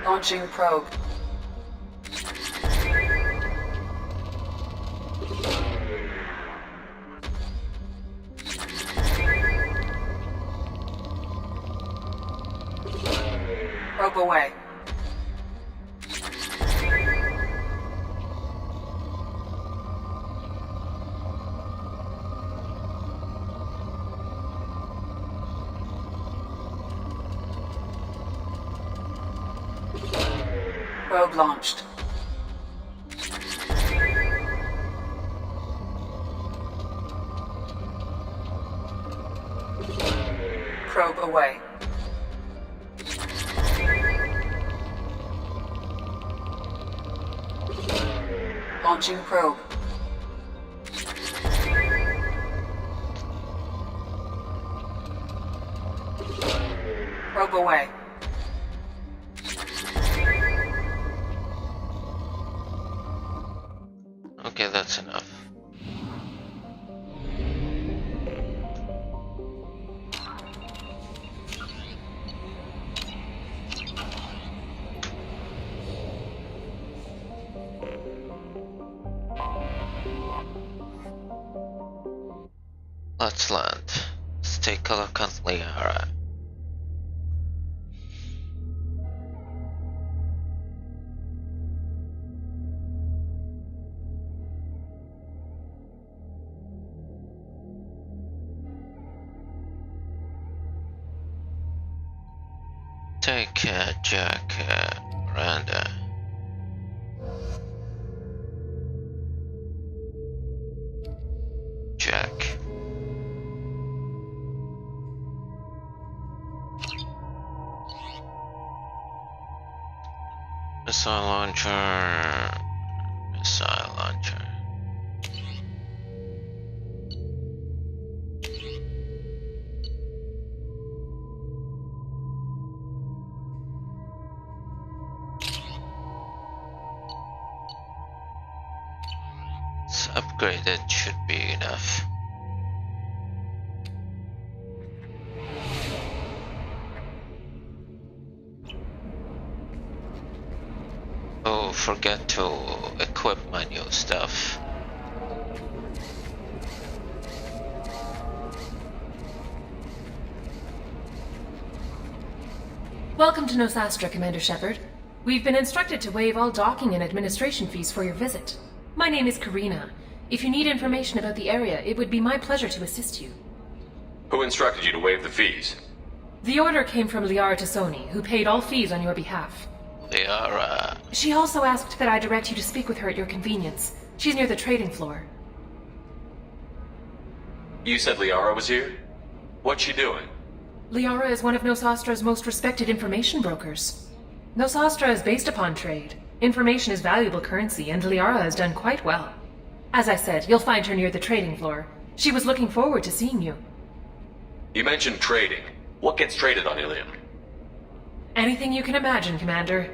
Launching probe. Probe away. Probe launched. Probe away. Launching probe. Probe away. Okay, that's enough. Let's land. Let's take a look at Liara. Take Jack, Miranda. Jack. Missile launcher. Missile launcher. It's upgraded, should be enough. Oh, forget to equip my new stuff. Welcome to Nosastra, Commander Shepard. We've been instructed to waive all docking and administration fees for your visit. My name is Karina. If you need information about the area, it would be my pleasure to assist you. Who instructed you to waive the fees? The order came from liaratsoni, who paid all fees on your behalf. Liara. She also asked that I direct you to speak with her at your convenience. She's near the trading floor. You said Liara was here? What's she doing? Liara is one of Nosastra's most respected information brokers. Nosastra is based upon trade. Information is valuable currency, and Liara has done quite well. As I said, you'll find her near the trading floor. She was looking forward to seeing you. You mentioned trading. What gets traded on Ilium? Anything you can imagine, Commander.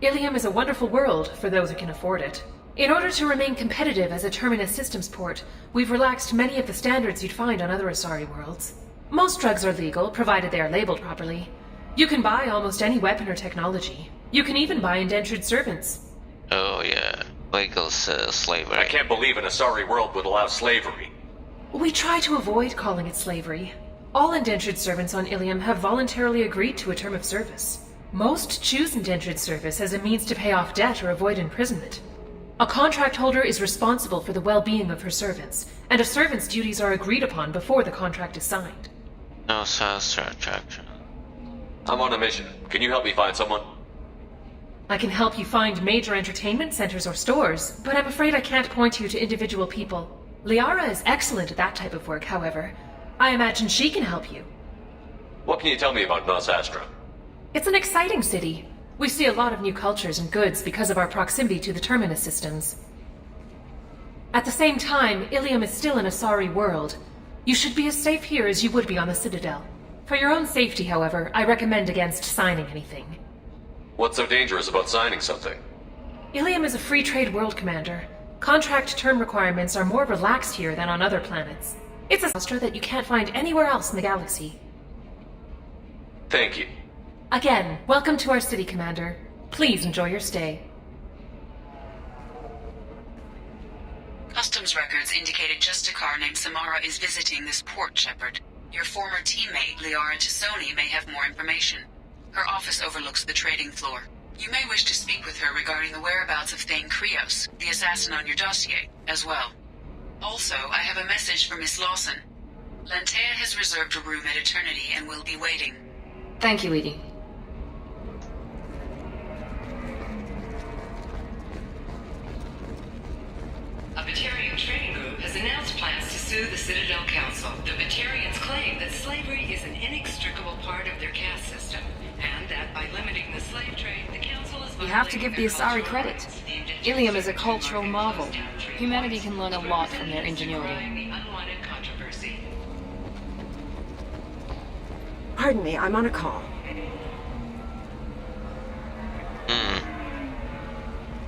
Ilium is a wonderful world for those who can afford it. In order to remain competitive as a Terminus systems port, we've relaxed many of the standards you'd find on other Asari worlds. Most drugs are legal, provided they are labeled properly. You can buy almost any weapon or technology. You can even buy indentured servants. Oh yeah, legal slavery. I can't believe an Asari world would allow slavery. We try to avoid calling it slavery. All indentured servants on Ilium have voluntarily agreed to a term of service. Most choose indentured service as a means to pay off debt or avoid imprisonment. A contract holder is responsible for the well-being of her servants, and a servant's duties are agreed upon before the contract is signed. No sales transaction. I'm on a mission. Can you help me find someone? I can help you find major entertainment centers or stores, but I'm afraid I can't point you to individual people. Liara is excellent at that type of work, however. I imagine she can help you. What can you tell me about Nos Astra? It's an exciting city. We see a lot of new cultures and goods because of our proximity to the Terminus systems. At the same time, Ilium is still an Asari world. You should be as safe here as you would be on the Citadel. For your own safety, however, I recommend against signing anything. What's so dangerous about signing something? Ilium is a free trade world, Commander. Contract term requirements are more relaxed here than on other planets. It's a Astra that you can't find anywhere else in the galaxy. Thank you. Again, welcome to our city, Commander. Please enjoy your stay. Customs records indicated just a car named Samara is visiting this port, Shepard. Your former teammate, liaratsoni, may have more information. Her office overlooks the trading floor. You may wish to speak with her regarding the whereabouts of thanekrios, the assassin on your dossier, as well. Also, I have a message for Miss Lawson. Lantea has reserved a room at Eternity and will be waiting. Thank you, Edie. A Batarian training group has announced plans to sue the Citadel Council. The Batarians claim that slavery is an inextricable part of their caste system, and that by limiting the slave trade, the Council is... You have to give the Asari credit. Ilium is a cultural marvel. Humanity can learn a lot from their ingenuity. Pardon me, I'm on a call.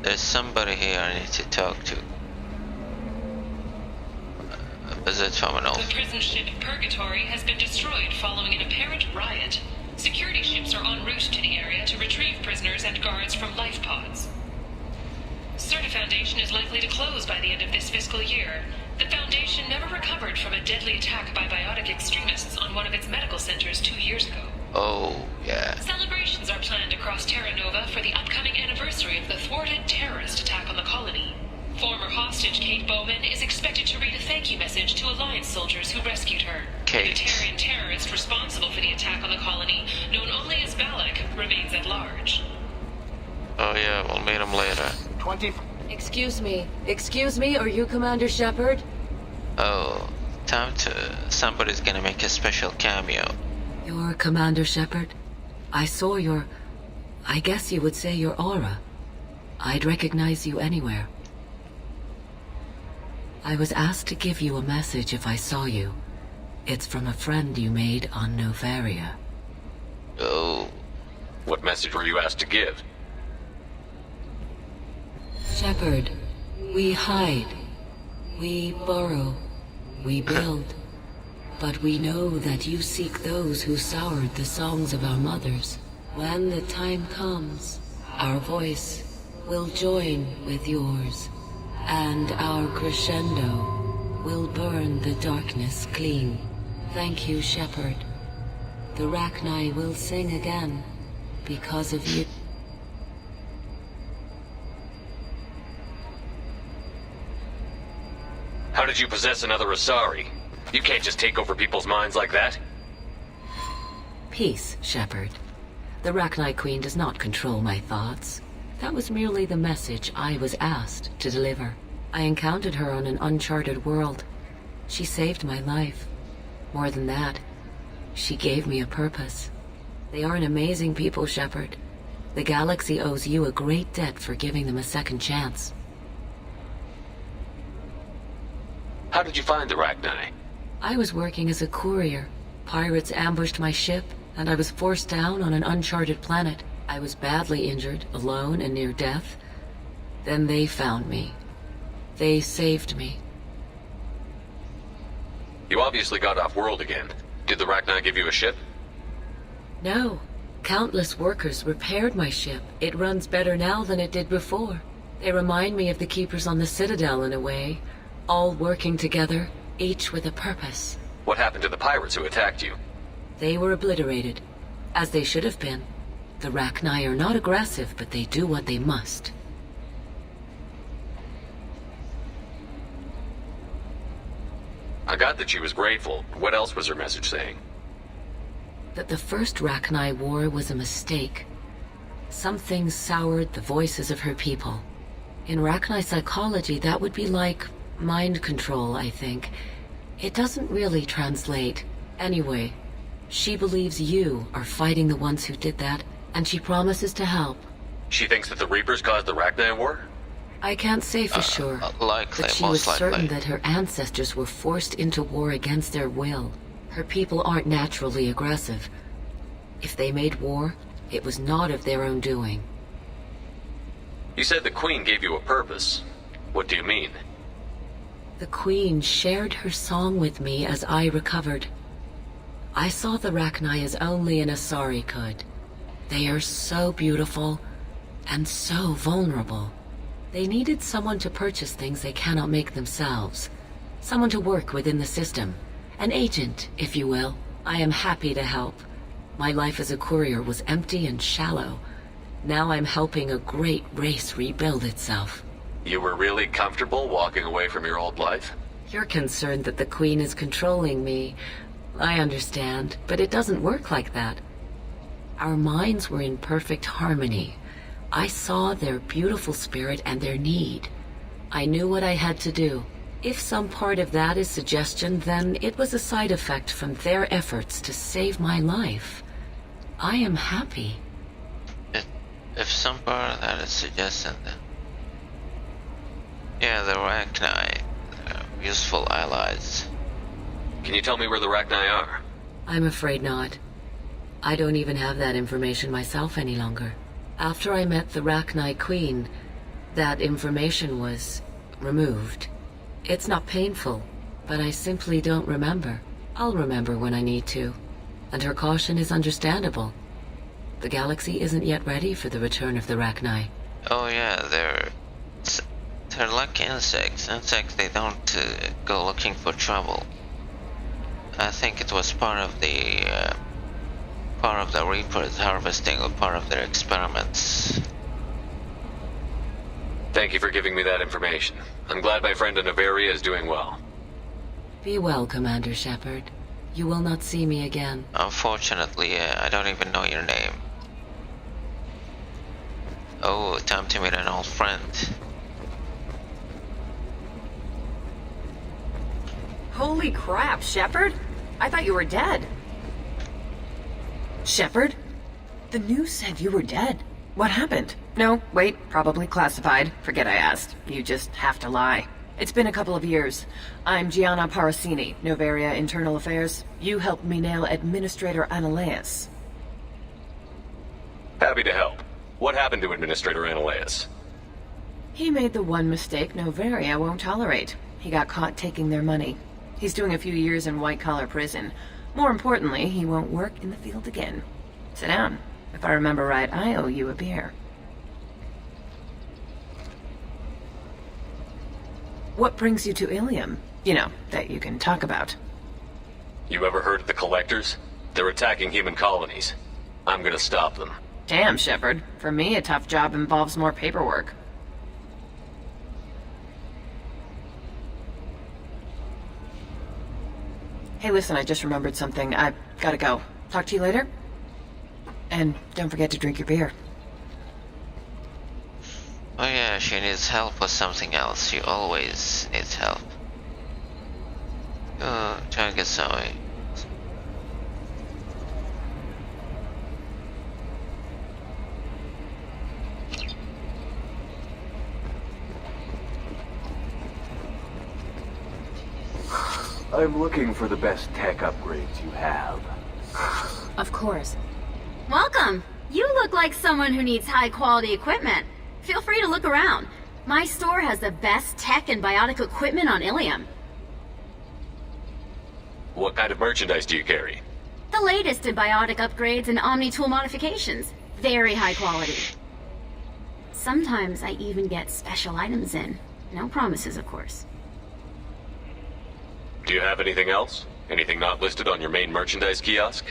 There's somebody here I need to talk to. A visit from an old... The prison ship Purgatory has been destroyed following an apparent riot. Security ships are en route to the area to retrieve prisoners and guards from life pods. Certa Foundation is likely to close by the end of this fiscal year. The Foundation never recovered from a deadly attack by biotic extremists on one of its medical centers 2 years ago. Oh, yeah. Celebrations are planned across Terra Nova for the upcoming anniversary of the thwarted terrorist attack on the colony. Former hostage Kate Bowman is expected to read a thank you message to Alliance soldiers who rescued her. Kate. The Batarian terrorist responsible for the attack on the colony, known only as Balak, remains at large. Oh yeah, we'll meet him later. Excuse me, are you Commander Shepard? Oh, time to... Somebody's gonna make a special cameo. You're Commander Shepard? I saw your... I guess you would say your aura. I'd recognize you anywhere. I was asked to give you a message if I saw you. It's from a friend you made on Novaria. Oh. What message were you asked to give? Shepard, we hide. We burrow. We build. But we know that you seek those who soured the songs of our mothers. When the time comes, our voice will join with yours, and our crescendo will burn the darkness clean. Thank you, Shepard. The Rachni will sing again because of you. How did you possess another Asari? You can't just take over people's minds like that. Peace, Shepard. The Rachni Queen does not control my thoughts. That was merely the message I was asked to deliver. I encountered her on an uncharted world. She saved my life. More than that, she gave me a purpose. They are an amazing people, Shepard. The galaxy owes you a great debt for giving them a second chance. How did you find the Rachni? I was working as a courier. Pirates ambushed my ship, and I was forced down on an uncharted planet. I was badly injured, alone and near death. Then they found me. They saved me. You obviously got off-world again. Did the Rachni give you a ship? No. Countless workers repaired my ship. It runs better now than it did before. They remind me of the Keepers on the Citadel in a way. All working together, each with a purpose. What happened to the pirates who attacked you? They were obliterated, as they should have been. The Rachni are not aggressive, but they do what they must. I got that she was grateful. What else was her message saying? That the first Rachni war was a mistake. Some things soured the voices of her people. In Rachni psychology, that would be like mind control, I think. It doesn't really translate. Anyway, she believes you are fighting the ones who did that, and she promises to help. She thinks that the Reapers caused the Rachni War? I can't say for sure, but she was certain that her ancestors were forced into war against their will. Her people aren't naturally aggressive. If they made war, it was not of their own doing. You said the Queen gave you a purpose. What do you mean? The Queen shared her song with me as I recovered. I saw the Rachni as only an Asari could. They are so beautiful and so vulnerable. They needed someone to purchase things they cannot make themselves. Someone to work within the system. An agent, if you will. I am happy to help. My life as a courier was empty and shallow. Now I'm helping a great race rebuild itself. You were really comfortable walking away from your old life? You're concerned that the Queen is controlling me. I understand, but it doesn't work like that. Our minds were in perfect harmony. I saw their beautiful spirit and their need. I knew what I had to do. If some part of that is suggestion, then it was a side effect from their efforts to save my life. I am happy. If some part of that is suggestion, then... Yeah, the Rachni, useful allies. Can you tell me where the Rachni are? I'm afraid not. I don't even have that information myself any longer. After I met the Rachni Queen, that information was removed. It's not painful, but I simply don't remember. I'll remember when I need to. And her caution is understandable. The galaxy isn't yet ready for the return of the Rachni. Oh yeah, they're like insects. Insects, they don't go looking for trouble. I think it was part of the Reapers harvesting or part of their experiments. Thank you for giving me that information. I'm glad my friend in Noveria is doing well. Be well, Commander Shepard. You will not see me again. Unfortunately, I don't even know your name. Oh, time to meet an old friend. Holy crap, Shepard? I thought you were dead. Shepard? The news said you were dead. What happened? No, wait, probably classified. Forget I asked. You just have to lie. It's been a couple of years. I'm Gianna Parasini, Noveria Internal Affairs. You helped me nail Administrator Analeus. Happy to help. What happened to Administrator Analeus? He made the one mistake Noveria won't tolerate. He got caught taking their money. He's doing a few years in white-collar prison. More importantly, he won't work in the field again. Sit down. If I remember right, I owe you a beer. What brings you to Ilium? You know, that you can talk about. You ever heard of the Collectors? They're attacking human colonies. I'm gonna stop them. Damn, Shepard. For me, a tough job involves more paperwork. Hey, listen, I just remembered something. I've gotta go. Talk to you later? And don't forget to drink your beer. Oh yeah, she needs help with something else. She always needs help. Oh, try to get some. I'm looking for the best tech upgrades you have. Of course. Welcome! You look like someone who needs high-quality equipment. Feel free to look around. My store has the best tech and biotic equipment on Ilium. What kind of merchandise do you carry? The latest in biotic upgrades and omni-tool modifications. Very high quality. Sometimes I even get special items in. No promises, of course. Do you have anything else? Anything not listed on your main merchandise kiosk?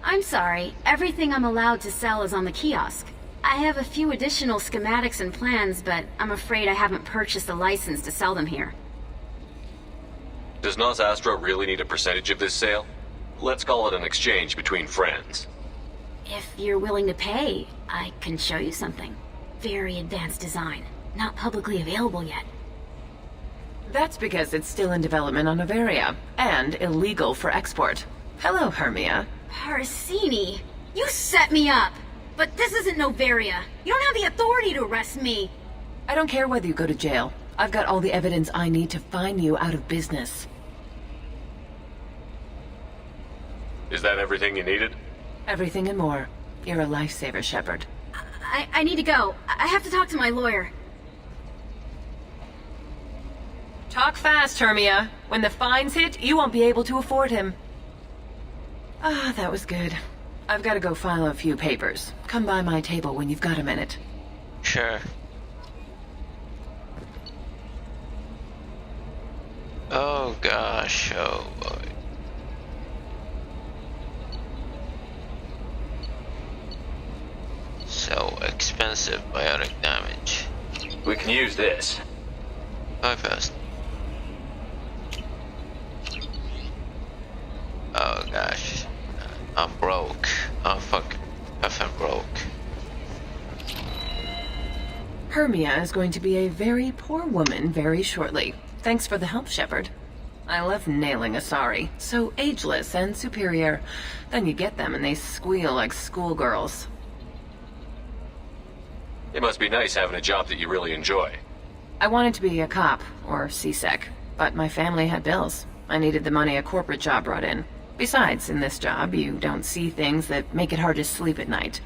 I'm sorry. Everything I'm allowed to sell is on the kiosk. I have a few additional schematics and plans, but I'm afraid I haven't purchased a license to sell them here. Does Nos Astra really need a percentage of this sale? Let's call it an exchange between friends. If you're willing to pay, I can show you something. Very advanced design. Not publicly available yet. That's because it's still in development on Noveria, and illegal for export. Hello, Hermia. Parsini, you set me up! But this isn't Noveria. You don't have the authority to arrest me. I don't care whether you go to jail. I've got all the evidence I need to fine you out of business. Is that everything you needed? Everything and more. You're a lifesaver, Shepard. I need to go. I have to talk to my lawyer. Talk fast, Hermia. When the fines hit, you won't be able to afford him. Ah, that was good. I've got to go file a few papers. Come by my table when you've got a minute. Sure. Oh gosh, oh boy. So expensive biotic damage. We can use this. Go fast. Oh gosh. I'm broke. I'm fucking broke. Hermia is going to be a very poor woman very shortly. Thanks for the help, Shepard. I love nailing Asari. So ageless and superior. Then you get them and they squeal like schoolgirls. It must be nice having a job that you really enjoy. I wanted to be a cop, or CSEC, but my family had bills. I needed the money a corporate job brought in. Besides, in this job, you don't see things that make it hard to sleep at night.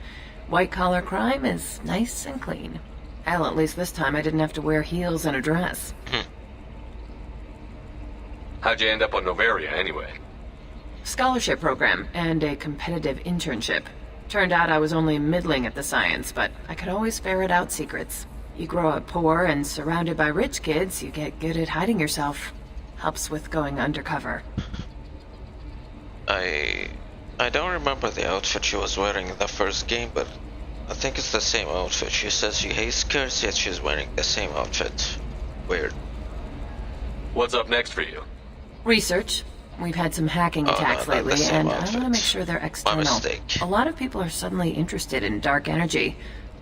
White-collar crime is nice and clean. Hell, at least this time I didn't have to wear heels and a dress. How'd you end up on Noveria, anyway? Scholarship program and a competitive internship. Turned out I was only middling at the science, but I could always ferret out secrets. You grow up poor and surrounded by rich kids, you get good at hiding yourself. Helps with going undercover. I don't remember the outfit she was wearing in the first game, but I think it's the same outfit. She says she hates skirts, yet she's wearing the same outfit. Weird. What's up next for you? Research. We've had some hacking attacks lately, and I want to make sure they're external. My mistake. A lot of people are suddenly interested in dark energy.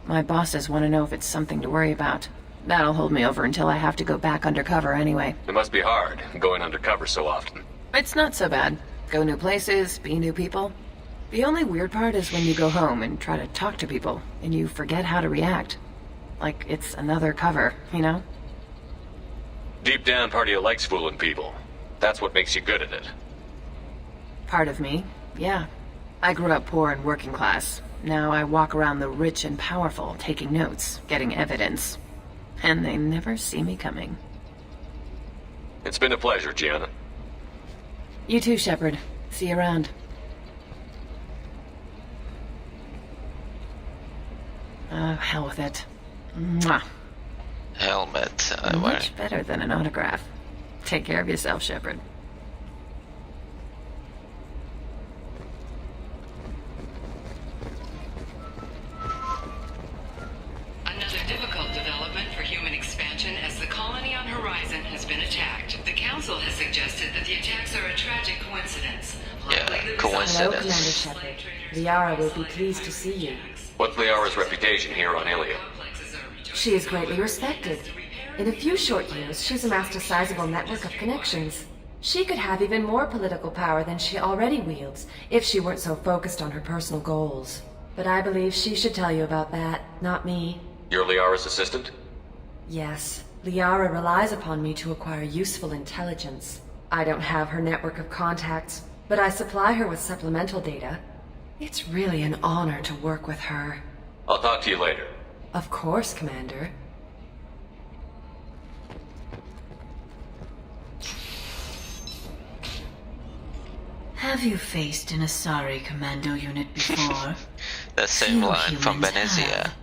My bosses want to know if it's something to worry about. That'll hold me over until I have to go back undercover anyway. It must be hard, going undercover so often. It's not so bad. Go new places, be new people. The only weird part is when you go home and try to talk to people, and you forget how to react. Like it's another cover, you know? Deep down, part of you likes fooling people. That's what makes you good at it. Part of me, yeah. I grew up poor and working class. Now I walk around the rich and powerful, taking notes, getting evidence. And they never see me coming. It's been a pleasure, Gianna. You too, Shepard. See you around. Hell with it. Mwah. Helmet. Much better than an autograph. Take care of yourself, Shepard. Another difficult development for human expansion as the colony on Horizon has been attacked. The Council has suggested that the attacks are a tragic coincidence. Yeah, coincidence. Hello, Commander Shepard. Liara will be pleased to see you. What's Liara's reputation here on Ilium? She is greatly respected. In a few short years, she's amassed a sizable network of connections. She could have even more political power than she already wields, if she weren't so focused on her personal goals. But I believe she should tell you about that, not me. You're Liara's assistant? Yes. Liara relies upon me to acquire useful intelligence. I don't have her network of contacts, but I supply her with supplemental data. It's really an honor to work with her. I'll talk to you later. Of course, Commander. Have you faced an Asari commando unit before? The same Few line from humans Benezia. have.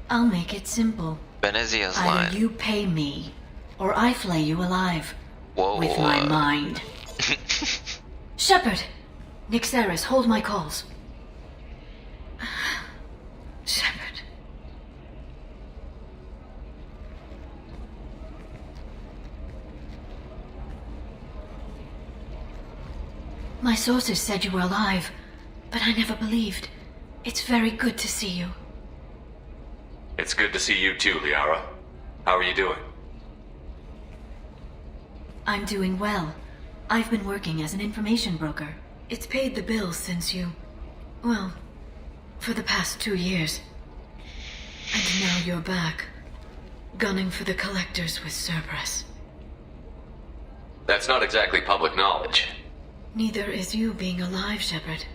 I'll make it simple. Benezia's Either line. you pay me, or I flay you alive. Whoa. With my mind. Shepard! Nixeris, hold my calls. Shepard. My sources said you were alive, but I never believed. It's very good to see you. It's good to see you too, Liara. How are you doing? I'm doing well. I've been working as an information broker. It's paid the bills since you... well, for the past 2 years. And now you're back, gunning for the collectors with Cerberus. That's not exactly public knowledge. Neither is you being alive, Shepard.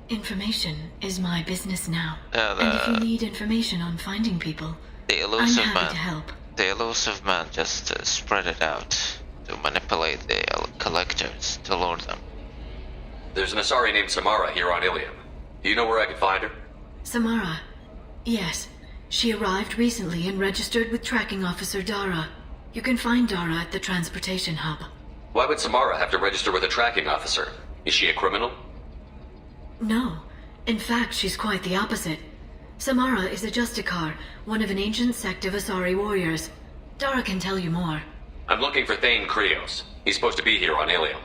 Information is my business now. And if you need information on finding people, the elusive I'm happy man, to help. The elusive man just spread it out to manipulate the collectors to lure them. There's an Asari named Samara here on Ilium. Do you know where I can find her? Samara. Yes. She arrived recently and registered with tracking officer Dara. You can find Dara at the transportation hub. Why would Samara have to register with a tracking officer? Is she a criminal? No. In fact, she's quite the opposite. Samara is a Justicar, one of an ancient sect of Asari warriors. Dara can tell you more. I'm looking for thanekrios. He's supposed to be here on Ilium.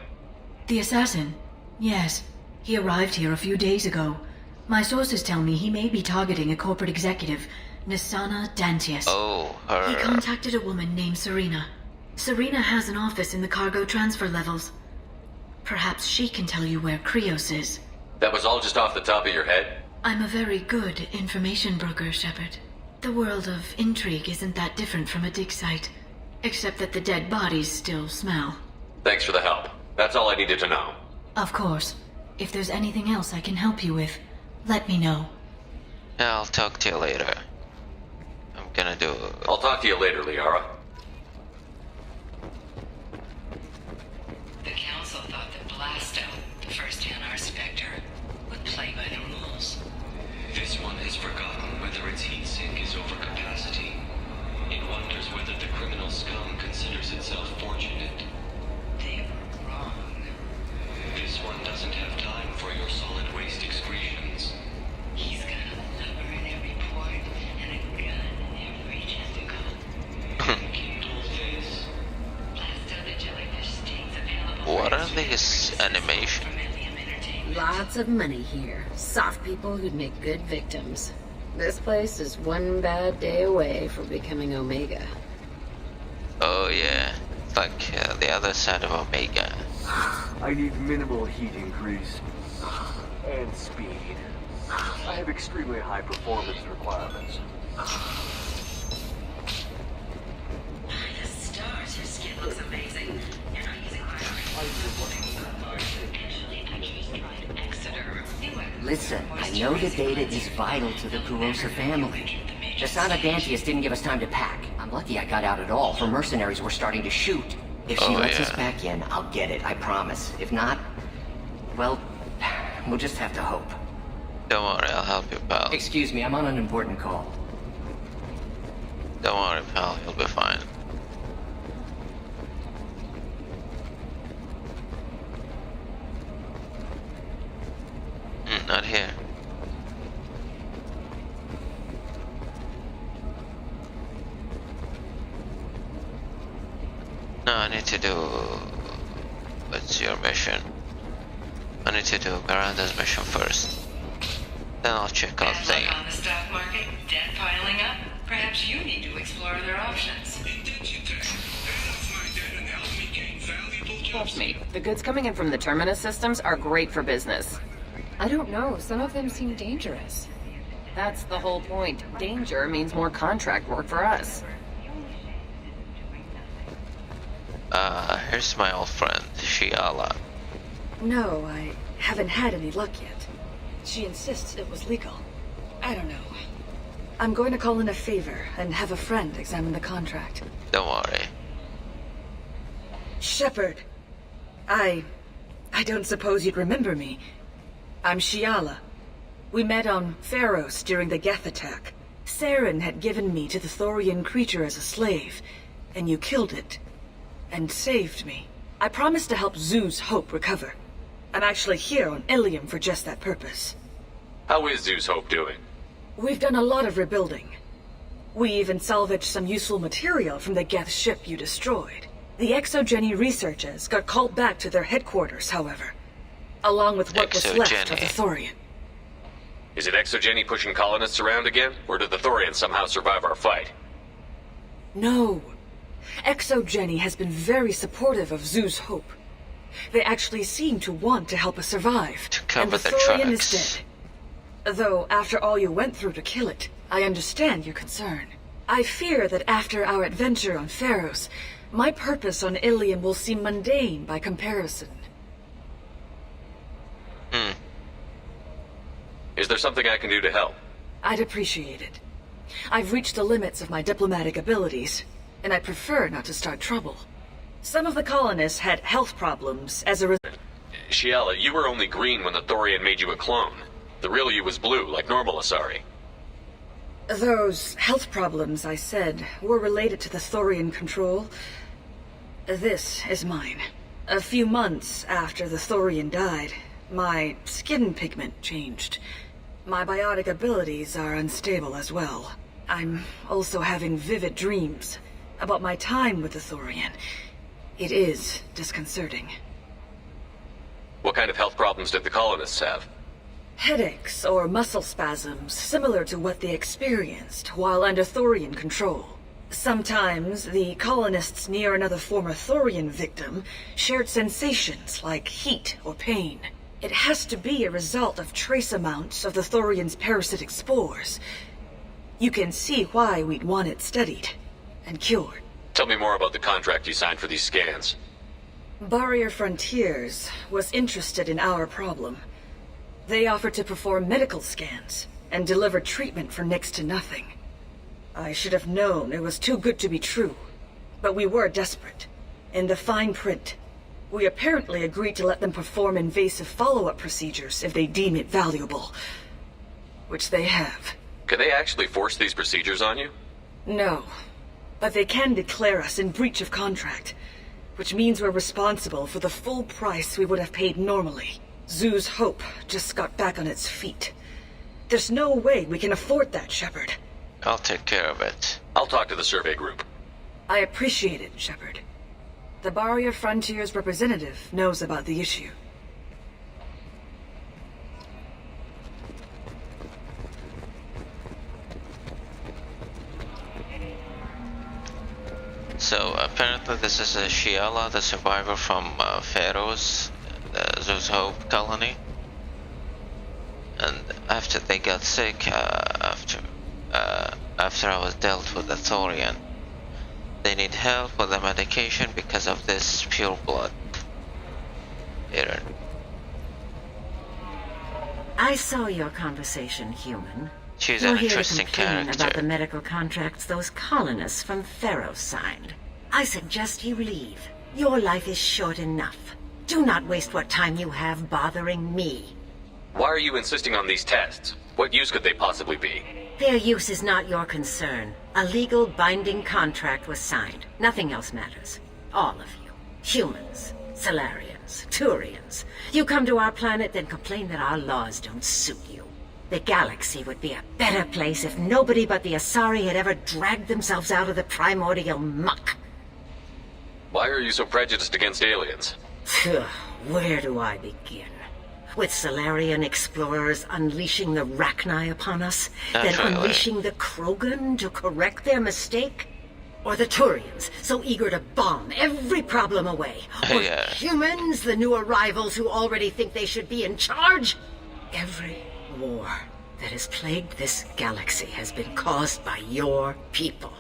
The assassin? Yes. He arrived here a few days ago. My sources tell me he may be targeting a corporate executive, Nisana Dantius. Oh, her... He contacted a woman named Serena. Serena has an office in the cargo transfer levels. Perhaps she can tell you where Krios is. That was all just off the top of your head? I'm a very good information broker, Shepard. The world of intrigue isn't that different from a dig site, except that the dead bodies still smell. Thanks for the help. That's all I needed to know. Of course. If there's anything else I can help you with, let me know. I'll talk to you later. I'm gonna do... I'll talk to you later, Liara. The Council thought that Blasto, the first Hanar Spectre, would play by the rules. This one has forgotten whether its heat sink is over capacity. It wonders whether the criminal scum considers itself fortunate. They were wrong. This one doesn't have time for your solid waste excretions. He's got a number in every port and a gun in every tentacle. Kindle this. Blasto the jellyfish stays available. What are these animations? Lots of money here. Soft people who'd make good victims. This place is one bad day away from becoming Omega. Oh yeah, it's like the other side of Omega. I need minimal heat increase. And speed. I have extremely high performance requirements. The stars, your skin looks amazing. You're not using Listen, I know the data is vital to the Kurosa family. Nisana Dantius didn't give us time to pack. I'm lucky I got out at all. Her mercenaries were starting to shoot. If she lets us back in, I'll get it, I promise. If not, well, we'll just have to hope. Don't worry, I'll help you, pal. Excuse me, I'm on an important call. Don't worry, pal, you'll be fine. Not here. No, I need to do... What's your mission? I need to do Miranda's mission first. Then I'll check out things. On the stock market, debt piling up. Perhaps you need to explore other options. Trust me, the goods coming in from the Terminus systems are great for business. I don't know, some of them seem dangerous. That's the whole point. Danger means more contract work for us. Here's my old friend, Shiala. No, I haven't had any luck yet. She insists it was legal. I don't know. I'm going to call in a favor and have a friend examine the contract. Don't worry. Shepard. I don't suppose you'd remember me. I'm Shiala. We met on Pharos during the Geth attack. Saren had given me to the Thorian creature as a slave, and you killed it. And saved me. I promised to help Zeus Hope recover. I'm actually here on Ilium for just that purpose. How is Zeus Hope doing? We've done a lot of rebuilding. We even salvaged some useful material from the Geth ship you destroyed. The Exogeny researchers got called back to their headquarters, however, along with what was left of the Thorian. Is it Exogeny pushing colonists around again, or did the Thorians somehow survive our fight? No. Exogeny has been very supportive of Zeus Hope. They actually seem to want to help us survive. To cover and the their Thorian tracks. is dead. Though, after all you went through to kill it, I understand your concern. I fear that after our adventure on Pharos, my purpose on Ilium will seem mundane by comparison. Is there something I can do to help? I'd appreciate it. I've reached the limits of my diplomatic abilities, and I prefer not to start trouble. Some of the colonists had health problems as a result. Shiala, you were only green when the Thorian made you a clone. The real you was blue, like normal Asari. Those health problems, I said, were related to the Thorian control. This is mine. A few months after the Thorian died, my skin pigment changed. My biotic abilities are unstable as well. I'm also having vivid dreams about my time with the Thorian. It is disconcerting. What kind of health problems did the colonists have? Headaches or muscle spasms similar to what they experienced while under Thorian control. Sometimes the colonists near another former Thorian victim shared sensations like heat or pain. It has to be a result of trace amounts of the Thorian's parasitic spores. You can see why we'd want it studied and cured. Tell me more about the contract you signed for these scans. Barrier Frontiers was interested in our problem. They offered to perform medical scans and deliver treatment for next to nothing. I should have known it was too good to be true, but we were desperate. In the fine print, we apparently agreed to let them perform invasive follow-up procedures if they deem it valuable, which they have. Can they actually force these procedures on you? No, but they can declare us in breach of contract, which means we're responsible for the full price we would have paid normally. Zeus Hope just got back on its feet. There's no way we can afford that, Shepard. I'll take care of it. I'll talk to the survey group. I appreciate it, Shepard. The Barrier Frontiers representative knows about the issue. So apparently this is a Shiala, the survivor from Pharos, the Zeus Hope colony. And after they got sick, after I was dealt with the Thorian, they need help with the medication because of this pure blood. Here. I saw your conversation, human. She's You're an here interesting to complain character. about the medical contracts those colonists from Pharos signed. I suggest you leave. Your life is short enough. Do not waste what time you have bothering me. Why are you insisting on these tests? What use could they possibly be? Their use is not your concern. A legal binding contract was signed. Nothing else matters. All of you. Humans, Solarians, Turians. You come to our planet, then complain that our laws don't suit you. The galaxy would be a better place if nobody but the Asari had ever dragged themselves out of the primordial muck. Why are you so prejudiced against aliens? Where do I begin? With Solarian explorers unleashing the Rachni upon us, then unleashing the Krogan to correct their mistake? Or the Turians, so eager to bomb every problem away? Or humans, the new arrivals who already think they should be in charge? Every war that has plagued this galaxy has been caused by your people.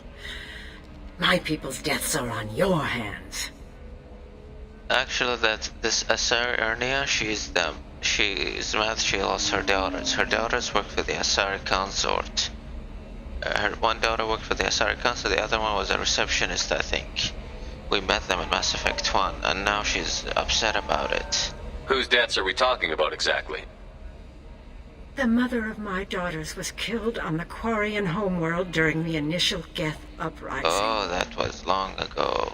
My people's deaths are on your hands. Actually, this Asari Ernia, she's mad she lost her daughters. Her daughters worked for the Asari consort. Her one daughter worked for the Asari consort, the other one was a receptionist, I think. We met them in Mass Effect 1, and now she's upset about it. Whose deaths are we talking about exactly? The mother of my daughters was killed on the Quarian homeworld during the initial Geth uprising. Oh, that was long ago.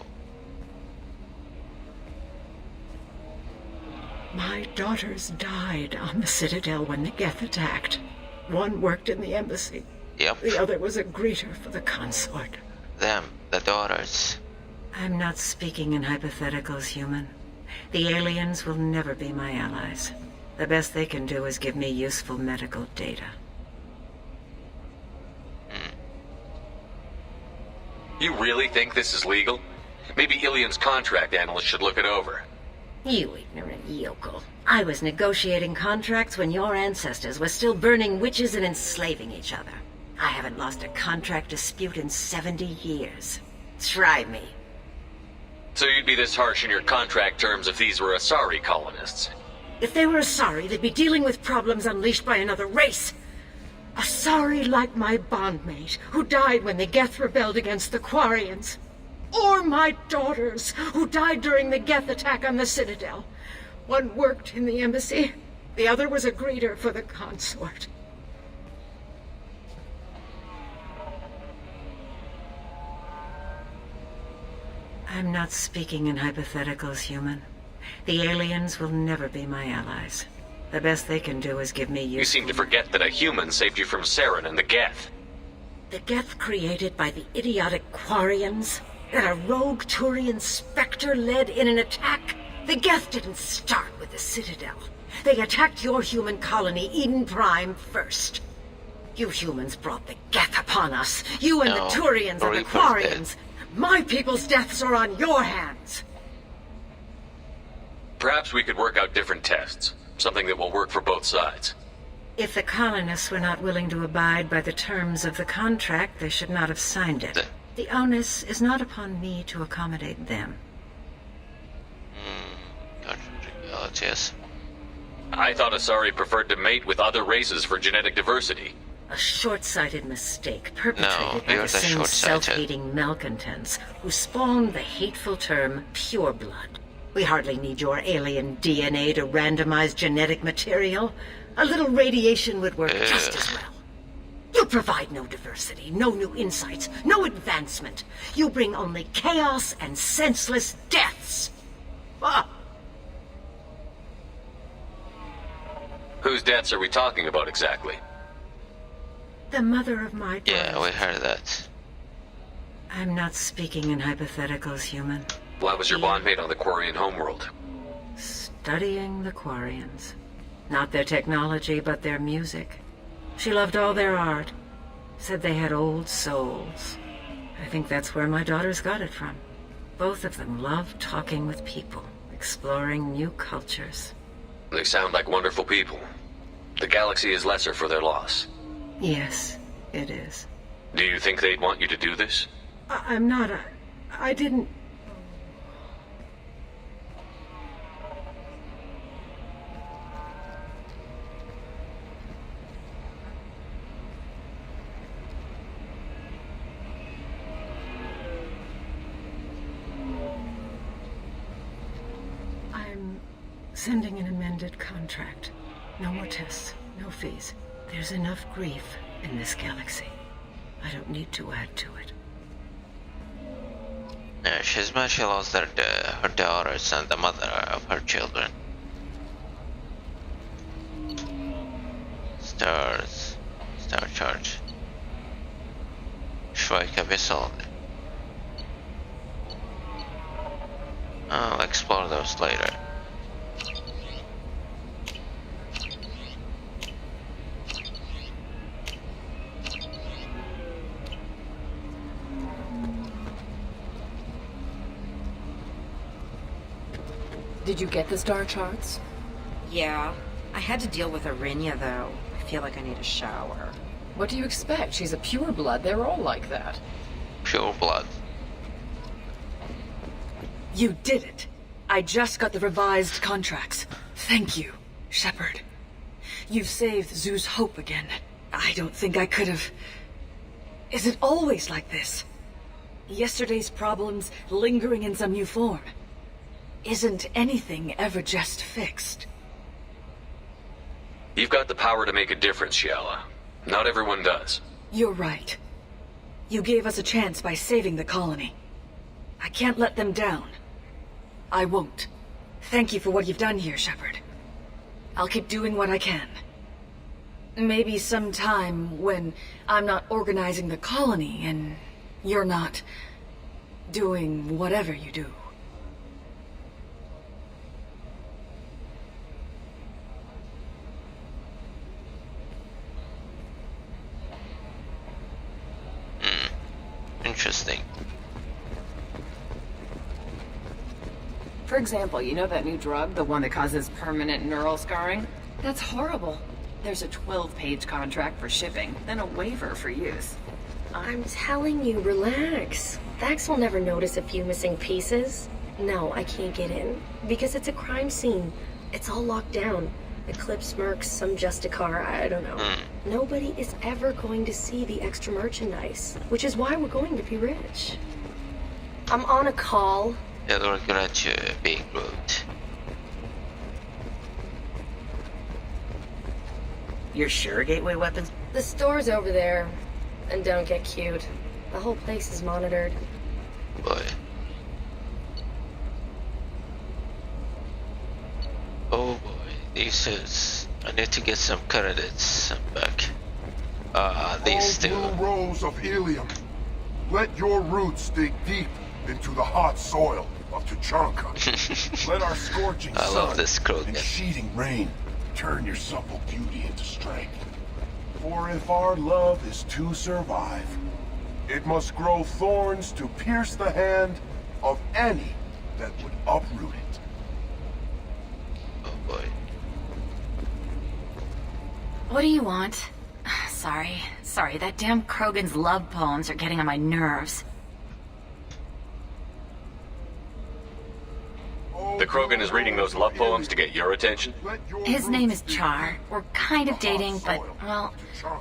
My daughters died on the Citadel when the Geth attacked. One worked in the embassy. Yep. The other was a greeter for the consort. Them, the daughters. I'm not speaking in hypotheticals, human. The aliens will never be my allies. The best they can do is give me useful medical data. You really think this is legal? Maybe Ilium's contract analyst should look it over. You ignorant yokel. I was negotiating contracts when your ancestors were still burning witches and enslaving each other. I haven't lost a contract dispute in 70 years. Try me. So you'd be this harsh in your contract terms if these were Asari colonists? If they were Asari, they'd be dealing with problems unleashed by another race. Asari like my bondmate, who died when the Geth rebelled against the Quarians. Or my daughters, who died during the Geth attack on the Citadel. One worked in the embassy, the other was a greeter for the consort. I'm not speaking in hypotheticals, human. The aliens will never be my allies. The best they can do is give me You seem to forget that a human saved you from Saren and the Geth. The Geth created by the idiotic Quarians? That a rogue Turian Spectre led in an attack? The Geth didn't start with the Citadel. They attacked your human colony, Eden Prime, first. You humans brought the Geth upon us. You and the Turians and the Quarians. My people's deaths are on your hands. Perhaps we could work out different tests. Something that will work for both sides. If the colonists were not willing to abide by the terms of the contract, they should not have signed it. The onus is not upon me to accommodate them. Yes. I thought Asari preferred to mate with other races for genetic diversity. A short-sighted mistake perpetrated by the same self-hating malcontents who spawned the hateful term pureblood. We hardly need your alien DNA to randomize genetic material. A little radiation would work just as well. You provide no diversity, no new insights, no advancement. You bring only chaos and senseless deaths. Ah. Whose deaths are we talking about exactly? The mother of my daughter. Yeah, we heard that. I'm not speaking in hypotheticals, human. Why was your bondmate on the Quarian homeworld? Studying the Quarians. Not their technology, but their music. She loved all their art. Said they had old souls. I think that's where my daughters got it from. Both of them loved talking with people, exploring new cultures. They sound like wonderful people. The galaxy is lesser for their loss. Yes, it is. Do you think they'd want you to do this? I'm not. I didn't. Sending an amended contract. No more tests, no fees. There's enough grief in this galaxy. I don't need to add to it. Yeah, she's mad she lost her daughters and the mother of her children. Star charge. Schweika vessel. I'll explore those later. Did you get the star charts? Yeah. I had to deal with Arinya, though. I feel like I need a shower. What do you expect? She's a pureblood. They're all like that. Pure blood. You did it. I just got the revised contracts. Thank you, Shepard. You've saved Zoo's hope again. I don't think I could have... Is it always like this? Yesterday's problems lingering in some new form? Isn't anything ever just fixed? You've got the power to make a difference, Shiala. Not everyone does. You're right. You gave us a chance by saving the colony. I can't let them down. I won't. Thank you for what you've done here, Shepard. I'll keep doing what I can. Maybe sometime when I'm not organizing the colony and you're not doing whatever you do. Interesting. For example, you know that new drug, the one that causes permanent neural scarring? That's horrible. There's a 12-page contract for shipping, then a waiver for use. I'm telling you, relax. Vax will never notice a few missing pieces. No, I can't get in, because it's a crime scene. It's all locked down. Eclipse mercs, some Justicar, I don't know. Nobody is ever going to see the extra merchandise, which is why we're going to be rich. I'm on a call. They'll regret you being rude. You're sure gateway weapons? The store's over there. And don't get cute. The whole place is monitored. Boy. Oh boy, these suits. I need to get some credits back. These two. All blue rows of Ilium. Let your roots dig deep into the hot soil of Tuchanka. Let our scorching sun and sheeting rain turn your supple beauty into strength. For if our love is to survive, it must grow thorns to pierce the hand of any that would uproot it. Oh boy. What do you want? Sorry, that damn Krogan's love poems are getting on my nerves. The Krogan is reading those love poems to get your attention? His name is Char. We're kind of dating, but, well,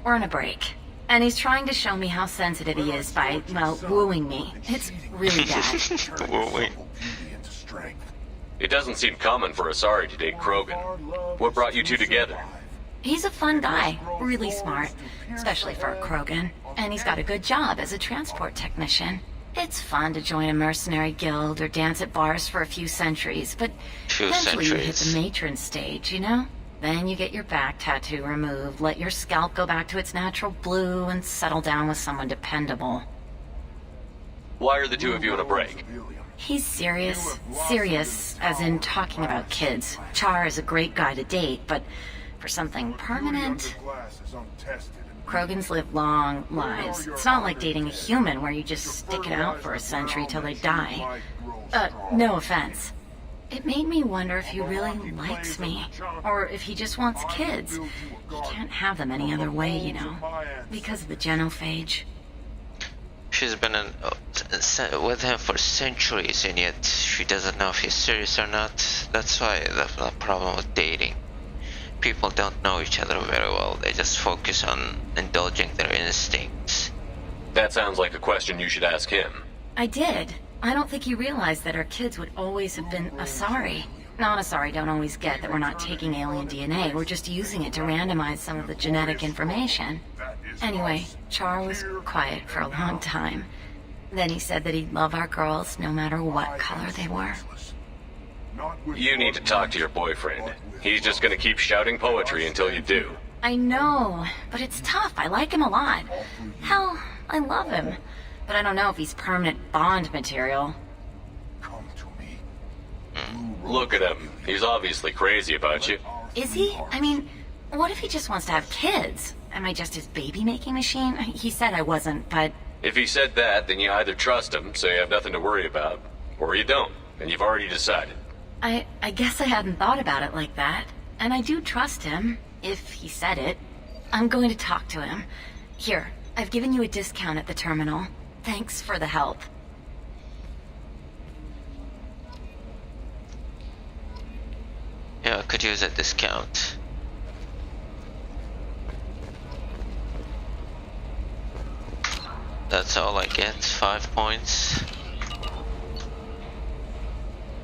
we're on a break. And he's trying to show me how sensitive he is by, well, wooing me. It's really bad. Wooing. It doesn't seem common for Asari to date Krogan. What brought you two together? He's a fun guy, really smart, especially for a Krogan. And he's got a good job as a transport technician. It's fun to join a mercenary guild or dance at bars for a few centuries, but eventually you hit the matron stage, you know? Then you get your back tattoo removed, let your scalp go back to its natural blue, and settle down with someone dependable. Why are the two of you on a break? He's serious. Serious, as in talking about kids. Char is a great guy to date, but for something permanent... Krogans live long lives. It's not like dating a human where you just stick it out for a century till they die. No offense. It made me wonder if he really likes me, or if he just wants kids. He can't have them any other way, you know, because of the genophage. She's been with him for centuries, and yet she doesn't know if he's serious or not. That's why the problem with dating. People don't know each other very well. They just focus on indulging their instincts. That sounds like a question you should ask him. I did. I don't think he realized that our kids would always have been Asari. Non-Asari don't always get that we're not taking alien DNA, we're just using it to randomize some of the genetic information. Anyway, Char was quiet for a long time. Then he said that he'd love our girls no matter what color they were. You need to talk to your boyfriend. He's just gonna keep shouting poetry until you do. I know, but it's tough. I like him a lot. Hell, I love him. But I don't know if he's permanent Bond material. Look at him. He's obviously crazy about you. Is he? I mean, what if he just wants to have kids? Am I just his baby-making machine? He said I wasn't, but... If he said that, then you either trust him, so you have nothing to worry about, or you don't, and you've already decided. I guess I hadn't thought about it like that. And I do trust him, if he said it. I'm going to talk to him. Here, I've given you a discount at the terminal. Thanks for the help. Yeah, I could use a discount. That's all I get, 5 points.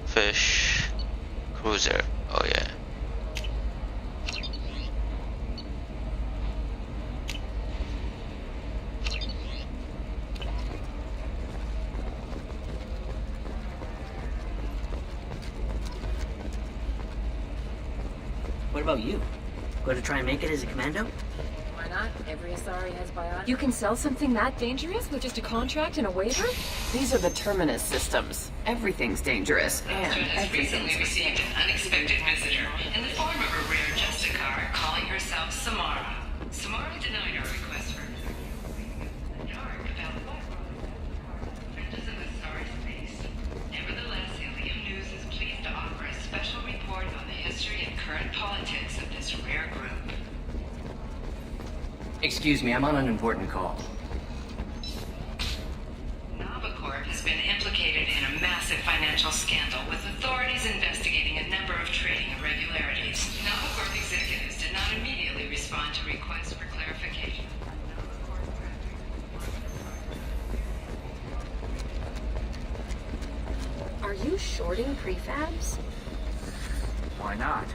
Fish. Cruiser, oh yeah. about you? Going to try and make it as a commando? Why not? Every Asari has biotics. You can sell something that dangerous with just a contract and a waiver? These are the Terminus systems. Everything's dangerous, and has recently received an unexpected visitor in the form of a rare Justicar calling herself Samara. Samara denied our request for the dark about what of the Asari space. Nevertheless, Ilium News is pleased to offer a special report on the history and current politics of this rare group. Excuse me, I'm on an important call. Novacorp has been implicated in a massive financial scandal with authorities investigating a number of trading irregularities. Novacorp executives did not immediately respond to requests for clarification. Are you shorting prefabs? Why not?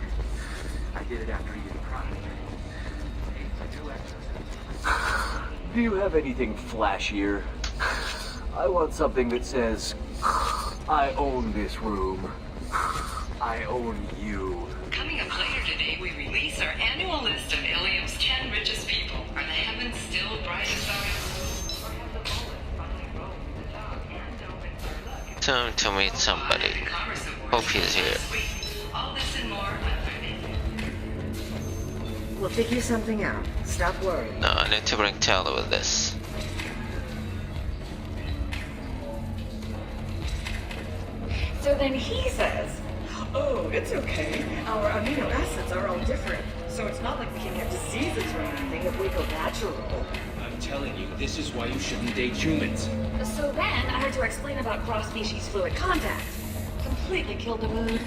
I did it after eating prime. Do you have anything flashier? I want something that says, I own this room. I own you. Coming up later today, we release our annual list of Ilium's 10 richest people. Are the heavens still bright as ours? Or have the bullets finally rolled the top and opens our luck? Time to meet somebody. Hope he's here. All this and more. We'll figure something out. Stop worrying. No, I need to bring Tala with this. So then he says, oh, it's okay. Our amino acids are all different. So it's not like we can get diseases or anything if we go natural. I'm telling you, this is why you shouldn't date humans. So then I had to explain about cross-species fluid contact. Completely killed the mood.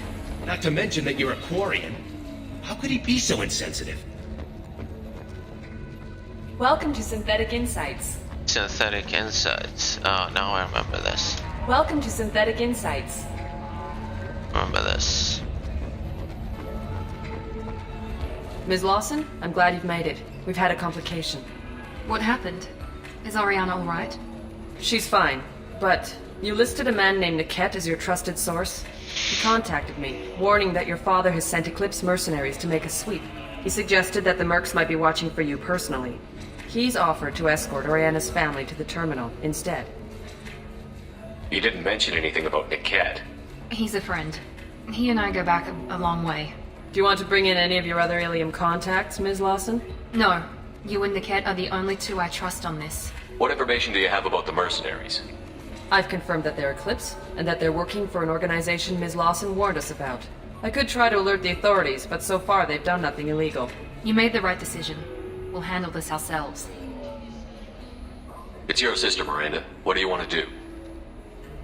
Not to mention that you're a Quarian. How could he be so insensitive? Welcome to Synthetic Insights. Synthetic Insights. Oh, now I remember this. Welcome to Synthetic Insights. Remember this. Ms. Lawson, I'm glad you've made it. We've had a complication. What happened? Is Oriana alright? She's fine, but you listed a man named Niket as your trusted source. He contacted me, warning that your father has sent Eclipse mercenaries to make a sweep. He suggested that the mercs might be watching for you personally. He's offered to escort Oriana's family to the terminal instead. You didn't mention anything about Niket. He's a friend. He and I go back a long way. Do you want to bring in any of your other Ilium contacts, Ms. Lawson? No. You and Niket are the only two I trust on this. What information do you have about the mercenaries? I've confirmed that they're Eclipse, and that they're working for an organization Ms. Lawson warned us about. I could try to alert the authorities, but so far they've done nothing illegal. You made the right decision. We'll handle this ourselves. It's your sister, Miranda. What do you want to do?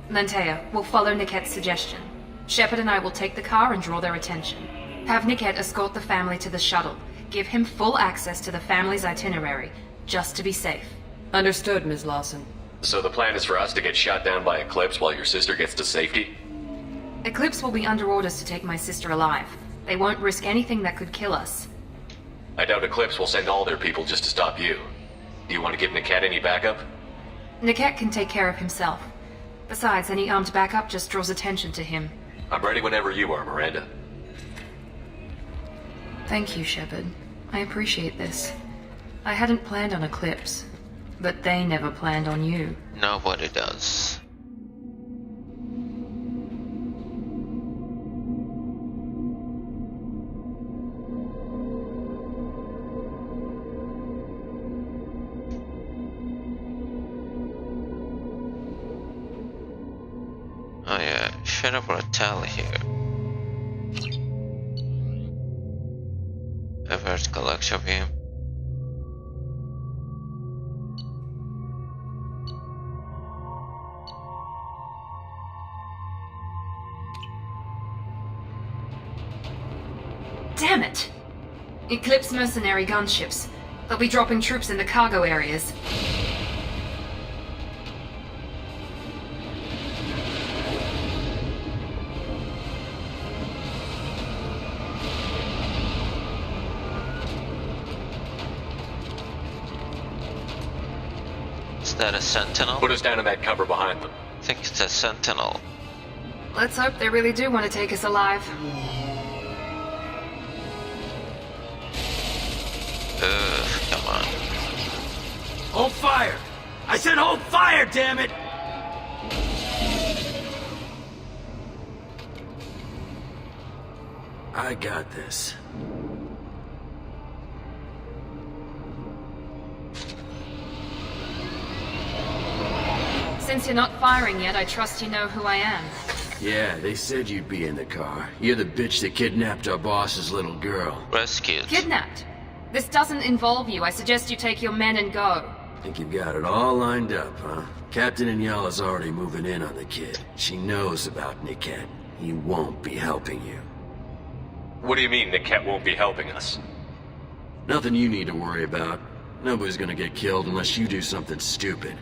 Lantea, we'll follow Niket's suggestion. Shepard and I will take the car and draw their attention. Have Niket escort the family to the shuttle. Give him full access to the family's itinerary, just to be safe. Understood, Ms. Lawson. So the plan is for us to get shot down by Eclipse while your sister gets to safety? Eclipse will be under orders to take my sister alive. They won't risk anything that could kill us. I doubt Eclipse will send all their people just to stop you. Do you want to give Niket any backup? Niket can take care of himself. Besides, any armed backup just draws attention to him. I'm ready whenever you are, Miranda. Thank you, Shepard. I appreciate this. I hadn't planned on Eclipse, but they never planned on you. Nobody does. Oh yeah, should have brought Tally here. A vertical lecture beam. Damn it! Eclipse mercenary gunships. They'll be dropping troops in the cargo areas. Is that a sentinel? Put us down in that cover behind them. I think it's a sentinel. Let's hope they really do want to take us alive. on. Hold fire! I said hold fire, damn it! I got this. Since you're not firing yet, I trust you know who I am. Yeah, they said you'd be in the car. You're the bitch that kidnapped our boss's little girl. Rescued. Kidnapped? This doesn't involve you. I suggest you take your men and go. Think you've got it all lined up, huh? Captain Inyala's already moving in on the kid. She knows about Niket. He won't be helping you. What do you mean Niket won't be helping us? Nothing you need to worry about. Nobody's gonna get killed unless you do something stupid.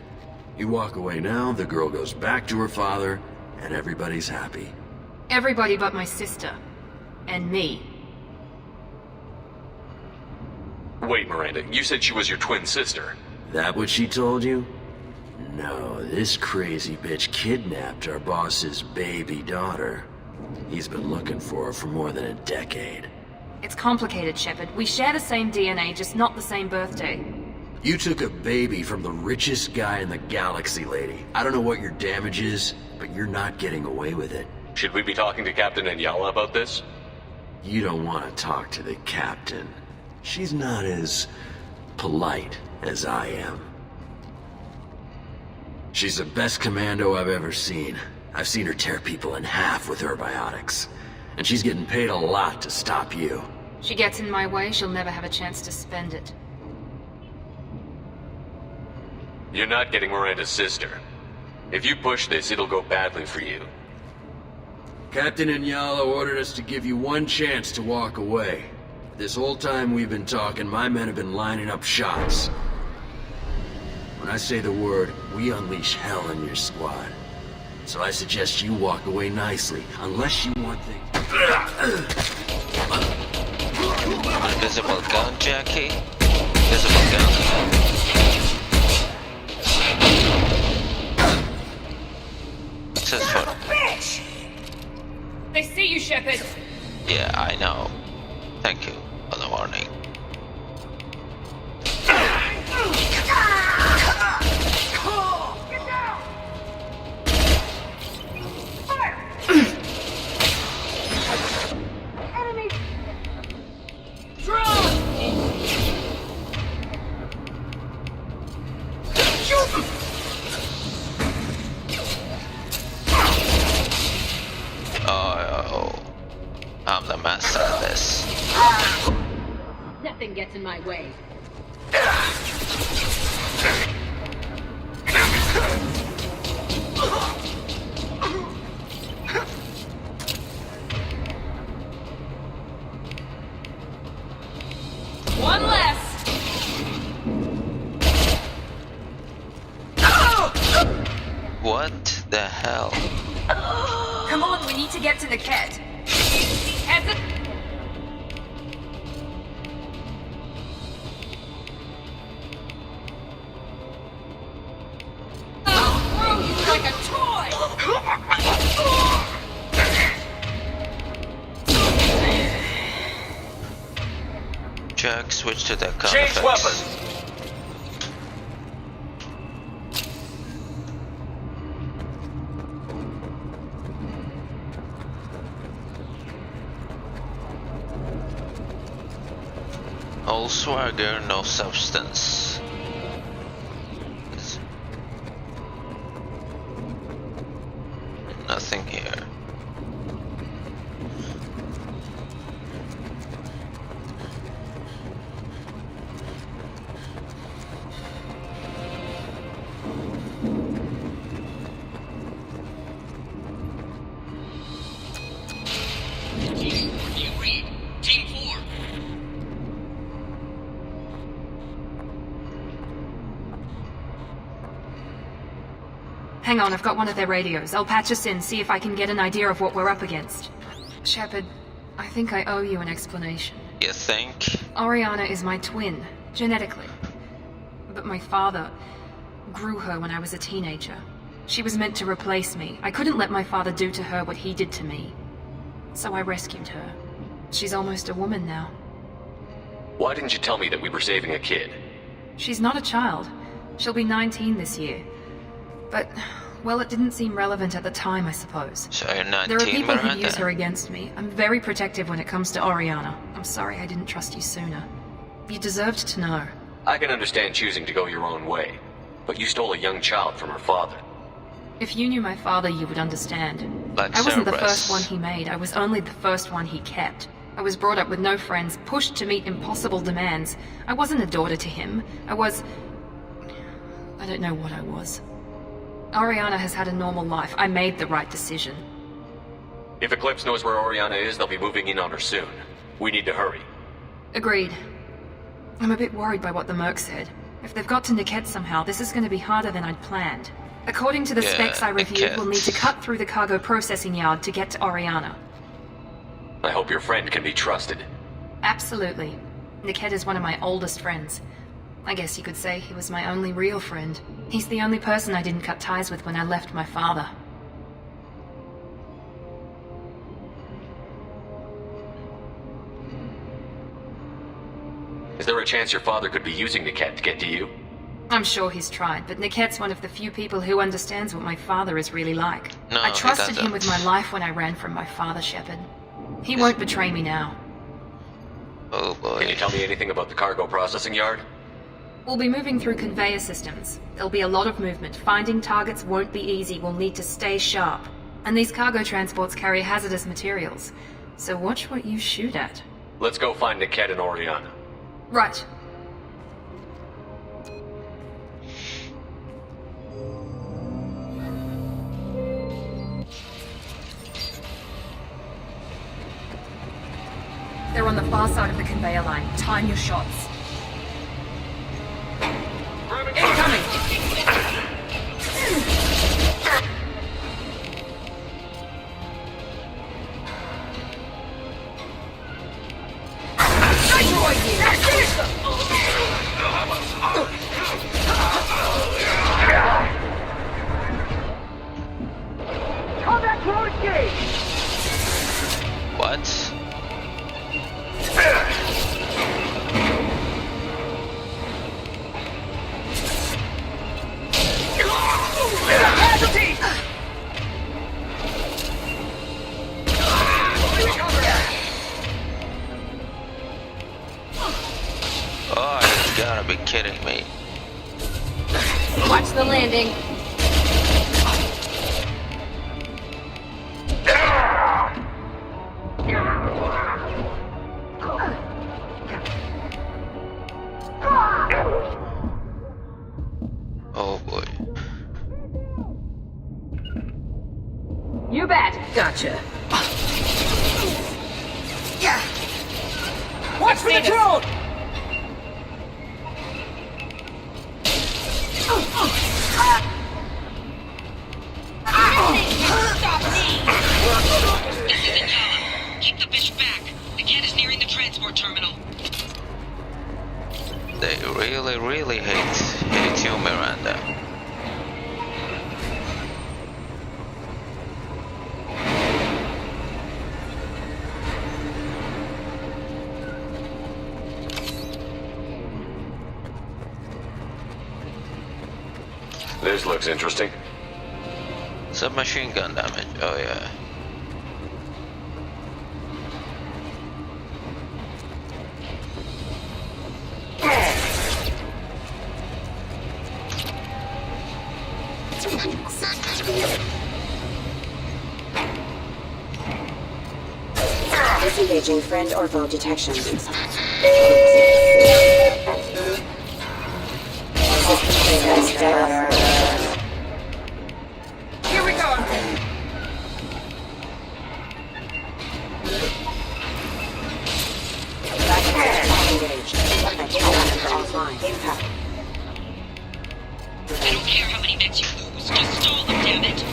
You walk away now, the girl goes back to her father, and everybody's happy. Everybody but my sister. And me. Wait, Miranda, you said she was your twin sister. That what she told you? No, this crazy bitch kidnapped our boss's baby daughter. He's been looking for her for more than a decade. It's complicated, Shepard. We share the same DNA, just not the same birthday. You took a baby from the richest guy in the galaxy, lady. I don't know what your damage is, but you're not getting away with it. Should we be talking to Captain Inyala about this? You don't want to talk to the captain. She's not as polite as I am. She's the best commando I've ever seen. I've seen her tear people in half with her biotics. And she's getting paid a lot to stop you. She gets in my way, she'll never have a chance to spend it. You're not getting Miranda's sister. If you push this, it'll go badly for you. Captain Inyala ordered us to give you one chance to walk away. This whole time we've been talking, my men have been lining up shots. When I say the word, we unleash hell in your squad. So I suggest you walk away nicely, unless you want things... Invisible gun, Jackie? Invisible gun. Bitch! They see you, Shepard. Yeah, I know. Thank you for the warning. Oh, I'm the master of this. Nothing gets in my way. One less. What the hell? Come on, we need to get to the cat. Heads up. Like a toy! Jack, switch to the gun Change effects. weapons! All swagger, no substance. Nothing here. Hang on, I've got one of their radios. I'll patch us in, see if I can get an idea of what we're up against. Shepard, I think I owe you an explanation. You think? Oriana is my twin, genetically. But my father grew her when I was a teenager. She was meant to replace me. I couldn't let my father do to her what he did to me. So I rescued her. She's almost a woman now. Why didn't you tell me that we were saving a kid? She's not a child. She'll be 19 this year. But, well, it didn't seem relevant at the time, I suppose. So you're 19, there are people Miranda? who use her against me. I'm very protective when it comes to Oriana. I'm sorry I didn't trust you sooner. You deserved to know. I can understand choosing to go your own way, but you stole a young child from her father. If you knew my father, you would understand. Like I wasn't the Cerberus. first one he made. I was only the first one he kept. I was brought up with no friends, pushed to meet impossible demands. I wasn't a daughter to him. I don't know what I was. Oriana has had a normal life. I made the right decision. If Eclipse knows where Oriana is, they'll be moving in on her soon. We need to hurry. Agreed. I'm a bit worried by what the Merc said. If they've got to Niket somehow, this is going to be harder than I'd planned. According to the specs I reviewed, we'll need to cut through the cargo processing yard to get to Oriana. I hope your friend can be trusted. Absolutely. Niket is one of my oldest friends. I guess you could say he was my only real friend. He's the only person I didn't cut ties with when I left my father. Is there a chance your father could be using Niket to get to you? I'm sure he's tried, but Niket's one of the few people who understands what my father is really like. No, I trusted he doesn't. him with my life when I ran from my father, Shepard. He won't betray me now. Oh boy. Can you tell me anything about the cargo processing yard? We'll be moving through conveyor systems. There'll be a lot of movement. Finding targets won't be easy. We'll need to stay sharp. And these cargo transports carry hazardous materials. So watch what you shoot at. Let's go find Niket and Oriana. Right. They're on the far side of the conveyor line. Time your shots. Incoming! What? Oh, you gotta be kidding me. Watch the landing. Oh boy. You bet. Gotcha. Yeah. Watch for the drone. This isn't Yala. Keep the bitch back. The kid is nearing the transport terminal. They really hate you, Miranda. This looks interesting. Submachine gun damage, oh yeah. Disengaging friend or foe detection. Here we go. I don't care how many mechs you lose. Just stall them, damn it.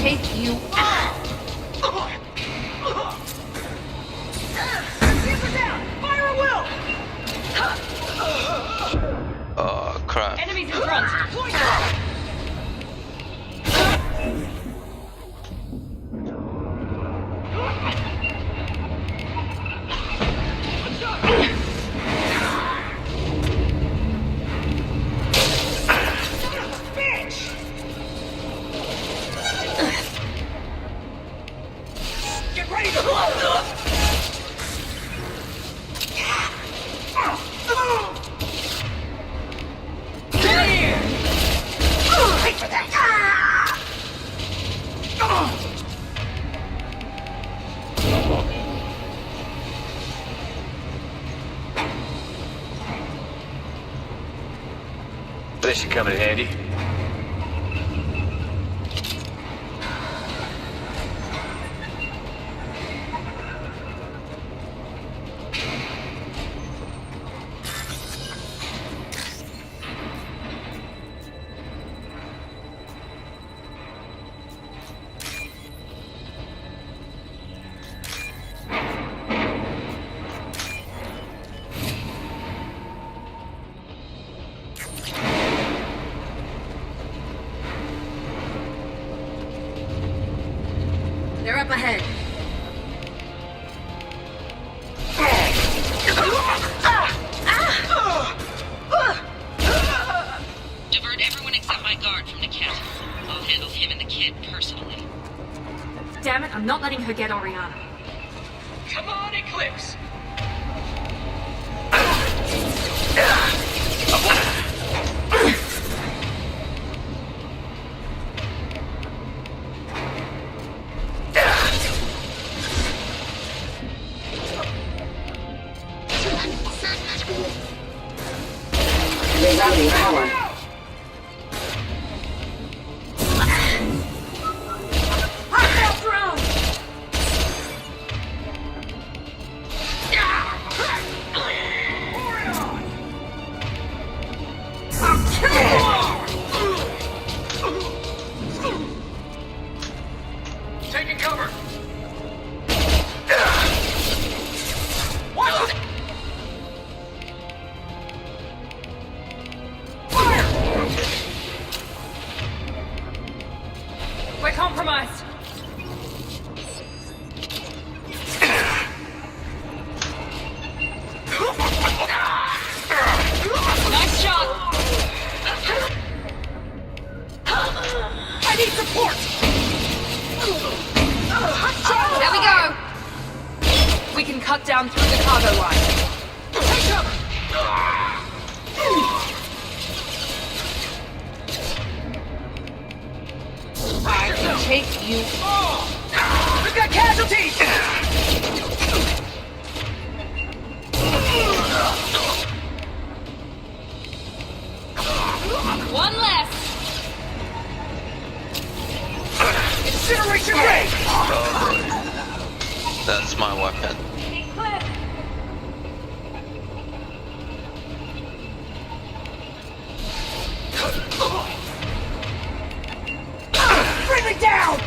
take you out! Fire at will! Oh, crap. Enemies in front! Get ready to blow! Wait for that! This should come in handy. They're up ahead. Divert everyone except my guard from the cat. I'll handle him and the kid personally. Damn it, I'm not letting her get Oriana. Come on, Eclipse! Rerouting power. Hostile drone! Taking cover! Watch it! We're compromised. Nice shot. I need support! There we go. We can cut down through the cargo line. Take cover! I can take you on. We've got casualties! One less. Incineration ray! That's my weapon. Bring me down!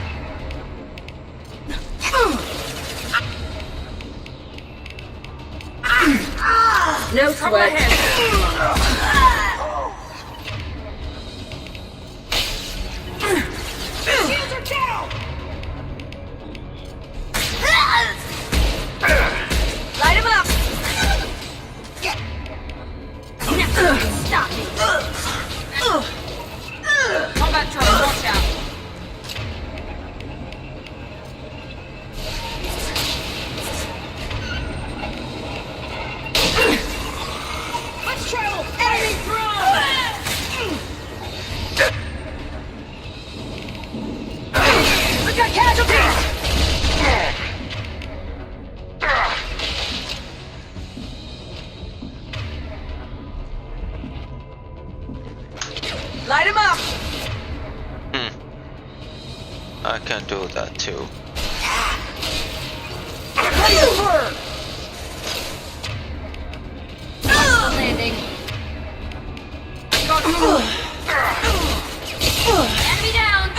No sweat. Shields are down! Light him up. Stop me! Combat drone, watch out. Let's travel! Enemy drone! We've got casualties! Light him up. I can do that too. Over! Landing. Got enemy down.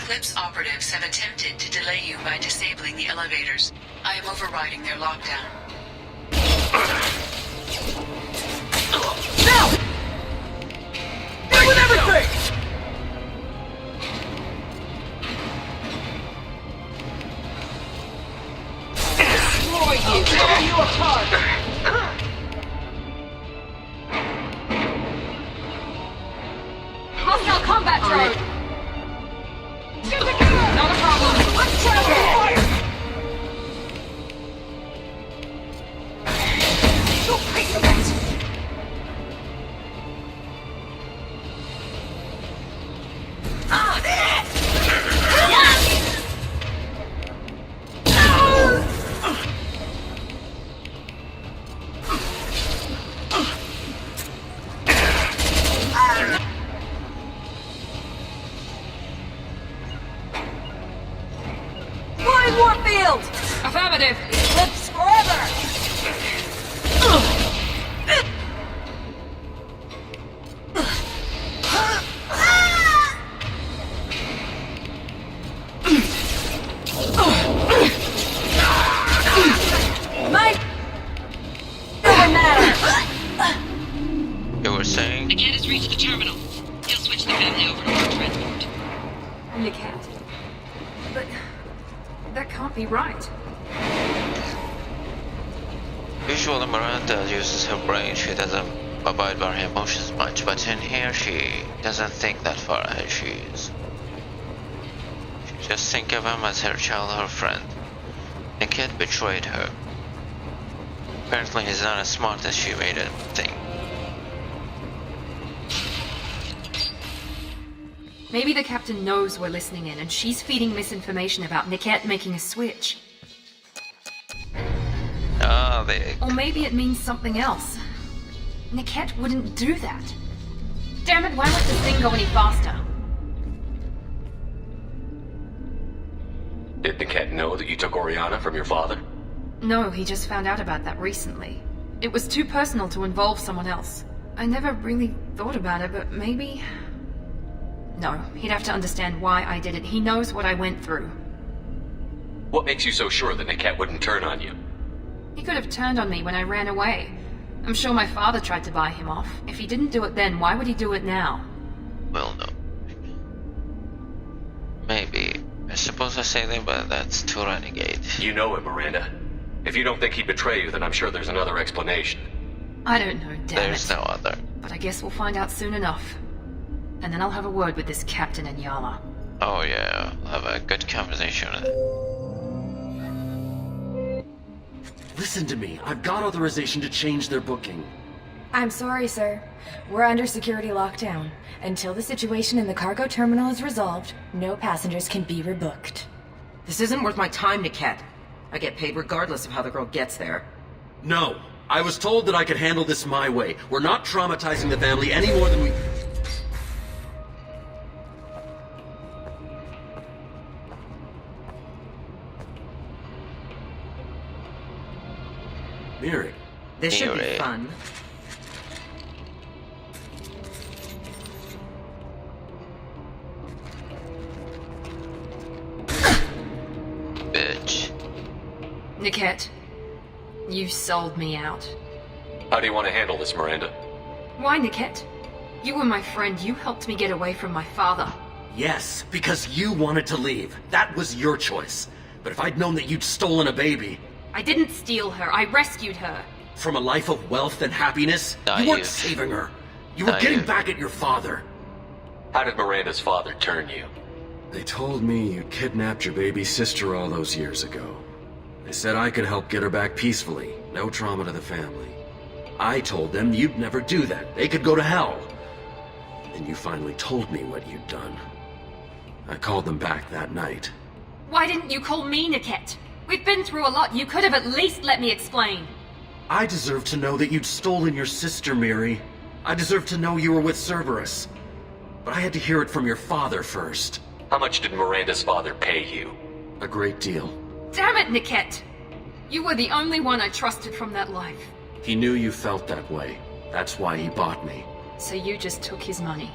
Eclipse operatives have attempted to delay you by disabling the elevators. I am overriding their lockdown. Now! Deal with everything! Destroy you! Tear you apart! Hostile combat drone! Not a problem. Let's try fire! Don't pay for that! Affirmative! Eclipse forever! Might never matter! You were saying? The cat has reached the terminal. He'll switch the family over to our transport. The cat? But that can't be right. Usually Miranda uses her brain, she doesn't abide by her emotions much, but in here she doesn't think that far ahead. She just think of him as her child, her friend. The kid betrayed her. Apparently he's not as smart as she made him think. Maybe the captain knows we're listening in and she's feeding misinformation about Niket making a switch. Or maybe it means something else. Niket wouldn't do that. Damn it, why won't this thing go any faster? Did the cat know that you took Oriana from your father? No, he just found out about that recently. It was too personal to involve someone else. I never really thought about it, but maybe... No, he'd have to understand why I did it. He knows what I went through. What makes you so sure that Niket wouldn't turn on you? He could have turned on me when I ran away. I'm sure my father tried to buy him off. If he didn't do it then, why would he do it now? Well, no. Maybe. I suppose I say that, but that's too renegade. You know him, Miranda. If you don't think he'd betray you, then I'm sure there's another explanation. I don't know, damn it. There's no other. But I guess we'll find out soon enough. And then I'll have a word with this captain and Yala. Oh yeah, I'll have a good conversation with him. Listen to me. I've got authorization to change their booking. I'm sorry, sir. We're under security lockdown. Until the situation in the cargo terminal is resolved, no passengers can be rebooked. This isn't worth my time, Niket. I get paid regardless of how the girl gets there. No. I was told that I could handle this my way. We're not traumatizing the family any more than we... Miri. This should be fun. Bitch. Niket, you sold me out. How do you want to handle this, Miranda? Why, Niket? You were my friend. You helped me get away from my father. Yes, because you wanted to leave. That was your choice. But if I'd known that you'd stolen a baby... I didn't steal her. I rescued her. From a life of wealth and happiness? Naive. You weren't saving her. You were getting back at your father. How did Miranda's father turn you? They told me you kidnapped your baby sister all those years ago. They said I could help get her back peacefully. No trauma to the family. I told them you'd never do that. They could go to hell. And you finally told me what you'd done. I called them back that night. Why didn't you call me, Niket? We've been through a lot. You could have at least let me explain. I deserve to know that you'd stolen your sister, Miri. I deserve to know you were with Cerberus. But I had to hear it from your father first. How much did Miranda's father pay you? A great deal. Damn it, Niket! You were the only one I trusted from that life. He knew you felt that way. That's why he bought me. So you just took his money.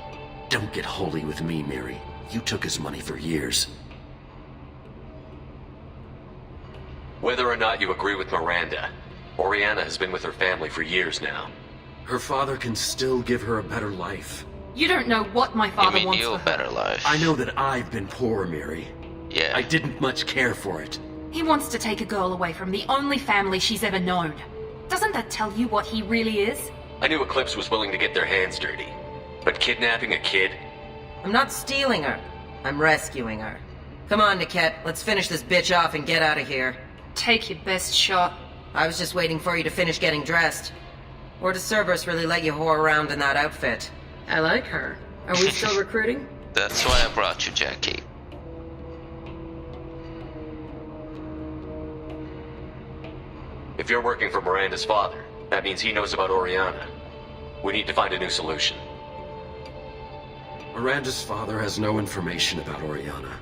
Don't get holy with me, Miri. You took his money for years. Whether or not you agree with Miranda, Oriana has been with her family for years now. Her father can still give her a better life. You don't know what my father wants for her. Better life. I know that I've been poor, Miri. Yeah. I didn't much care for it. He wants to take a girl away from the only family she's ever known. Doesn't that tell you what he really is? I knew Eclipse was willing to get their hands dirty. But kidnapping a kid? I'm not stealing her. I'm rescuing her. Come on, Niket, let's finish this bitch off and get out of here. Take your best shot. I was just waiting for you to finish getting dressed. Or does Cerberus really let you whore around in that outfit? I like her. Are we still recruiting? That's why I brought you, Jackie. If you're working for Miranda's father, that means he knows about Oriana. We need to find a new solution. Miranda's father has no information about Oriana.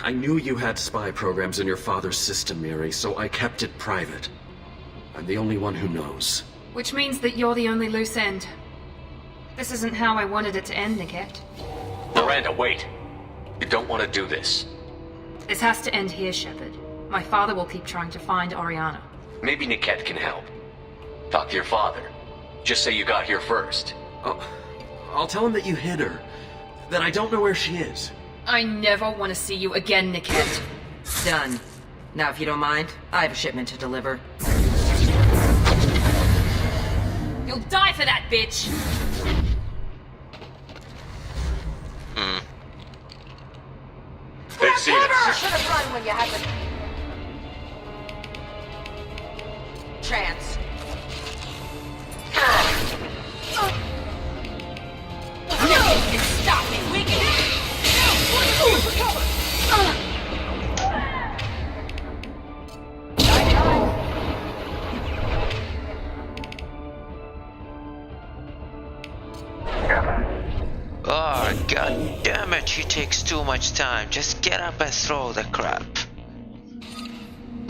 I knew you had spy programs in your father's system, Miri, so I kept it private. I'm the only one who knows. Which means that you're the only loose end. This isn't how I wanted it to end, Niket. Miranda, wait! You don't want to do this. This has to end here, Shepard. My father will keep trying to find Oriana. Maybe Niket can help. Talk to your father. Just say you got here first. Oh, I'll tell him that you hid her. That I don't know where she is. I never want to see you again, Niket. Done. Now, if you don't mind, I have a shipment to deliver. You'll die for that, bitch! They've seen us. Should have run when you had the chance. Nothing can stop me. We can. Move for cover. Oh, god damn it, he takes too much time. Just get up and throw the crap.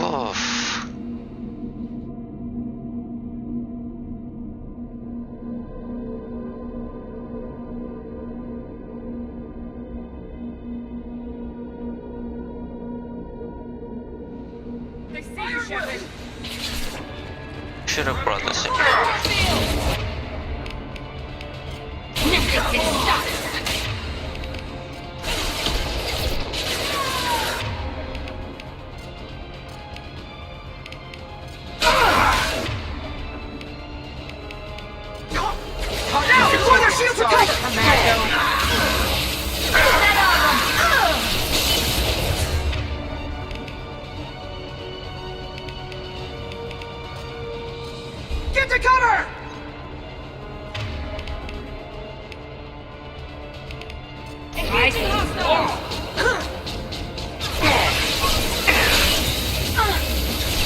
Oof. They see you, Shepard. Should have brought this in. Nothing can stop us. Now, before their shields are covered! Get to cover! I see.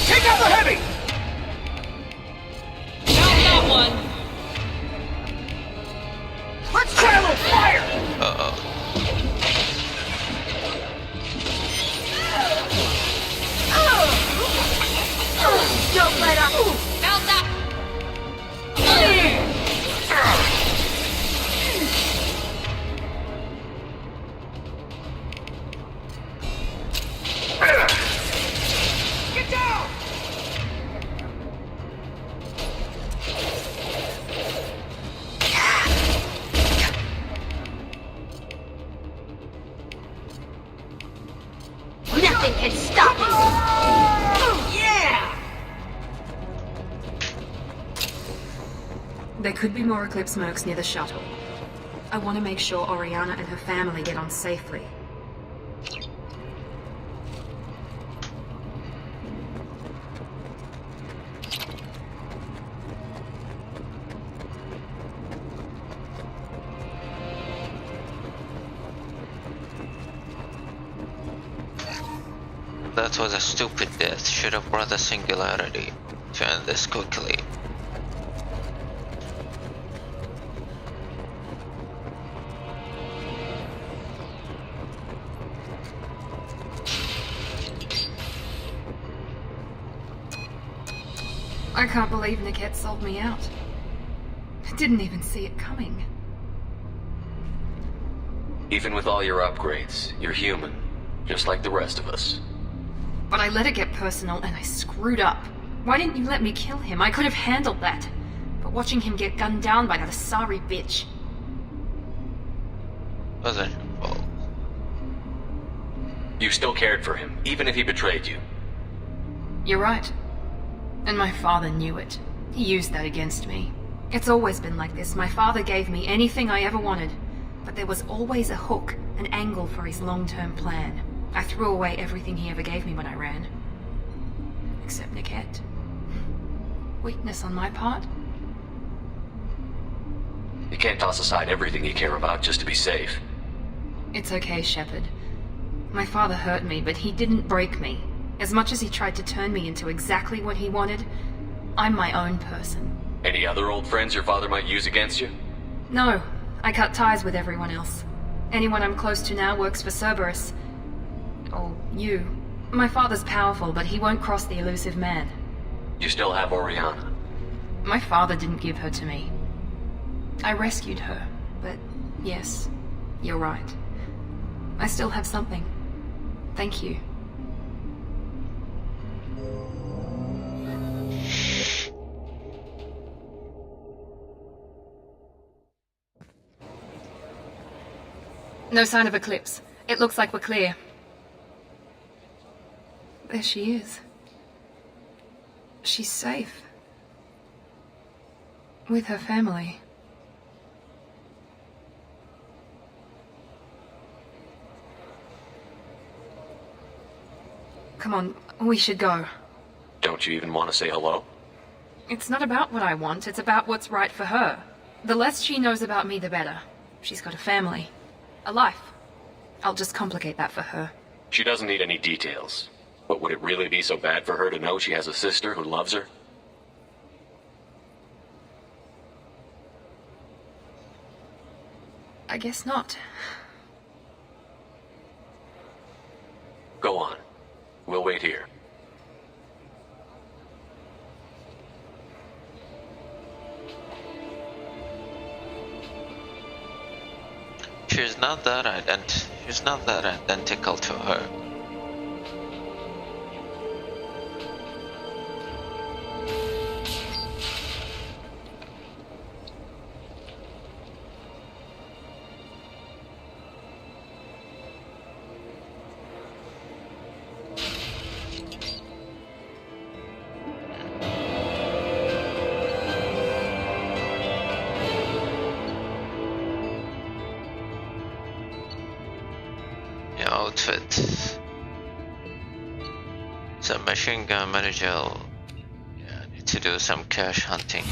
Take out the heavy! Found that one! Let's try a little fire! Uh-oh. Don't let up! Found that! Get down! Nothing can stop me! Yeah! There could be more Eclipse mercs near the shuttle. I want to make sure Oriana and her family get on safely. That was a stupid death. Should have brought a singularity to end this quickly. I can't believe Niket sold me out. I didn't even see it coming. Even with all your upgrades, you're human, just like the rest of us. But I let it get personal and I screwed up. Why didn't you let me kill him? I could have handled that. But watching him get gunned down by that Asari bitch... Wasn't your fault. You still cared for him, even if he betrayed you. You're right. And my father knew it. He used that against me. It's always been like this. My father gave me anything I ever wanted. But there was always a hook, an angle for his long-term plan. I threw away everything he ever gave me when I ran. Except Niket. Weakness on my part? You can't toss aside everything you care about just to be safe. It's okay, Shepard. My father hurt me, but he didn't break me. As much as he tried to turn me into exactly what he wanted, I'm my own person. Any other old friends your father might use against you? No, I cut ties with everyone else. Anyone I'm close to now works for Cerberus. Or you. My father's powerful, but he won't cross the elusive man. You still have Oriana. My father didn't give her to me. I rescued her, but yes, you're right. I still have something. Thank you. No sign of Eclipse. It looks like we're clear. There she is. She's safe. With her family. Come on, we should go. Don't you even want to say hello? It's not about what I want, it's about what's right for her. The less she knows about me, the better. She's got a family. A life. I'll just complicate that for her. She doesn't need any details. But would it really be so bad for her to know she has a sister who loves her? I guess not. Go on. We'll wait here. She's not that identical to her. Outfit. So machine gun manager. Yeah, I need to do some cash hunting.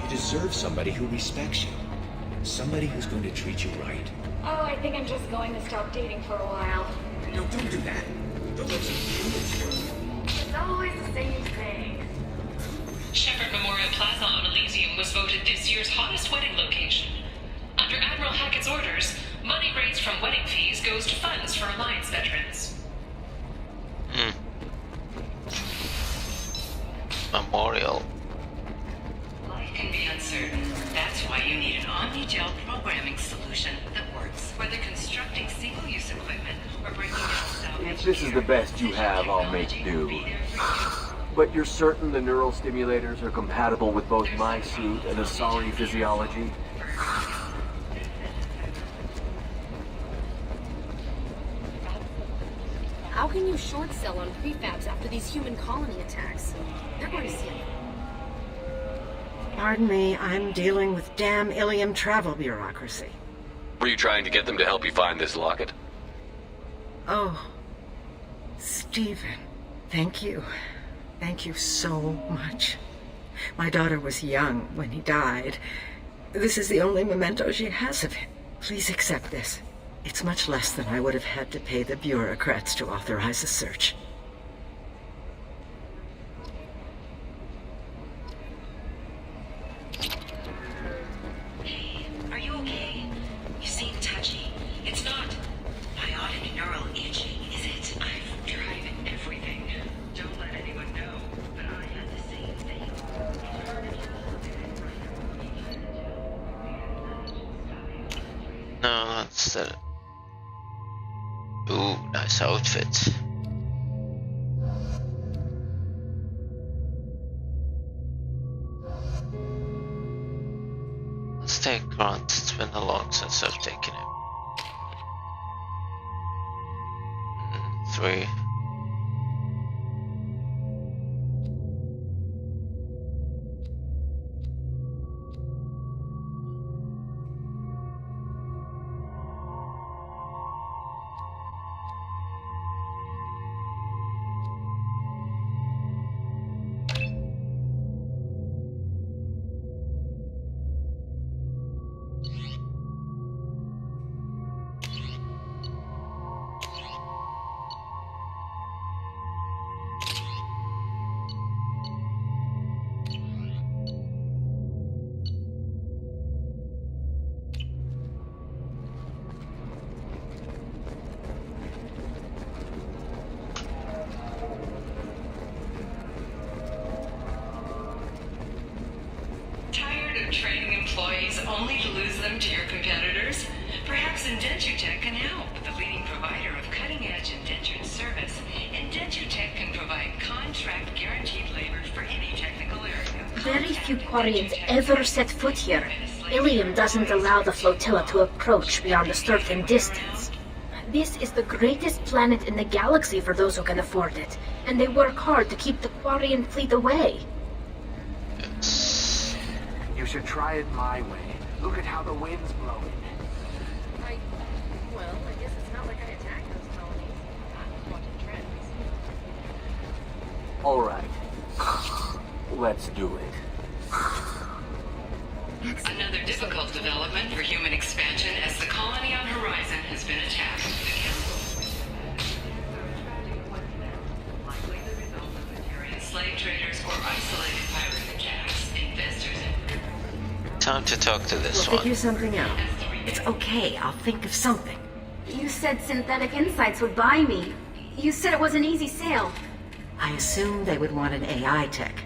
Deserve somebody who respects you. Somebody who's going to treat you right. Oh, I think I'm just going to stop dating for a while. No, don't do that. Don't let some humans. It's always the same thing. Shepard Memorial Plaza on Elysium was voted this year's hottest wedding location. Under Admiral Hackett's orders, money raised from wedding fees goes to funds for Alliance veterans. Memorial. Can be uncertain. That's why you need an omni-gel programming solution that works, whether constructing single-use equipment or breaking down salvage. If this is the best you have, I'll make do. But you're certain the neural stimulators are compatible with both my suit and Asari physiology? How can you short sell on prefabs after these human colony attacks? They're going to see it. Pardon me, I'm dealing with damn Ilium travel bureaucracy. Were you trying to get them to help you find this locket? Oh, Stephen, thank you. Thank you so much. My daughter was young when he died. This is the only memento she has of him. Please accept this. It's much less than I would have had to pay the bureaucrats to authorize a search. No, that's the... Ooh, nice outfit. Let's take Grant. It's been a long since I've taken him. 3. Trading employees only to lose them to your competitors? Perhaps IndentureTech can help. The leading provider of cutting-edge indentured service, IndentureTech can provide contract guaranteed labor for any technical area. Very few Quarians ever set foot here. Ilium doesn't allow the flotilla to approach beyond a certain distance. This is the greatest planet in the galaxy for those who can afford it, and they work hard to keep the Quarian fleet away. You should try it my way. Look at how the wind's blowing. Well, I guess it's not like I attacked those colonies. I'm watching trends. Alright. Let's do it. Another difficult development for human expansion as the colony on Horizon has been attacked. The Council. Likely the result of Batarian slave traders or isolated pirate attacks. Investors and... Time to talk to this We'll one. figure something out. It's okay, I'll think of something. You said Synthetic Insights would buy me. You said it was an easy sale. I assumed they would want an AI tech.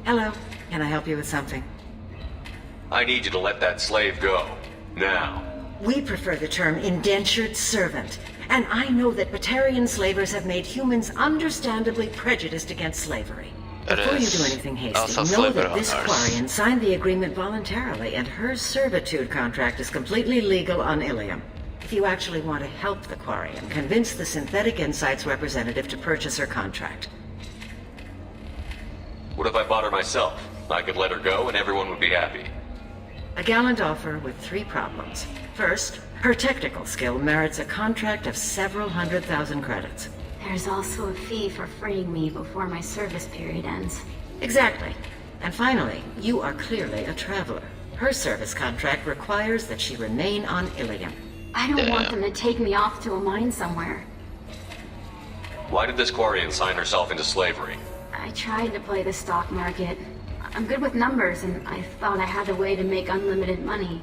Hello, can I help you with something? I need you to let that slave go. Now. We prefer the term indentured servant, and I know that Batarian slavers have made humans understandably prejudiced against slavery. Before you do anything hasty, know that this Quarian signed the agreement voluntarily, and her servitude contract is completely legal on Ilium. If you actually want to help the Quarian, convince the Synthetic Insights representative to purchase her contract. What if I bought her myself? I could let her go and everyone would be happy. A gallant offer with 3 problems. First, her technical skill merits a contract of several 100,000 credits. There's also a fee for freeing me before my service period ends. Exactly. And finally, you are clearly a traveler. Her service contract requires that she remain on Ilium. I don't want them to take me off to a mine somewhere. Why did this Quarian sign herself into slavery? I tried to play the stock market. I'm good with numbers, and I thought I had a way to make unlimited money.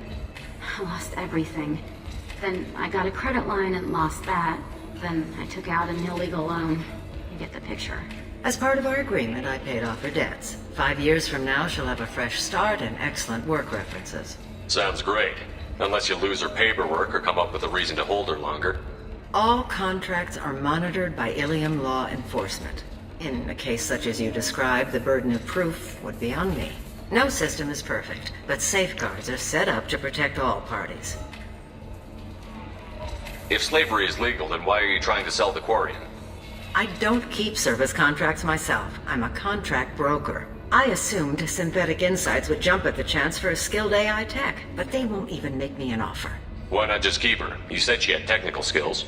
I lost everything. Then I got a credit line and lost that. Then I took out an illegal loan. You get the picture. As part of our agreement, I paid off her debts. 5 years from now, she'll have a fresh start and excellent work references. Sounds great. Unless you lose her paperwork or come up with a reason to hold her longer. All contracts are monitored by Ilium law enforcement. In a case such as you described, the burden of proof would be on me. No system is perfect, but safeguards are set up to protect all parties. If slavery is legal, then why are you trying to sell the Quarian? I don't keep service contracts myself. I'm a contract broker. I assumed Synthetic Insights would jump at the chance for a skilled AI tech, but they won't even make me an offer. Why not just keep her? You said she had technical skills.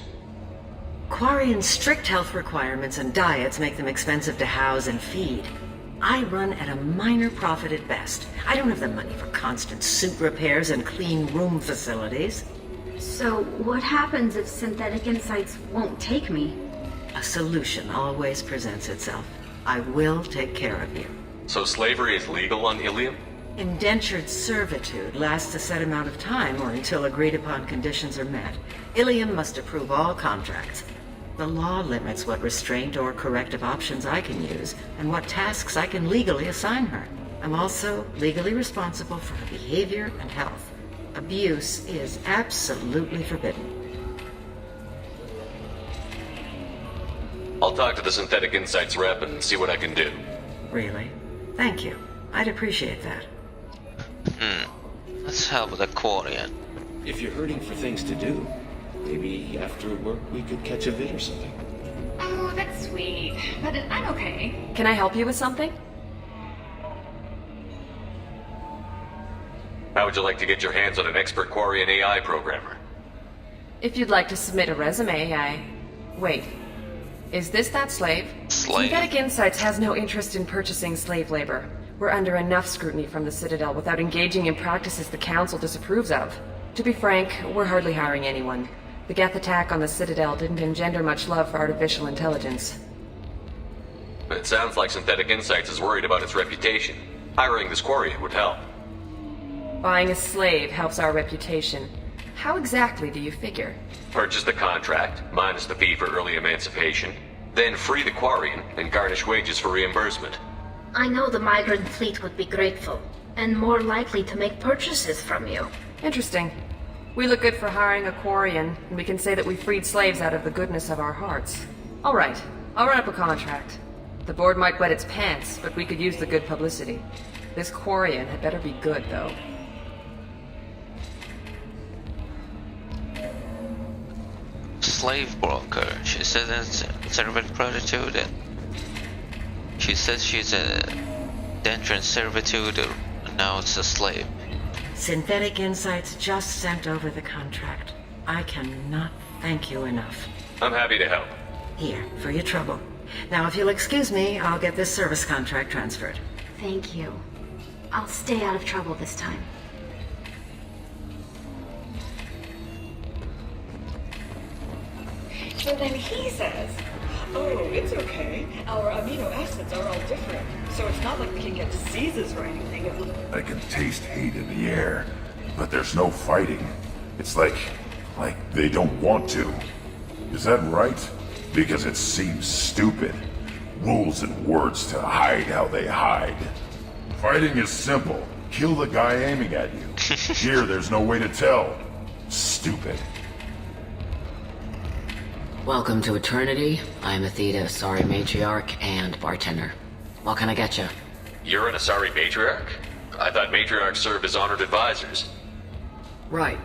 Quarian's strict health requirements and diets make them expensive to house and feed. I run at a minor profit at best. I don't have the money for constant suit repairs and clean room facilities. So, what happens if Synthetic Insights won't take me? A solution always presents itself. I will take care of you. So slavery is legal on Ilium? Indentured servitude lasts a set amount of time or until agreed upon conditions are met. Ilium must approve all contracts. The law limits what restraint or corrective options I can use and what tasks I can legally assign her. I'm also legally responsible for her behavior and health. Abuse is absolutely forbidden. I'll talk to the Synthetic Insights rep and see what I can do. Really? Thank you. I'd appreciate that. Let's help the Quarian. If you're hurting for things to do, maybe after work we could catch a vid or something. Oh, that's sweet. But I'm okay. Can I help you with something? How would you like to get your hands on an expert Quarian AI programmer? If you'd like to submit a resume, Wait. Is this that slave? Slave? Synthetic Insights has no interest in purchasing slave labor. We're under enough scrutiny from the Citadel without engaging in practices the Council disapproves of. To be frank, we're hardly hiring anyone. The Geth attack on the Citadel didn't engender much love for artificial intelligence. It sounds like Synthetic Insights is worried about its reputation. Hiring this Quarian would help. Buying a slave helps our reputation. How exactly do you figure? Purchase the contract, minus the fee for early emancipation, then free the Quarian and garnish wages for reimbursement. I know the migrant fleet would be grateful, and more likely to make purchases from you. Interesting. We look good for hiring a Quarian, and we can say that we freed slaves out of the goodness of our hearts. All right, I'll run up a contract. The board might wet its pants, but we could use the good publicity. This Quarian had better be good, though. Slave broker. She says it's servant prostitute. She says she's a dentured servitude. Now it's a slave. Synthetic Insights just sent over the contract. I cannot thank you enough. I'm happy to help. Here, for your trouble. Now, if you'll excuse me, I'll get this service contract transferred. Thank you. I'll stay out of trouble this time. And then he says, oh, it's okay. Our amino acids are all different, so it's not like we can get diseases or anything. I can taste hate in the air, but there's no fighting. It's like they don't want to. Is that right? Because it seems stupid. Rules and words to hide how they hide. Fighting is simple. Kill the guy aiming at you. Here, there's no way to tell. Stupid. Welcome to Eternity. I'm Athena, sorry matriarch and bartender. What can I get you? You're an Asari matriarch? I thought matriarchs served as honored advisors. Right.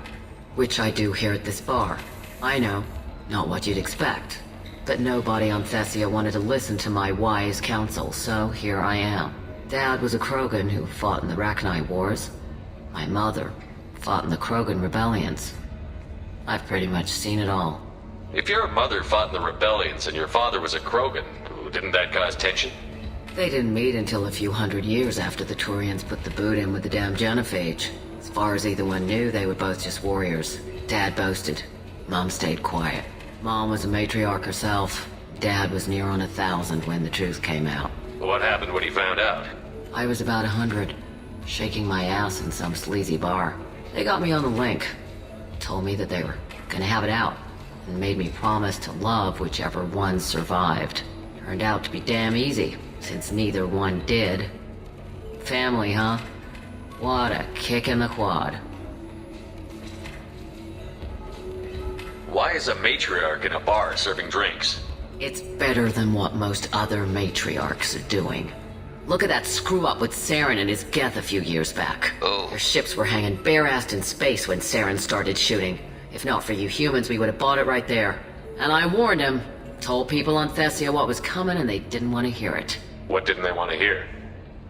Which I do here at this bar. I know. Not what you'd expect. But nobody on Thessia wanted to listen to my wise counsel, so here I am. Dad was a Krogan who fought in the Rachni Wars. My mother fought in the Krogan rebellions. I've pretty much seen it all. If your mother fought in the rebellions and your father was a Krogan, didn't that cause tension? They didn't meet until a few hundred years after the Turians put the boot in with the damn genophage. As far as either one knew, they were both just warriors. Dad boasted. Mom stayed quiet. Mom was a matriarch herself. Dad was near on 1,000 when the truth came out. What happened when he found out? I was about 100, shaking my ass in some sleazy bar. They got me on the link. Told me that they were gonna have it out, and made me promise to love whichever one survived. Turned out to be damn easy, since neither one did. Family, huh? What a kick in the quad. Why is a matriarch in a bar serving drinks? It's better than what most other matriarchs are doing. Look at that screw-up with Saren and his Geth a few years back. Their ships were hanging bare-assed in space when Saren started shooting. If not for you humans, we would have bought it right there. And I warned him. Told people on Thessia what was coming and they didn't want to hear it. What didn't they want to hear?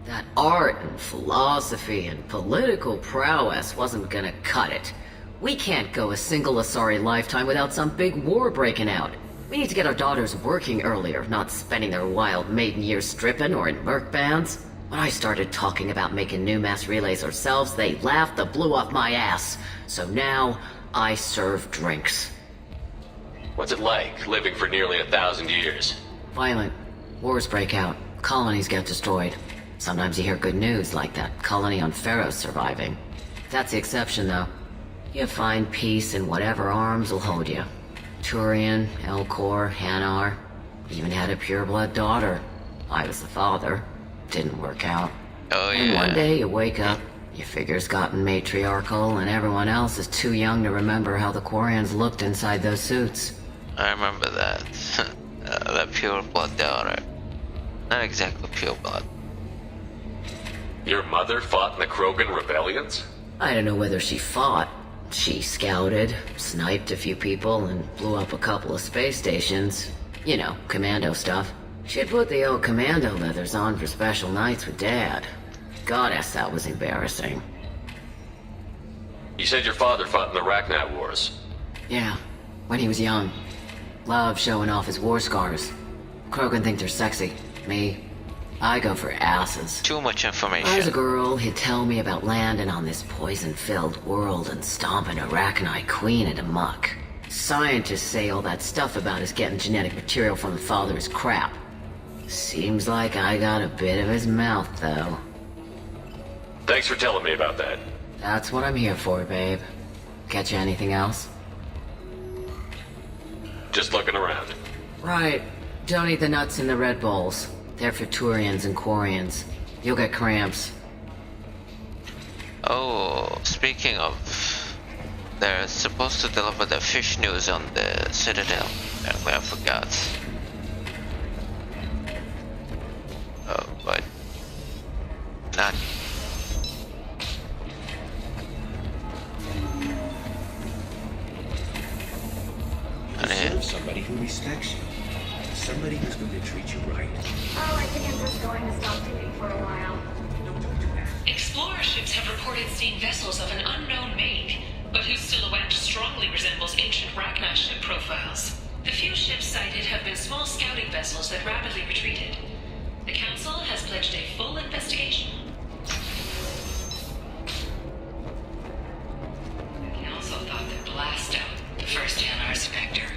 That art and philosophy and political prowess wasn't gonna cut it. We can't go a single Asari lifetime without some big war breaking out. We need to get our daughters working earlier, not spending their wild maiden years stripping or in merc bands. When I started talking about making new mass relays ourselves, they laughed the blue off my ass. So now, I serve drinks. What's it like, living for nearly 1,000 years? Violent. Wars break out. Colonies get destroyed. Sometimes you hear good news, like that colony on Pharaoh surviving. That's the exception, though. You find peace in whatever arms will hold you. Turian, Elcor, Hanar. Even had a pureblood daughter. I was the father. Didn't work out. Oh, yeah. And one day you wake up, Your figure's gotten matriarchal, and everyone else is too young to remember how the Quarians looked inside those suits. I remember that. The pure blood daughter. Not exactly pure blood. Your mother fought in the Krogan rebellions? I don't know whether she fought. She scouted, sniped a few people, and blew up a couple of space stations. You know, commando stuff. She'd put the old commando leathers on for special nights with Dad. Goddess, that was embarrassing. You said your father fought in the Rachni Wars. Yeah, when he was young. Loved showing off his war scars. Krogan think they're sexy. Me, I go for asses. Too much information. As a girl, he'd tell me about landing on this poison-filled world and stomping a Rachni queen into muck. Scientists say all that stuff about us getting genetic material from the father is crap. Seems like I got a bit of his mouth, though. Thanks for telling me about that. That's what I'm here for, babe. Catch you anything else? Just looking around. Right. Don't eat the nuts in the Red Bowls. They're for Turians and Quarians. You'll get cramps. Oh, speaking of... They're supposed to deliver the fish news on the Citadel. Apparently I forgot. Oh, but... Not... You deserve somebody who respects you. Somebody who's going to treat you right. Oh, I think I'm just going to stop digging for a while. No, don't do that. Explorer ships have reported seeing vessels of an unknown make, but whose silhouette strongly resembles ancient Rachni ship profiles. The few ships sighted have been small scouting vessels that rapidly retreated. The Council has pledged a full investigation. The Council thought that Blasto, the first masseffector,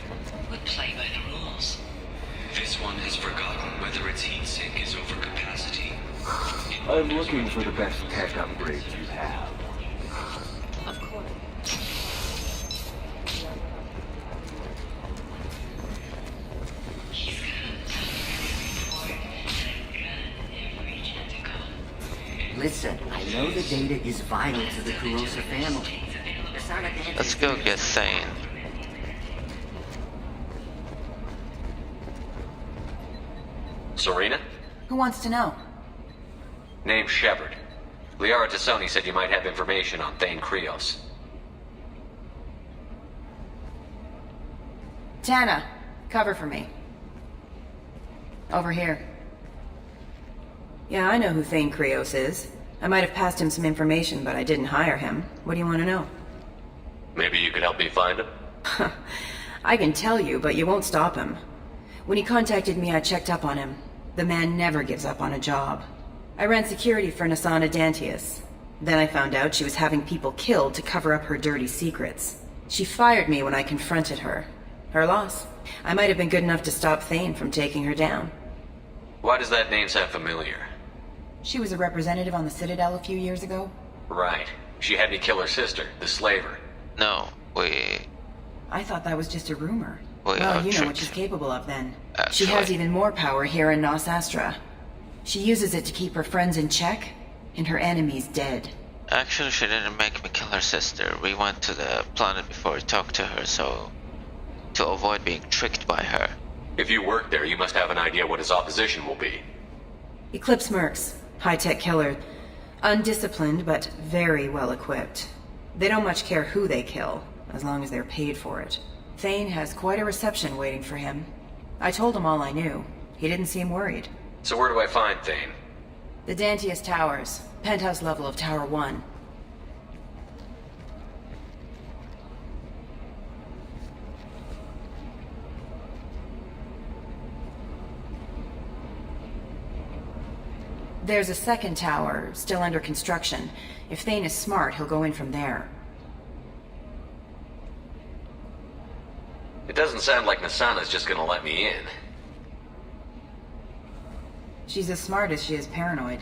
would play by the rules. This one has forgotten whether its heat sink is over capacity. I'm looking for the best tech upgrades you have. Of course. He's got a report and a gun every tentacle. Listen, I know the data is vital to the Kurosa family. Let's go get Thane. Serena? Who wants to know? Name's Shepard. Liaratsoni said you might have information on thanekrios. Tana, cover for me. Over here. Yeah, I know who thanekrios is. I might have passed him some information, but I didn't hire him. What do you want to know? Maybe you could help me find him? I can tell you, but you won't stop him. When he contacted me, I checked up on him. The man never gives up on a job. I ran security for Nasana Dantius. Then I found out she was having people killed to cover up her dirty secrets. She fired me when I confronted her. Her loss. I might have been good enough to stop Thane from taking her down. Why does that name sound familiar? She was a representative on the Citadel a few years ago. Right. She had me kill her sister, the slaver. No, I thought that was just a rumor. Well, you know what she's capable of then. Actually. She has even more power here in Nos Astra. She uses it to keep her friends in check, and her enemies dead. Actually, she didn't make me kill her sister. We went to the planet before we talked to her, so... to avoid being tricked by her. If you work there, you must have an idea what his opposition will be. Eclipse Mercs. High-tech killer. Undisciplined, but very well equipped. They don't much care who they kill, as long as they're paid for it. Thane has quite a reception waiting for him. I told him all I knew. He didn't seem worried. So where do I find Thane? The Dantius Towers. Penthouse level of Tower 1. There's a second tower, still under construction. If Thane is smart, he'll go in from there. It doesn't sound like Nasana's just gonna let me in. She's as smart as she is paranoid.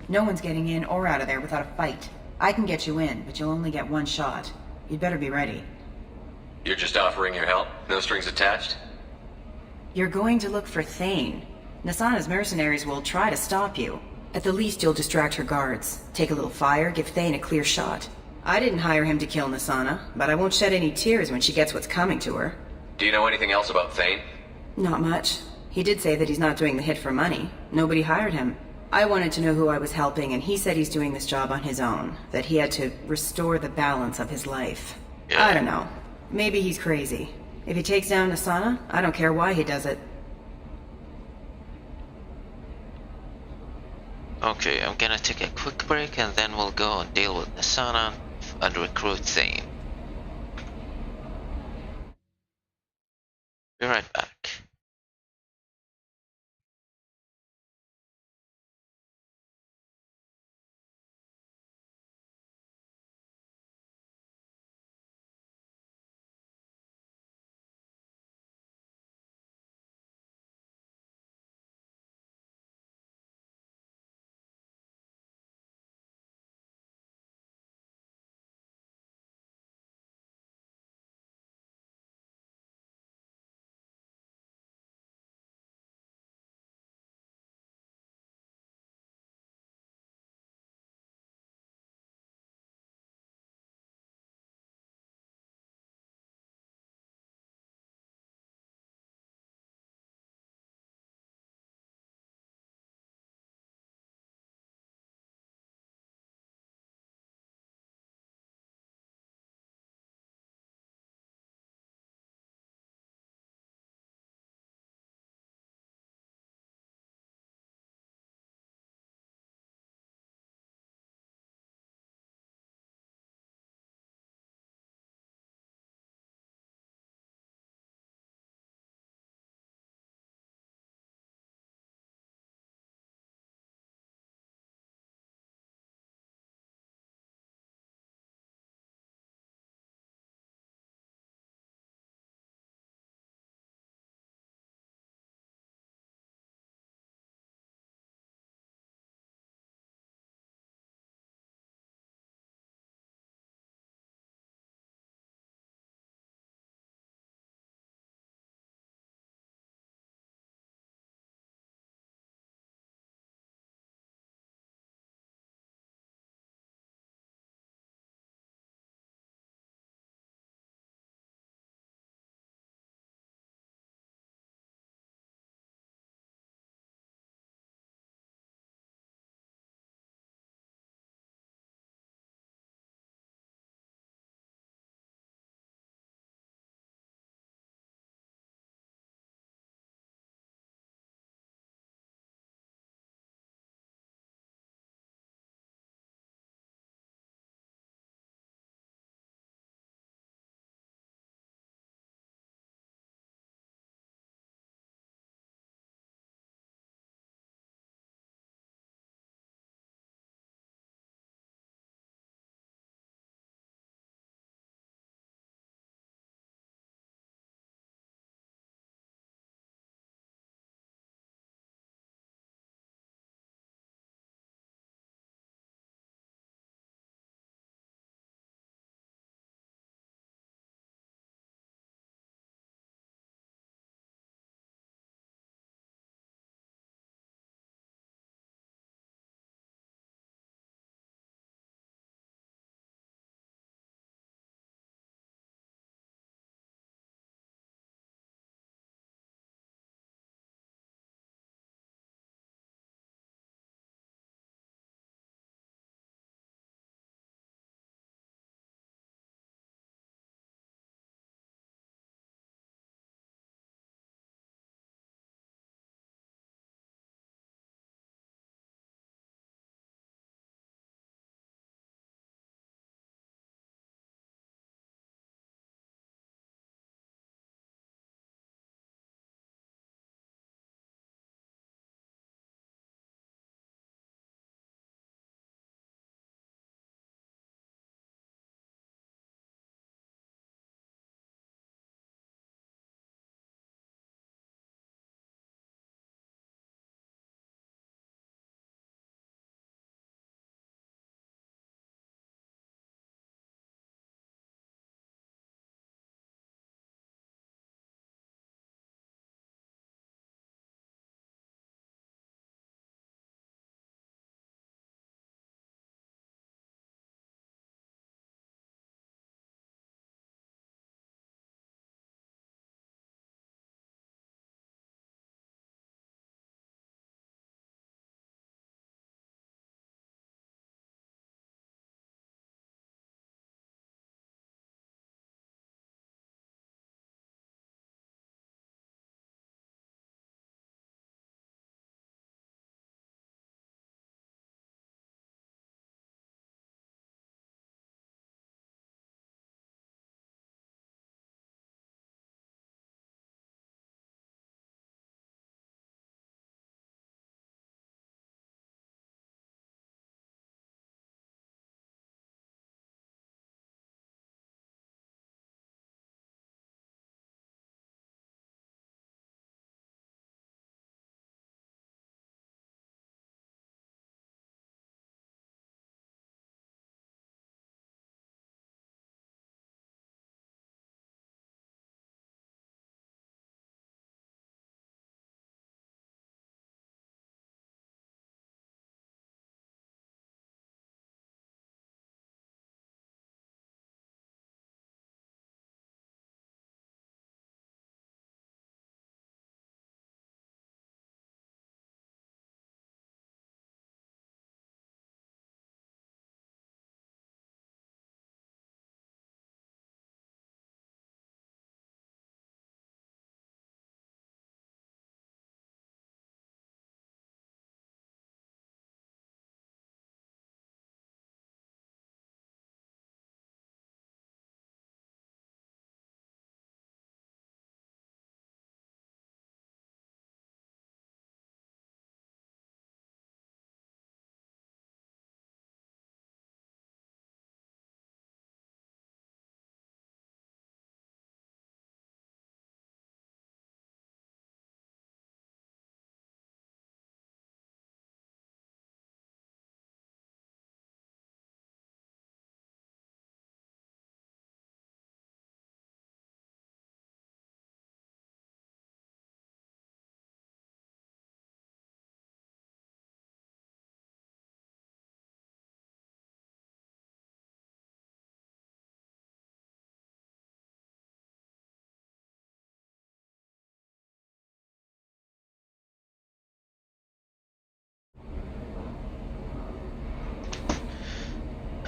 No one's getting in or out of there without a fight. I can get you in, but you'll only get one shot. You'd better be ready. You're just offering your help? No strings attached? You're going to look for Thane. Nasana's mercenaries will try to stop you. At the least, you'll distract her guards. Take a little fire, give Thane a clear shot. I didn't hire him to kill Nasana, but I won't shed any tears when she gets what's coming to her. Do you know anything else about Thane? Not much. He did say that he's not doing the hit for money. Nobody hired him. I wanted to know who I was helping, and he said he's doing this job on his own. That he had to restore the balance of his life. I don't know. Maybe he's crazy. If he takes down Nasana, I don't care why he does it. Okay, I'm gonna take a quick break and then we'll go and deal with Nasana and recruit Thane. Be right back.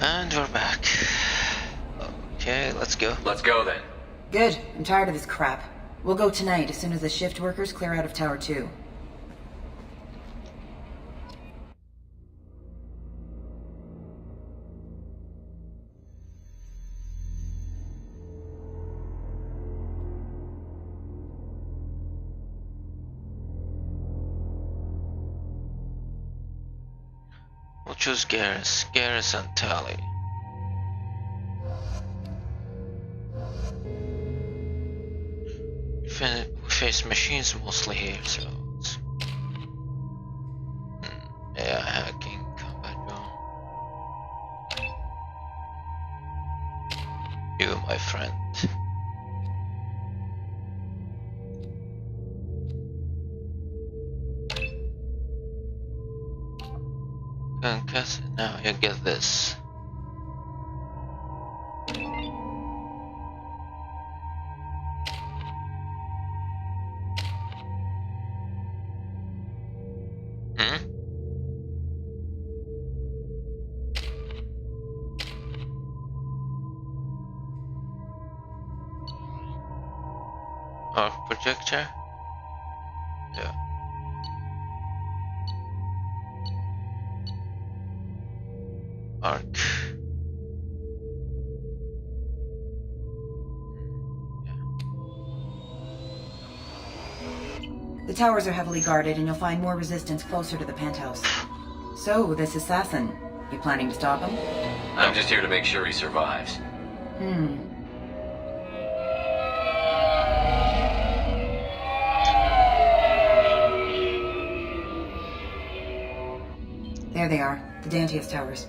And we're back. Okay, let's go. Let's go then. Good. I'm tired of this crap. We'll go tonight as soon as the shift workers clear out of Tower 2. We'll choose Garrus and Tally. We face machines mostly here, so it's... yeah, hacking, combat drone. You, my friend. Concuss, now you get this. Arc projector? Yeah. Arc. The towers are heavily guarded, and you'll find more resistance closer to the penthouse. So, this assassin, you planning to stop him? I'm just here to make sure he survives. There they are, the Dantius towers.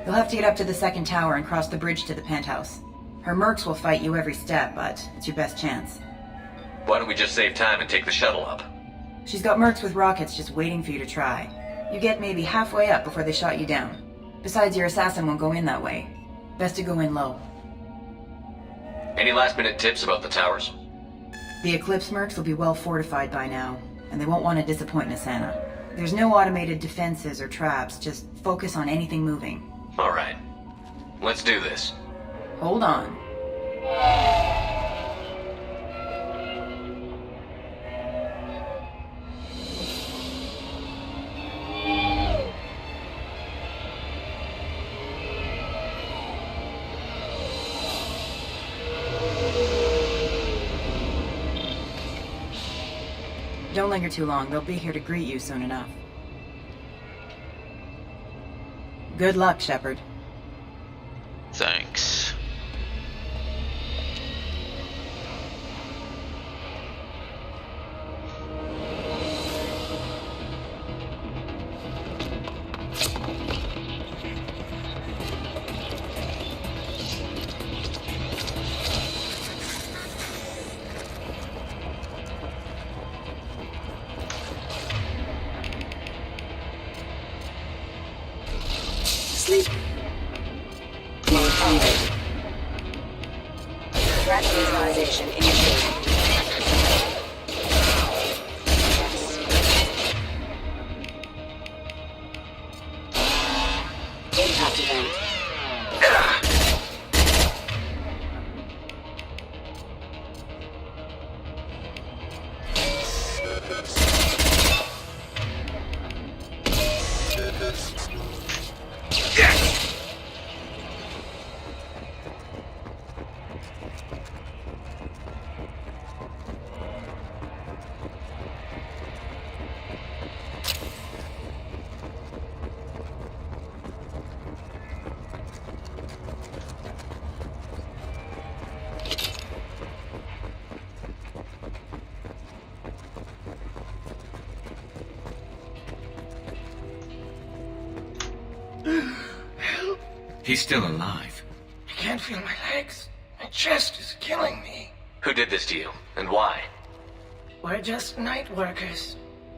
You'll have to get up to the second tower and cross the bridge to the penthouse. Her mercs will fight you every step, but it's your best chance. Why don't we just save time and take the shuttle up? She's got mercs with rockets just waiting for you to try. You get maybe halfway up before they shot you down. Besides, your assassin won't go in that way. Best to go in low. Any last-minute tips about the towers? The Eclipse mercs will be well fortified by now, and they won't want to disappoint Nasana. There's no automated defenses or traps, just focus on anything moving. Alright. Let's do this. Hold on. Don't linger too long. They'll be here to greet you soon enough. Good luck, Shepard. Thanks. Sleep. Maintained. Threat neutralization initiated. Impact event. He's still alive. I can't feel my legs. My chest is killing me. Who did this to you, and why? We're just night workers.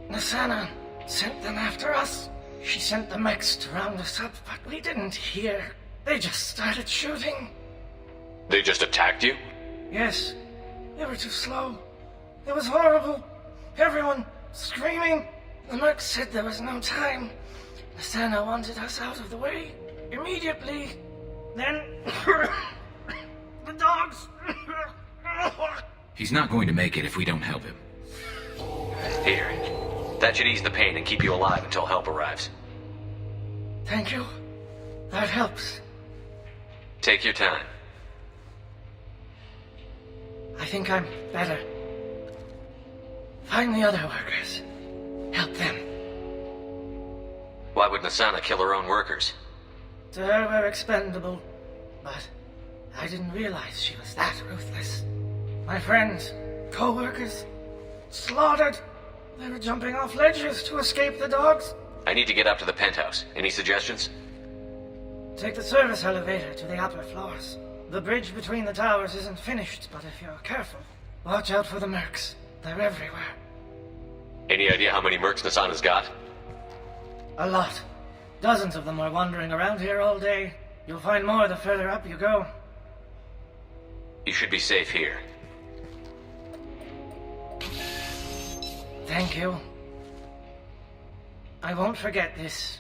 Nasana sent them after us. She sent the mechs to round us up, but we didn't hear. They just started shooting. They just attacked you? Yes. They were too slow. It was horrible. Everyone screaming. The mercs said there was no time. Nasana wanted us out of the way. Immediately. Then... the dogs... He's not going to make it if we don't help him. Here. That should ease the pain and keep you alive until help arrives. Thank you. That helps. Take your time. I think I'm better. Find the other workers. Help them. Why would Nasana kill her own workers? To her, we're expendable. But I didn't realize she was that ruthless. My friends, co-workers, slaughtered. They were jumping off ledges to escape the dogs. I need to get up to the penthouse. Any suggestions? Take the service elevator to the upper floors. The bridge between the towers isn't finished, but if you're careful, watch out for the mercs. They're everywhere. Any idea how many mercs Nasana's got? A lot. Dozens of them are wandering around here all day. You'll find more the further up you go. You should be safe here. Thank you. I won't forget this.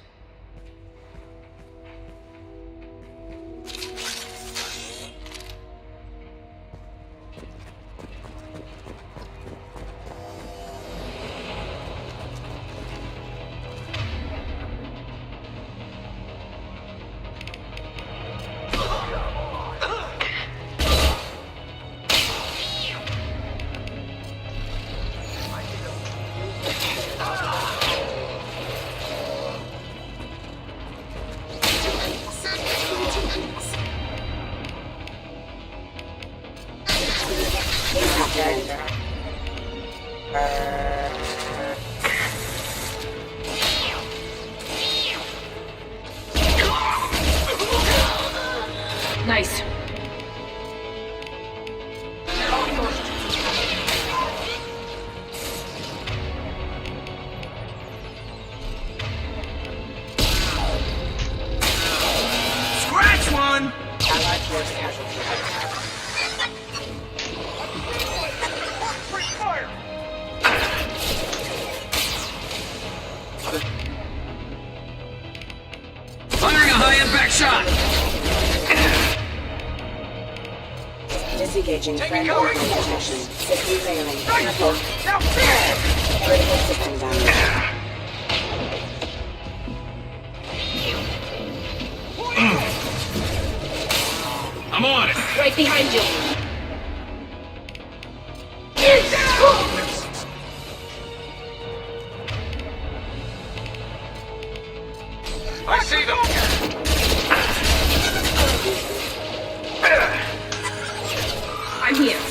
Nice. Scratch one! Allied force casualty. Firing a high-impact shot! Disengaging friend orbital protection. System failing. Careful. Now Critical system damage. I'm on it! Right behind you. I see them! I'm here.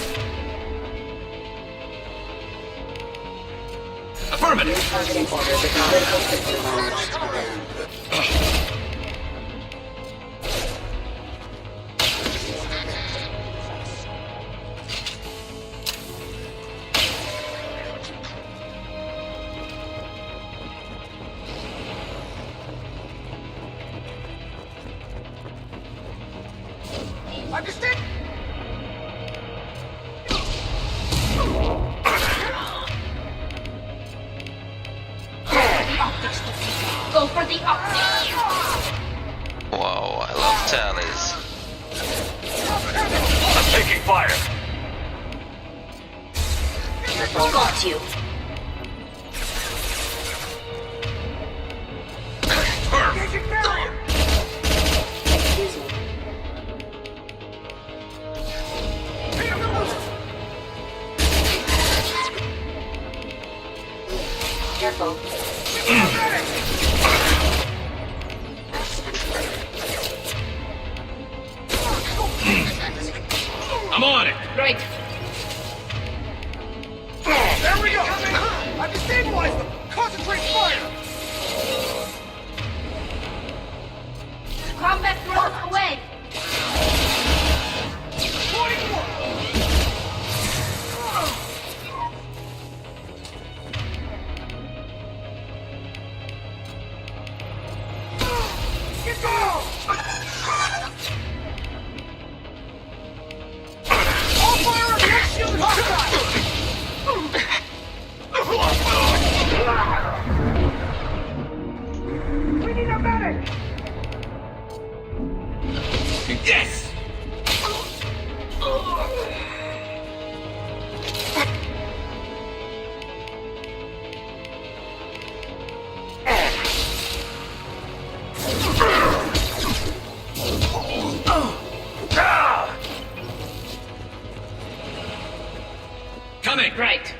Affirmative! Targeting orders of critical system damage. Understand? Go for the optics. Whoa, I love tallies. I'm taking fire! Got you. Excuse me. Careful. I'm on it! Right. There we go! I've destabilized them! Concentrate fire! Combat drones away. Get down! All fire on the shield is hostile! We need a medic! Yes! Coming! Right.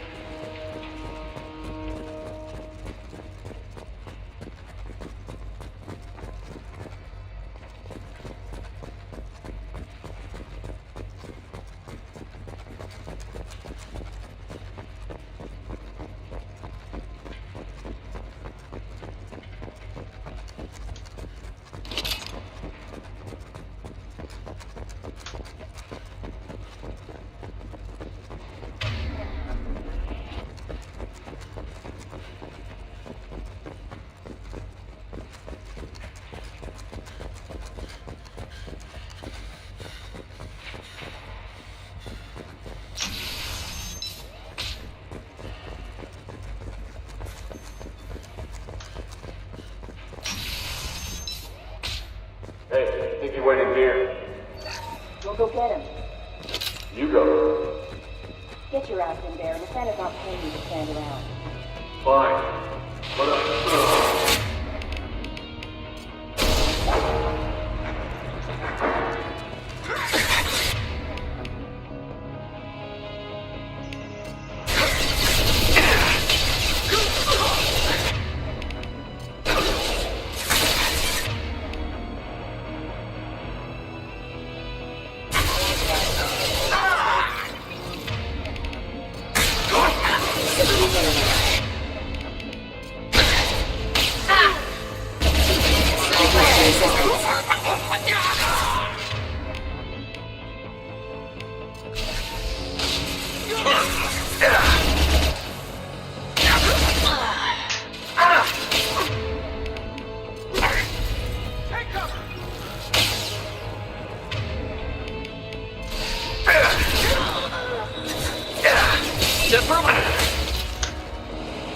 Hey, think you're waiting here? We'll go get him. You go. Get your ass in there, and the Senate's not paying you to stand around. Fine. But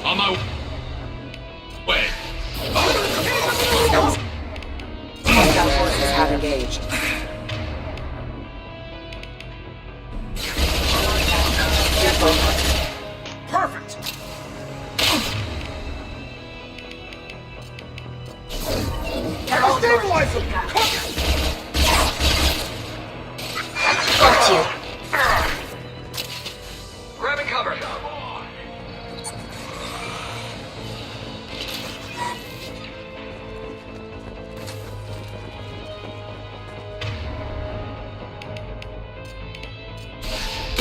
On my way. Gun forces have engaged. Perfect! Stabilize him! Got you. grabbing cover.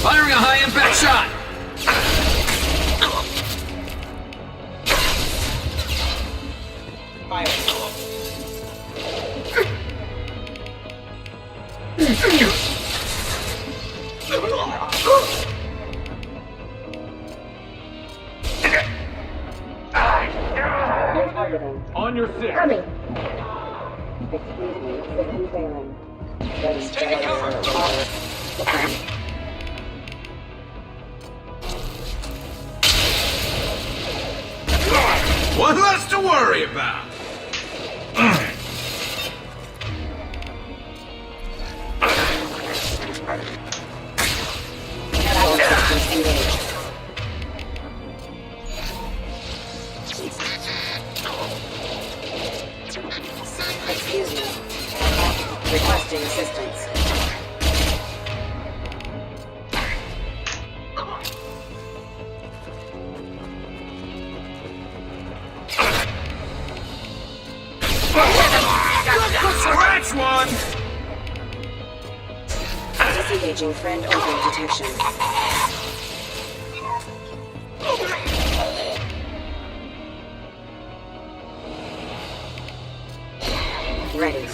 Firing a high-impact shot! On your six. Coming. Excuse me, system failing. Taking cover. One less to worry about! Excuse me. Requesting assistance. Scratch one! Disengaging friend open detection. Ready.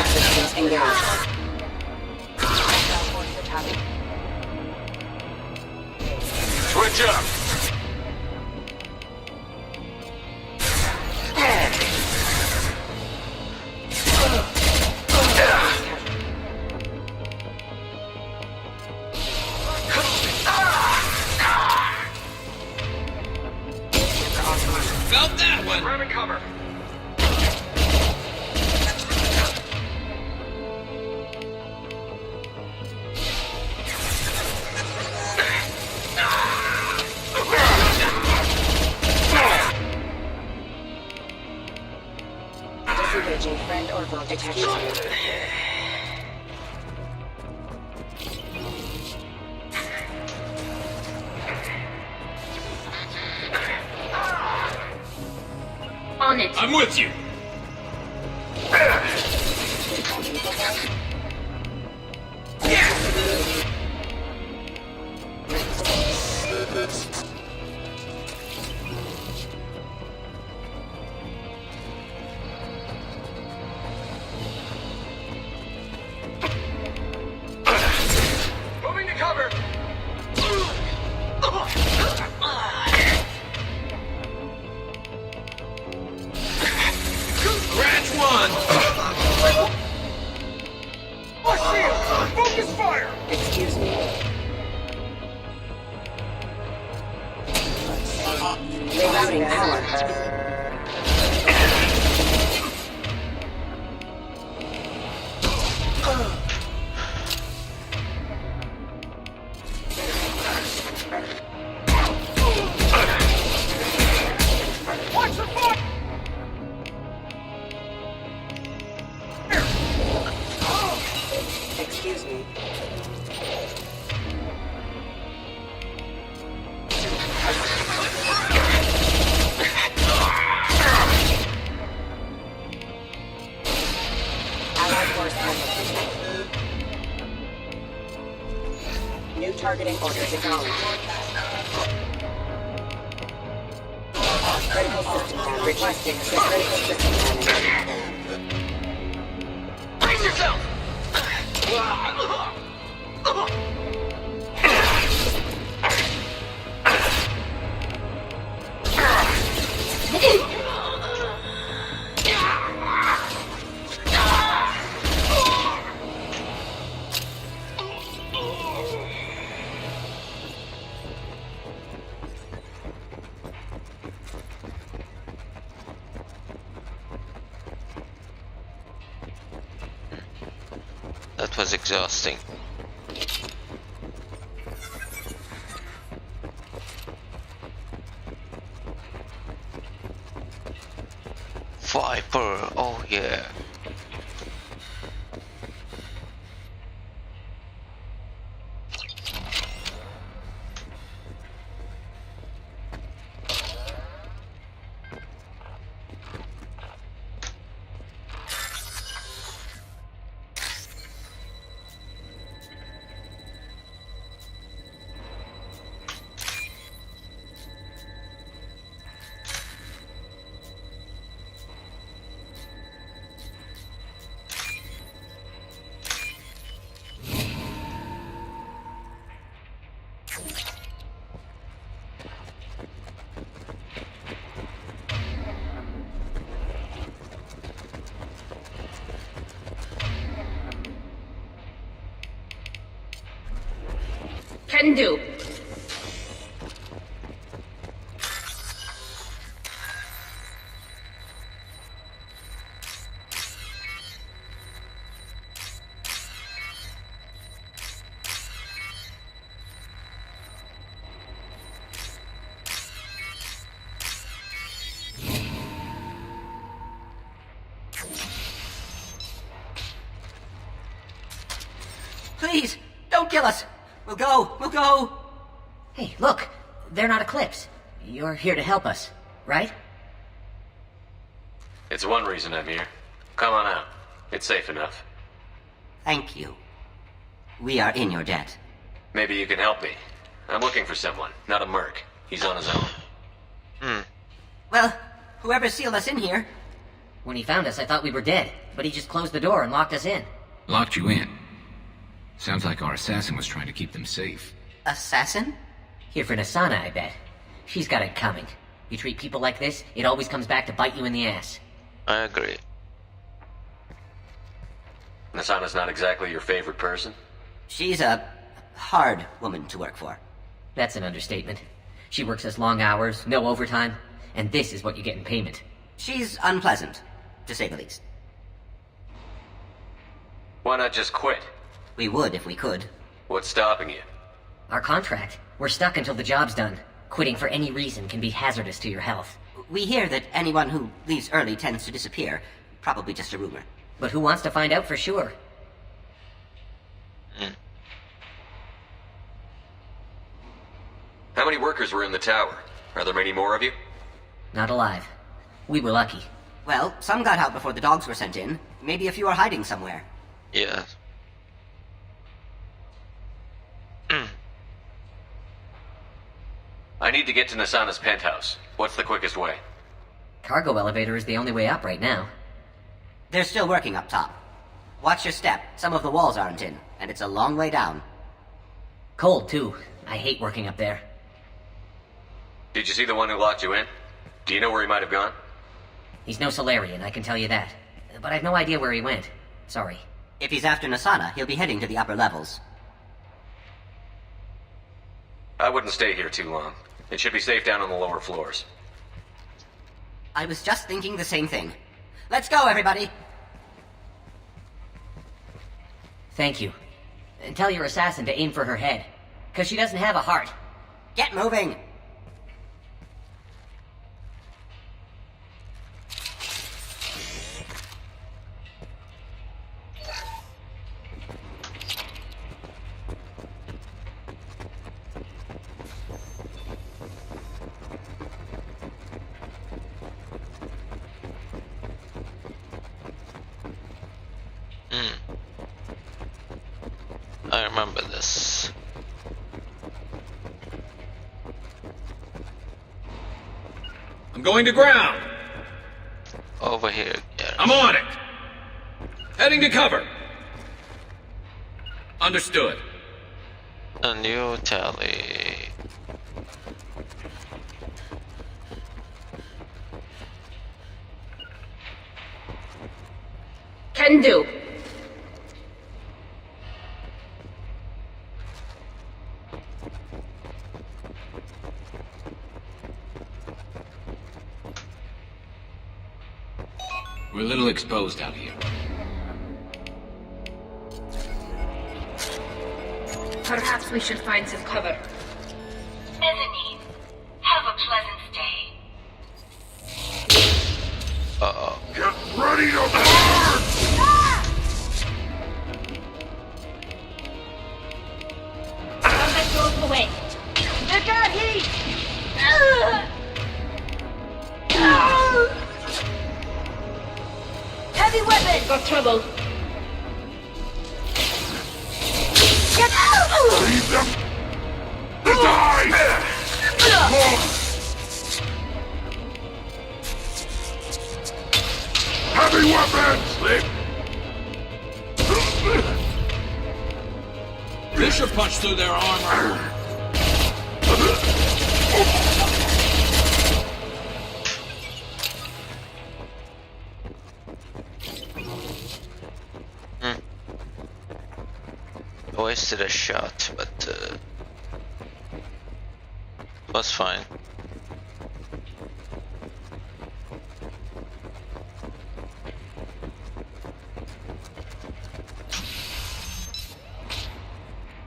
Systems engaged. Switch up. Friend or foe detected. On it. I'm with you. Moving to cover. Scratch one. Shield! Focus fire! Excuse me. Rerouting power. Watch the fire! Excuse me. Allied force active. New targeting orders acknowledged. Critical system damage. Requesting critical system damage. Brace yourself! That was exhausting. Viper, oh yeah. Can do. Please, don't kill us. We'll go. Hey, look, they're not Eclipse. You're here to help us, right? It's one reason I'm here. Come on out. It's safe enough. Thank you. We are in your debt. Maybe you can help me. I'm looking for someone, not a merc. He's on his own. Well, whoever sealed us in here. When he found us, I thought we were dead, but he just closed the door and locked us in. Locked you in? Sounds like our assassin was trying to keep them safe. Assassin? Here for Nasana, I bet. She's got it coming. You treat people like this, it always comes back to bite you in the ass. I agree. Nasana's not exactly your favorite person? She's a hard woman to work for. That's an understatement. She works us long hours, no overtime, and this is what you get in payment. She's unpleasant, to say the least. Why not just quit? We would if we could. What's stopping you? Our contract. We're stuck until the job's done. Quitting for any reason can be hazardous to your health. We hear that anyone who leaves early tends to disappear. Probably just a rumor. But who wants to find out for sure? How many workers were in the tower? Are there many more of you? Not alive. We were lucky. Well, some got out before the dogs were sent in. Maybe a few are hiding somewhere. Yeah. I need to get to Nasana's penthouse. What's the quickest way? Cargo elevator is the only way up right now. They're still working up top. Watch your step. Some of the walls aren't in, and it's a long way down. Cold, too. I hate working up there. Did you see the one who locked you in? Do you know where he might have gone? He's no Solarian, I can tell you that. But I've no idea where he went. Sorry. If he's after Nasana, he'll be heading to the upper levels. I wouldn't stay here too long. It should be safe down on the lower floors. I was just thinking the same thing. Let's go, everybody! Thank you. And tell your assassin to aim for her head. 'Cause she doesn't have a heart. Get moving! I remember this. I'm going to ground. Over here, yeah. I'm on it. Heading to cover. Understood. A new tally. Can do. We're a little exposed out here. Perhaps we should find some cover. Mezzanine, have a pleasant stay. Uh-oh. Get ready to burn! Combat goes away. They got heat! Heavy weapon! Got trouble. Get out! Leave them to die! Heavy weapons! Bishop punched through their armor. I wasted a shot, but was fine.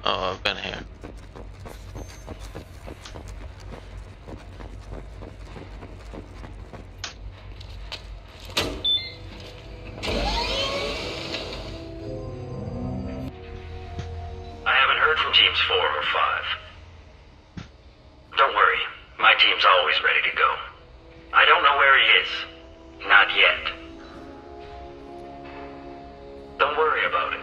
Oh, I've been here. I haven't heard from teams 4 or 5. Don't worry, my team's always ready to go. I don't know where he is. Not yet. Don't worry about it.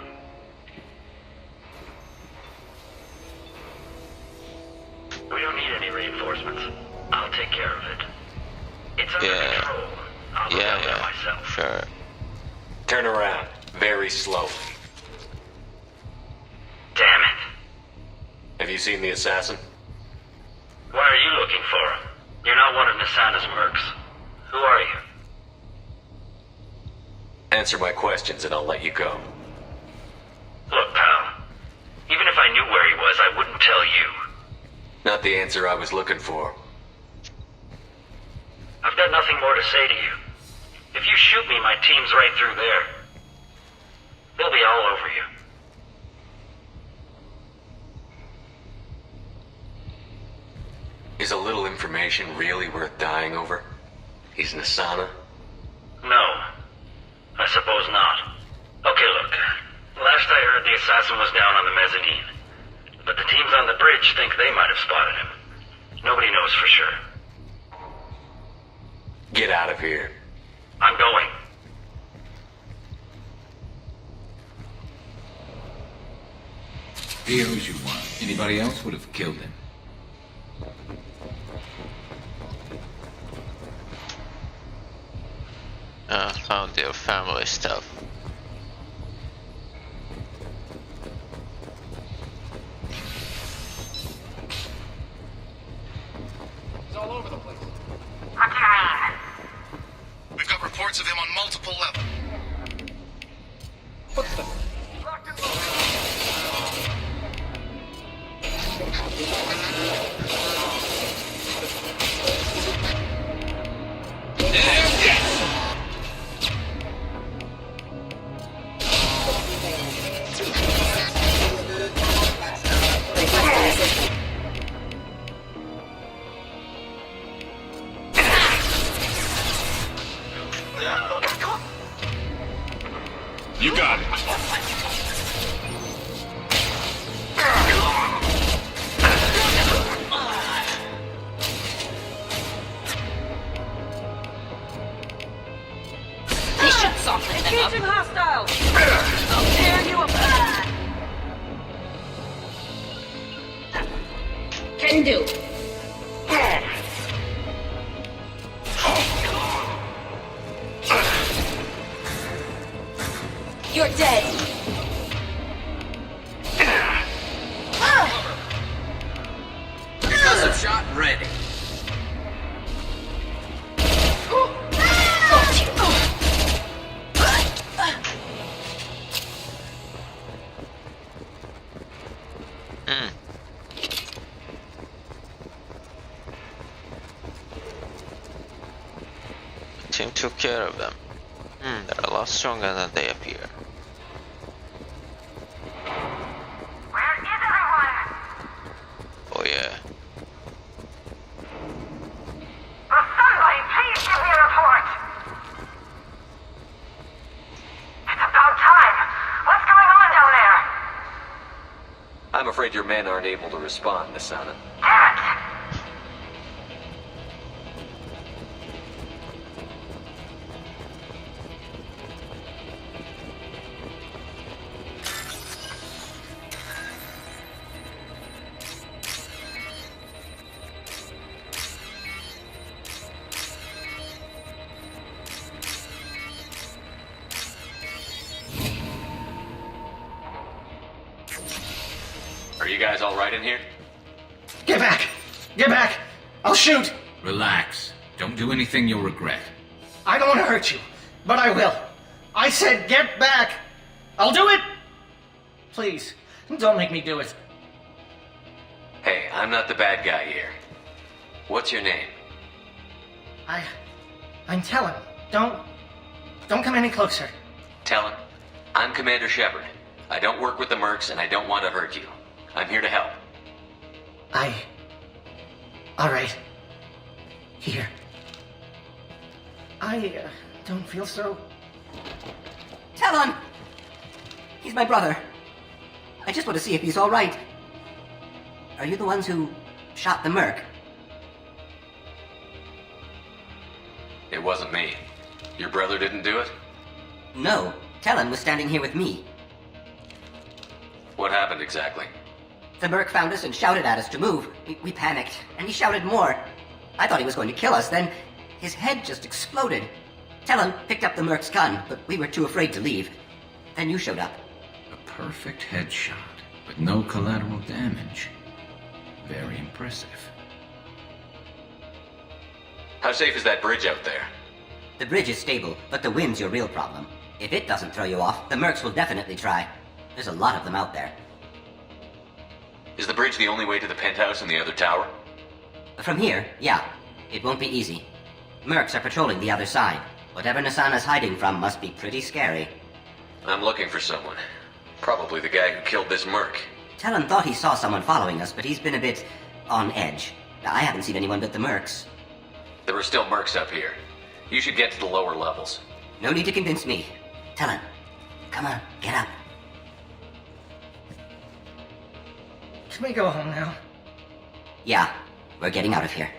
We don't need any reinforcements. I'll take care of it. It's under control. I'll look out for myself. Sure. Turn around. Very slowly. Damn it. Have you seen the assassin? Why are you looking for him? You're not one of Nasana's mercs. Who are you? Answer my questions and I'll let you go. Look, pal. Even if I knew where he was, I wouldn't tell you. Not the answer I was looking for. I've got nothing more to say to you. If you shoot me, my team's right through there. They'll be all over you. Is a little information really worth dying over? He's Nasana? No. I suppose not. Okay, look. Last I heard, the assassin was down on the mezzanine. But the teams on the bridge think they might have spotted him. Nobody knows for sure. Get out of here. I'm going. He owes you one. Anybody else would have killed him. Found their family stuff. He's all over the place. What do you mean? We've got reports of him on multiple levels. What's the... You got it. He should soften them up. Engaging hostiles! I'll tear you apart. Can do. You're dead. Concussive shot ready. The team took care of them. They're a lot stronger than they appear. Where is everyone? Oh yeah. Will somebody please give me a report? It's about time. What's going on down there? I'm afraid your men aren't able to respond, Asana. Damn it! Are you guys all right in here? Get back! Get back! I'll shoot! Relax. Don't do anything you'll regret. I don't want to hurt you, but I will. I said get back! I'll do it! Please, don't make me do it. Hey, I'm not the bad guy here. What's your name? I'm telling. Don't come any closer. Tell him. I'm Commander Shepard. I don't work with the mercs and I don't want to hurt you. I'm here to help. All right. Here. I don't feel so... Talon! He's my brother. I just want to see if he's all right. Are you the ones who shot the merc? It wasn't me. Your brother didn't do it? No. Talon was standing here with me. What happened exactly? The merc found us and shouted at us to move. We panicked, and he shouted more. I thought he was going to kill us, then his head just exploded. Talon picked up the merc's gun, but we were too afraid to leave. Then you showed up. A perfect headshot, but no collateral damage. Very impressive. How safe is that bridge out there? The bridge is stable, but the wind's your real problem. If it doesn't throw you off, the mercs will definitely try. There's a lot of them out there. Is the bridge the only way to the penthouse and the other tower? From here, yeah. It won't be easy. Mercs are patrolling the other side. Whatever Nasana's hiding from must be pretty scary. I'm looking for someone. Probably the guy who killed this merc. Talon thought he saw someone following us, but he's been a bit on edge. I haven't seen anyone but the mercs. There are still mercs up here. You should get to the lower levels. No need to convince me. Tell him. Come on, get up. Can we go home now? Yeah, we're getting out of here.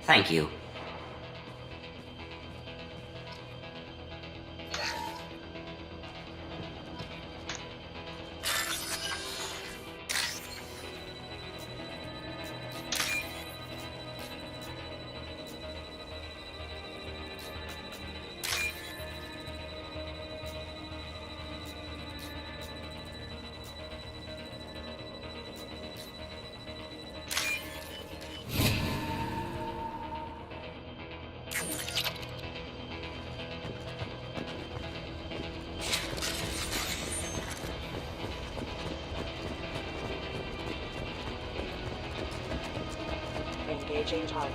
Thank you. Engaging target.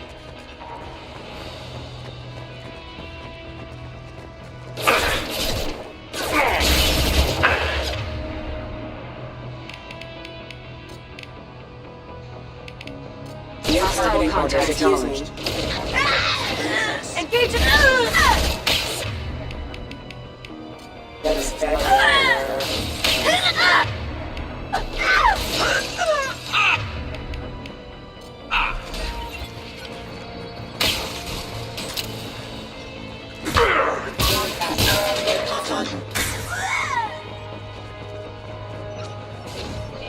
Hostile contact acknowledged. Engage it! That is better.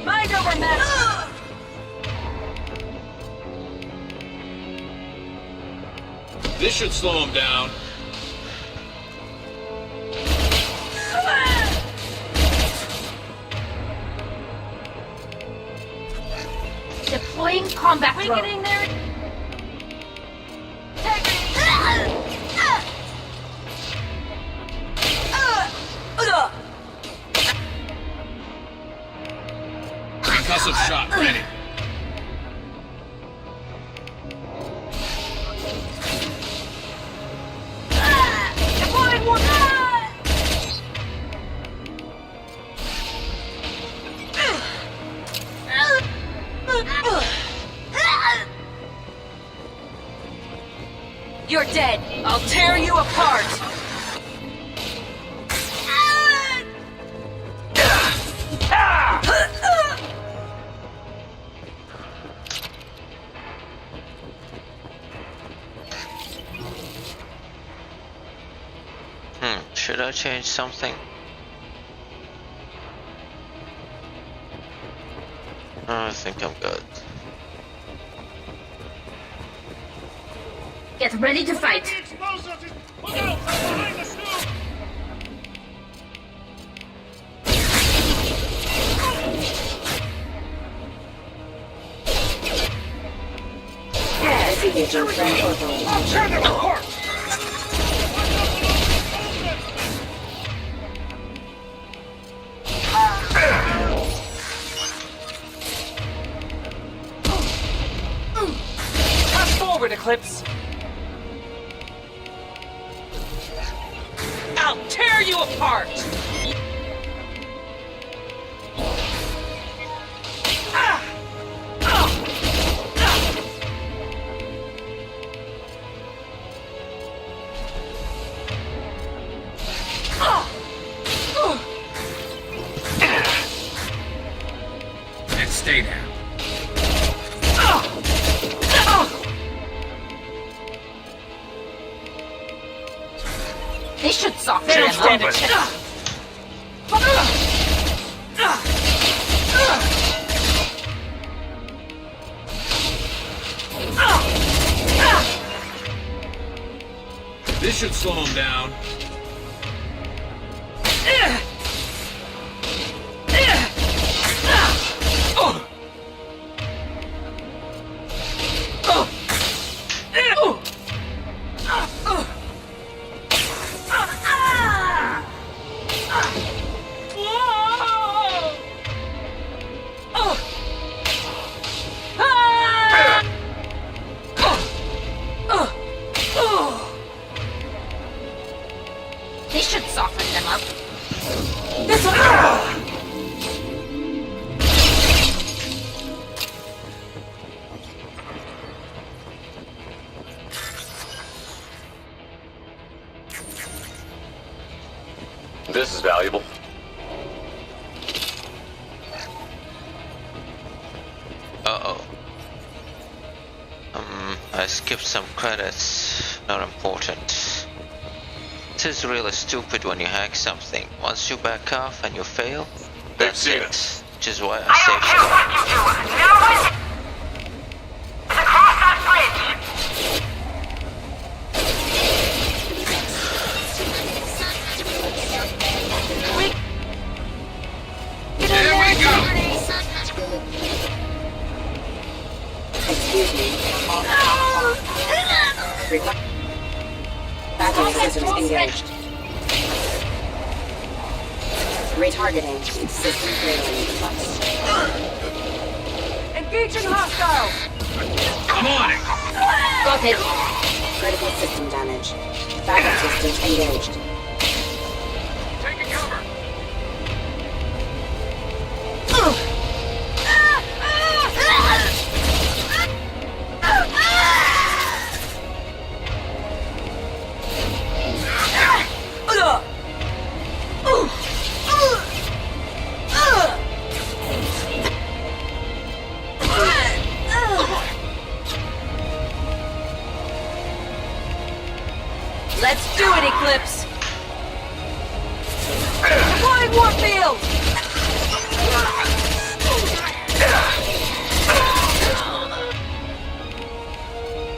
Mind over matter! This should slow him down. Deploying combat drone. Getting there. Concussive shot ready. Deploying one. You're dead. I'll tear you apart. Should I change something? I think I'm good. Get ready to fight. I'll tear them apart! Pass forward, Eclipse! I'll tear you apart! And stay down. This should soften them up. Stand a chance. This should slow him down. This should soften them up. This will... this is valuable? Uh-oh. I skipped some credits. Not important. This is really stupid when you hack something. Once you back off and you fail, that's it. Which is why I saved you. Across that bridge! There we go! Excuse me. Backing systems engaged. Retargeting. System failing. Engaging hostile! Come on! Got it. Critical system damage. Backup systems engaged. Taking cover! Let's do it, Eclipse! Deploying warfield!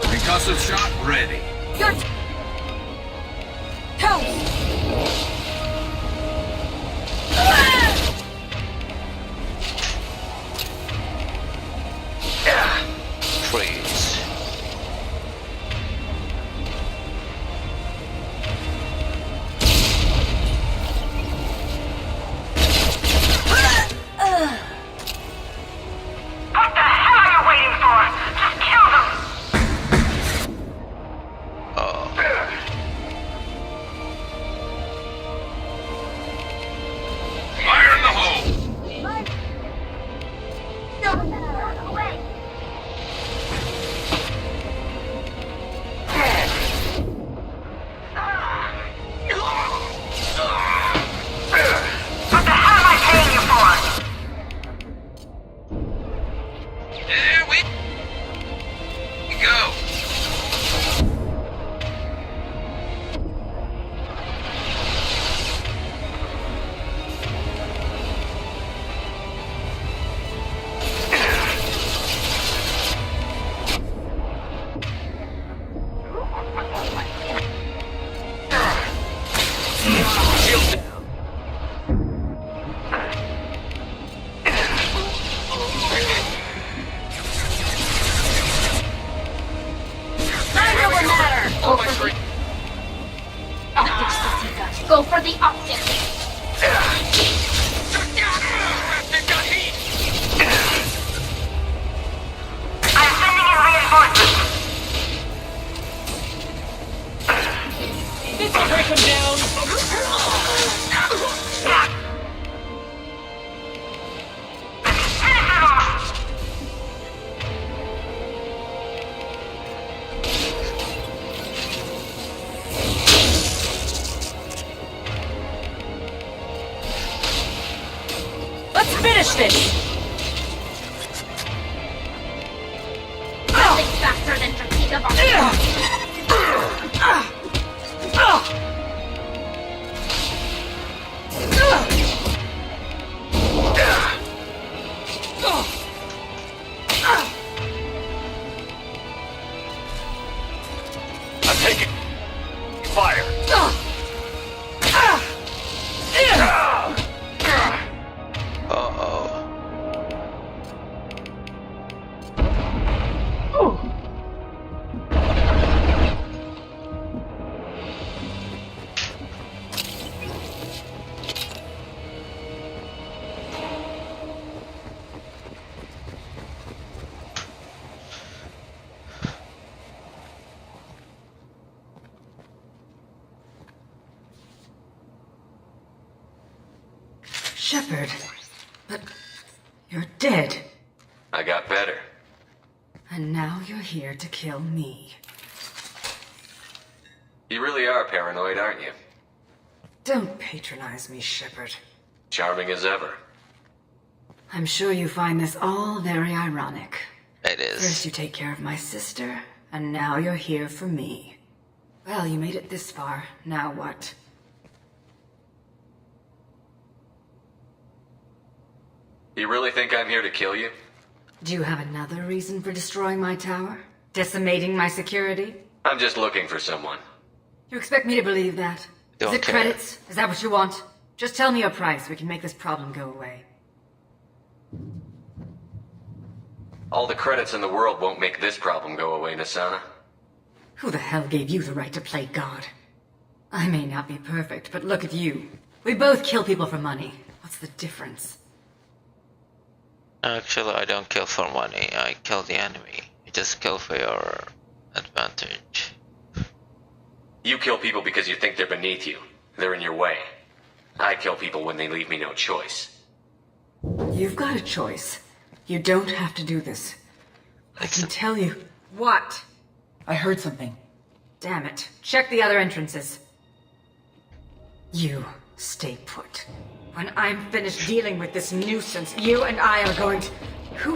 Concussive shot ready. Your toast! Freeze. What the hell are you waiting for? Just kill them! Fire in the hole! What the hell am I paying you for? There we go. Shield down. Over matter! Oh my screen. Optics, Satika. Go for the optics. They've got heat. I'm sending in reinforcements! This will break them down! Finish them off! Let's finish this! Nothing faster than fatigue of our I'm taking fire. Uh-oh. Shepard. But you're dead. I got better. And now you're here to kill me. You really are paranoid, aren't you? Don't patronize me, Shepard. Charming as ever. I'm sure you find this all very ironic. It is. First you take care of my sister, and now you're here for me. Well, you made it this far. Now what? You really think I'm here to kill you? Do you have another reason for destroying my tower? Decimating my security? I'm just looking for someone. You expect me to believe that? Is it credits? Is that what you want? Just tell me your price. We can make this problem go away. All the credits in the world won't make this problem go away, Nasana. Who the hell gave you the right to play God? I may not be perfect, but look at you. We both kill people for money. What's the difference? Actually, I don't kill for money. I kill the enemy. You just kill for your advantage. You kill people because you think they're beneath you. They're in your way. I kill people when they leave me no choice. You've got a choice. You don't have to do this. I can tell you. What? I heard something. Damn it. Check the other entrances. You stay put. When I'm finished dealing with this nuisance, you and I are going to... Who...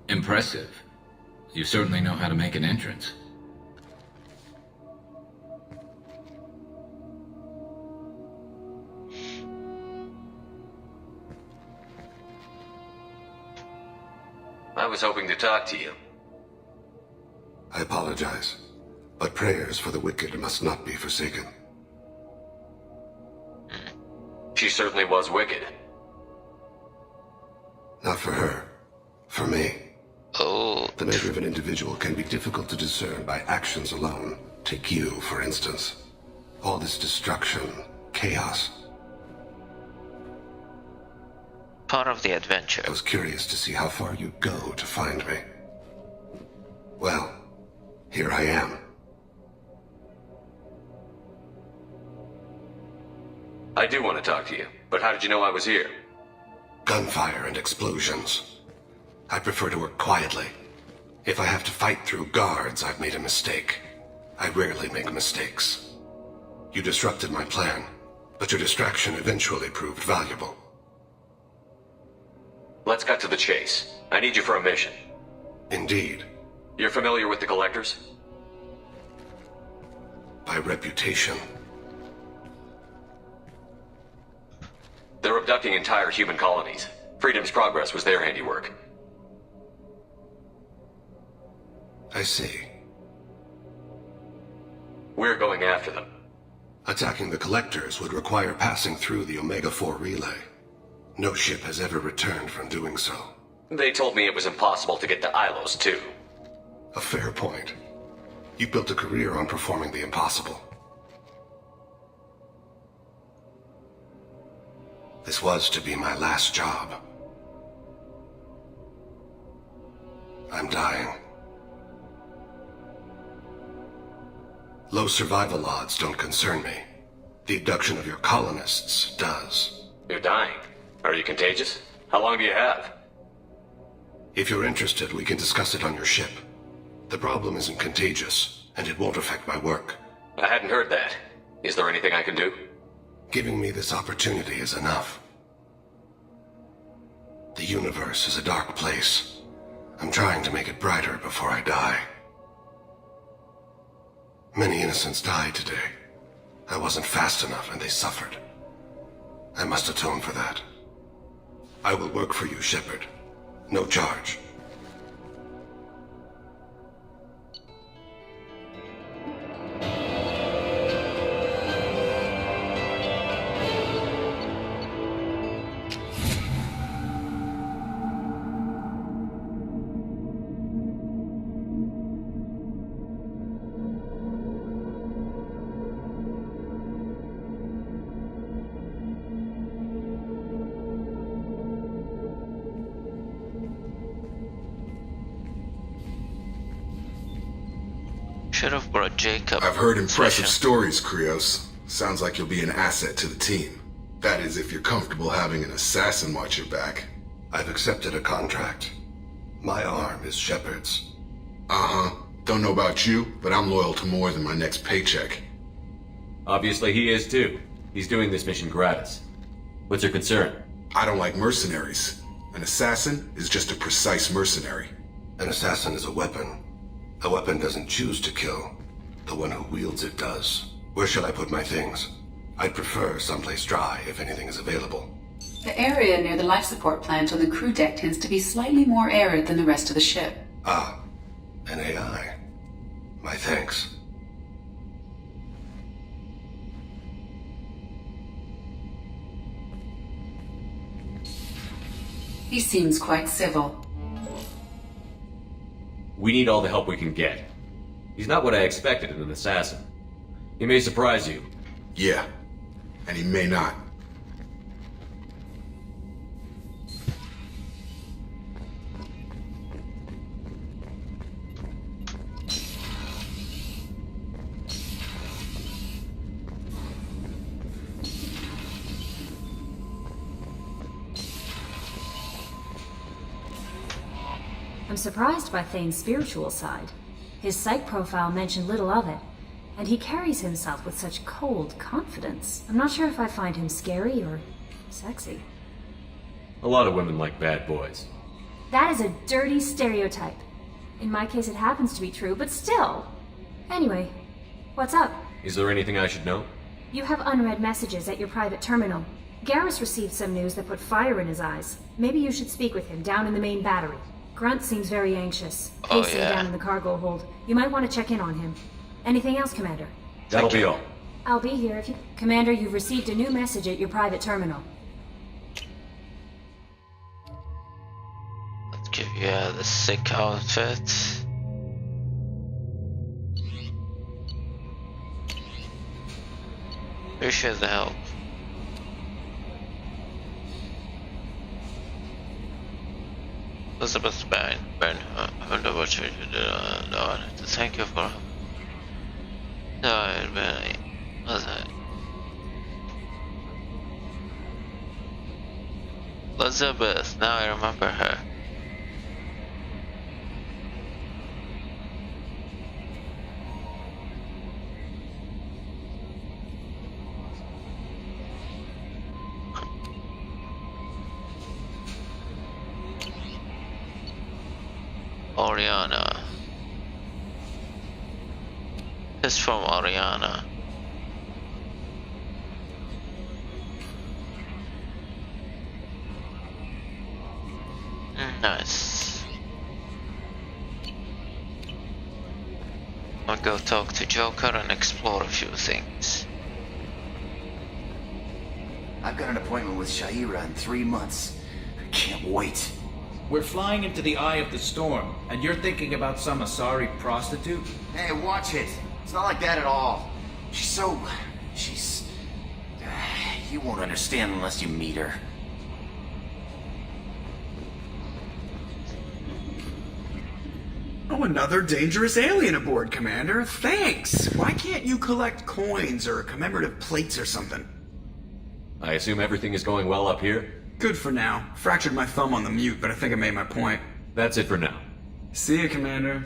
Impressive. You certainly know how to make an entrance. I was hoping to talk to you. I apologize, but prayers for the wicked must not be forsaken. She certainly was wicked. Not for her. For me. Oh. The measure of an individual can be difficult to discern by actions alone. Take you, for instance. All this destruction, chaos. Part of the adventure. I was curious to see how far you'd go to find me. Well, here I am. I do want to talk to you, but how did you know I was here? Gunfire and explosions. I prefer to work quietly. If I have to fight through guards, I've made a mistake. I rarely make mistakes. You disrupted my plan, but your distraction eventually proved valuable. Let's cut to the chase. I need you for a mission. Indeed. You're familiar with the Collectors? By reputation. They're abducting entire human colonies. Freedom's Progress was their handiwork. I see. We're going after them. Attacking the Collectors would require passing through the Omega-4 relay. No ship has ever returned from doing so. They told me it was impossible to get to Ilos, too. A fair point. You built a career on performing the impossible. This was to be my last job. I'm dying. Low survival odds don't concern me. The abduction of your colonists does. You're dying. Are you contagious? How long do you have? If you're interested, we can discuss it on your ship. The problem isn't contagious, and it won't affect my work. I hadn't heard that. Is there anything I can do? Giving me this opportunity is enough. The universe is a dark place. I'm trying to make it brighter before I die. Many innocents died today. I wasn't fast enough and they suffered. I must atone for that. I will work for you, Shepard. No charge. should have brought Jacob. I've heard impressive stories, Krios. Sounds like you'll be an asset to the team. That is, if you're comfortable having an assassin watch your back. I've accepted a contract. My arm is Shepard's. Uh-huh. Don't know about you, but I'm loyal to more than my next paycheck. Obviously he is too. He's doing this mission gratis. What's your concern? I don't like mercenaries. An assassin is just a precise mercenary. An assassin is a weapon. A weapon doesn't choose to kill. The one who wields it does. Where shall I put my things? I'd prefer someplace dry if anything is available. The area near the life support plant on the crew deck tends to be slightly more arid than the rest of the ship. Ah, an AI. My thanks. He seems quite civil. We need all the help we can get. He's not what I expected in an assassin. He may surprise you. Yeah, and he may not. I'm surprised by Thane's spiritual side. His psych profile mentioned little of it, and he carries himself with such cold confidence. I'm not sure if I find him scary or sexy. A lot of women like bad boys. That is a dirty stereotype. In my case it happens to be true, but still. Anyway, what's up? Is there anything I should know? You have unread messages at your private terminal. Garrus received some news that put fire in his eyes. Maybe you should speak with him down in the main battery. Grunt seems very anxious. Pacing down in the cargo hold. You might want to check in on him. Anything else, Commander? That'll be all. I'll be here if you... Commander, you've received a new message at your private terminal. Let's give you the sick outfit. Appreciate the help. Elizabeth Bain, I wonder what you did. No, thank you for. No, Elizabeth, now I remember her. Oriana. It's from Oriana. Nice. I'll go talk to Joker and explore a few things. I've got an appointment with Shaira in 3 months. I can't wait. We're flying into the eye of the storm, and you're thinking about some Asari prostitute? Hey, watch it. It's not like that at all. She's... You won't understand unless you meet her. Oh, another dangerous alien aboard, Commander. Thanks! Why can't you collect coins or commemorative plates or something? I assume everything is going well up here? Good for now. Fractured my thumb on the mute, but I think I made my point. That's it for now. See ya, Commander.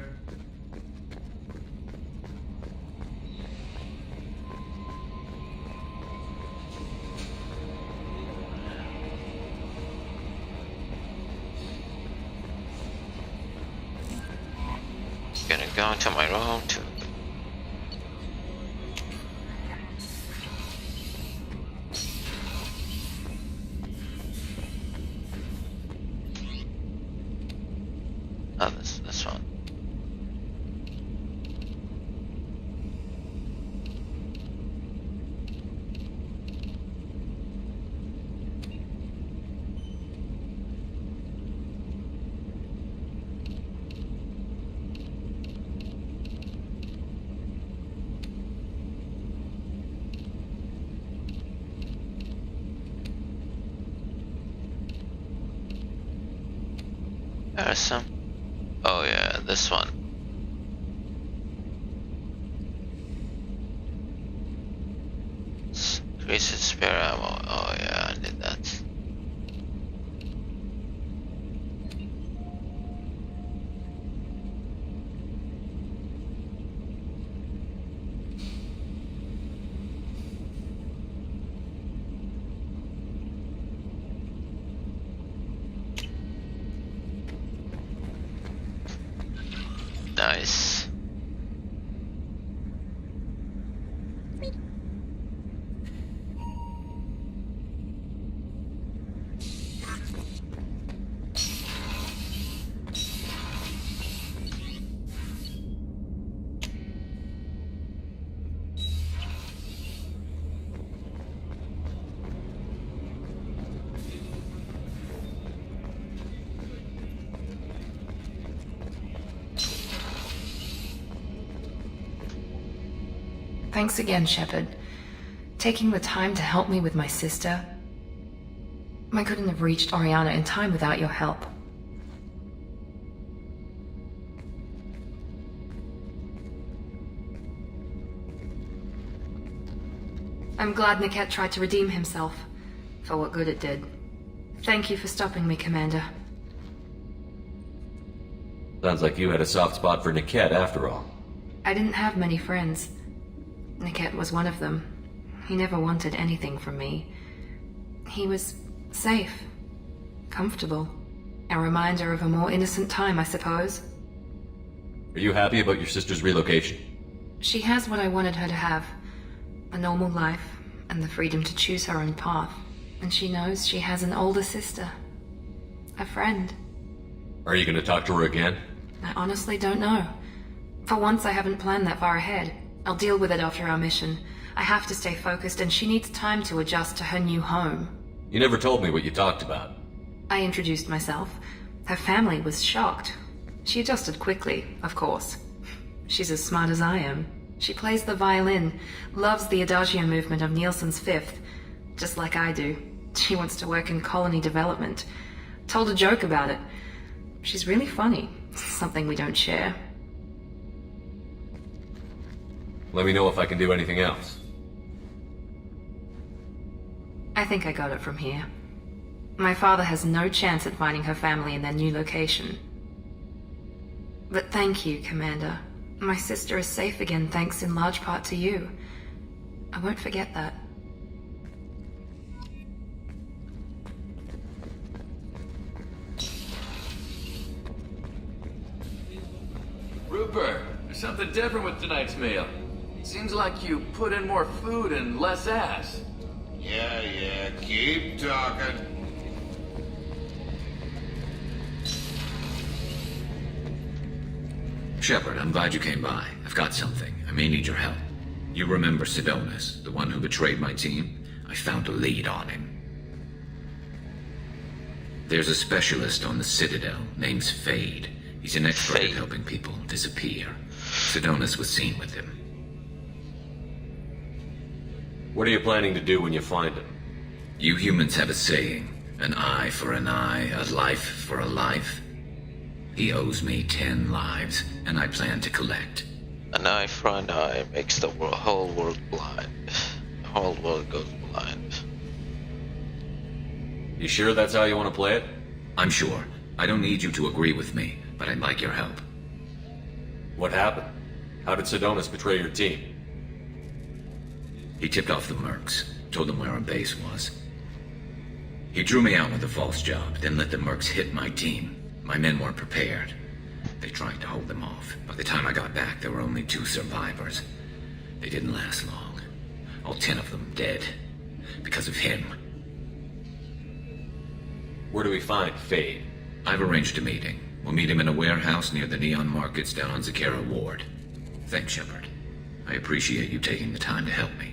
Gonna go into my room to this one. There's some. Oh yeah, this one. Increases spare ammo. Oh yeah, I did that. Nice. Thanks again, Shepard. Taking the time to help me with my sister. I couldn't have reached Oriana in time without your help. I'm glad Niket tried to redeem himself, for what good it did. Thank you for stopping me, Commander. Sounds like you had a soft spot for Niket after all. I didn't have many friends. Niket was one of them. He never wanted anything from me. He was safe, comfortable. A reminder of a more innocent time, I suppose. Are you happy about your sister's relocation? She has what I wanted her to have. A normal life, and the freedom to choose her own path. And she knows she has an older sister. A friend. Are you going to talk to her again? I honestly don't know. For once, I haven't planned that far ahead. I'll deal with it after our mission. I have to stay focused, and she needs time to adjust to her new home. You never told me what you talked about. I introduced myself. Her family was shocked. She adjusted quickly, of course. She's as smart as I am. She plays the violin, loves the adagio movement of Nielsen's Fifth, just like I do. She wants to work in colony development. Told a joke about it. She's really funny, something we don't share. Let me know if I can do anything else. I think I got it from here. My father has no chance at finding her family in their new location. But thank you, Commander. My sister is safe again thanks in large part to you. I won't forget that. Rupert, there's something different with tonight's meal. Seems like you put in more food and less ass. Yeah, keep talking. Shepard, I'm glad you came by. I've got something. I may need your help. You remember Sidonis, the one who betrayed my team? I found a lead on him. There's a specialist on the Citadel, name's Fade. He's an expert at helping people disappear. Sidonis was seen with him. What are you planning to do when you find him? You humans have a saying, an eye for an eye, a life for a life. He owes me 10 lives, and I plan to collect. An eye for an eye makes the whole world blind. The whole world goes blind. You sure that's how you want to play it? I'm sure. I don't need you to agree with me, but I'd like your help. What happened? How did Sidonis betray your team? He tipped off the mercs, told them where our base was. He drew me out with a false job, then let the mercs hit my team. My men weren't prepared. They tried to hold them off. By the time I got back, there were only 2 survivors. They didn't last long. All 10 of them dead. Because of him. Where do we find Fade? I've arranged a meeting. We'll meet him in a warehouse near the Neon Markets down on Zakera Ward. Thanks, Shepard. I appreciate you taking the time to help me.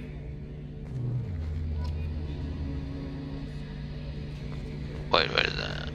Wait, where is that?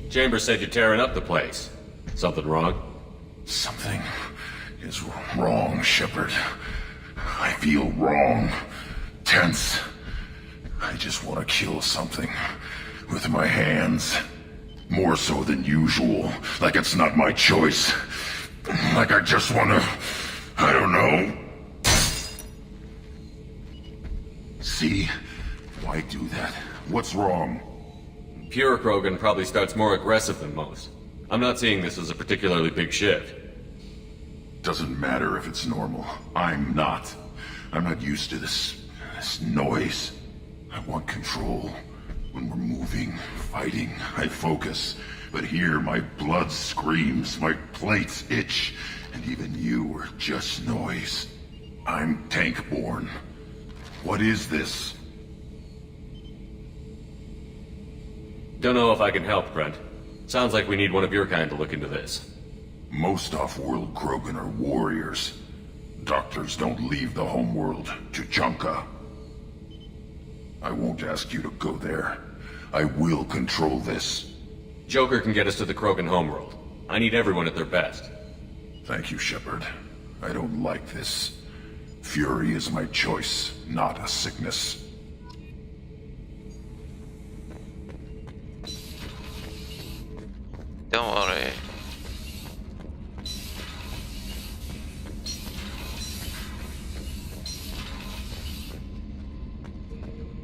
Chambers said you're tearing up the place. Something wrong? Something is wrong, Shepard. I feel wrong. Tense. I just want to kill something. With my hands. More so than usual. Like it's not my choice. Like I just want to... I don't know. See? Why do that? What's wrong? Pure Krogan probably starts more aggressive than most. I'm not seeing this as a particularly big shift. Doesn't matter if it's normal. I'm not. I'm not used to this noise. I want control. When we're moving, fighting, I focus. But here, my blood screams, my plates itch, and even you are just noise. I'm tank-born. What is this? Don't know if I can help, Brent. Sounds like we need one of your kind to look into this. Most off-world Krogan are warriors. Doctors don't leave the homeworld to Junka. I won't ask you to go there. I will control this. Joker can get us to the Krogan homeworld. I need everyone at their best. Thank you, Shepard. I don't like this. Fury is my choice, not a sickness. Don't worry.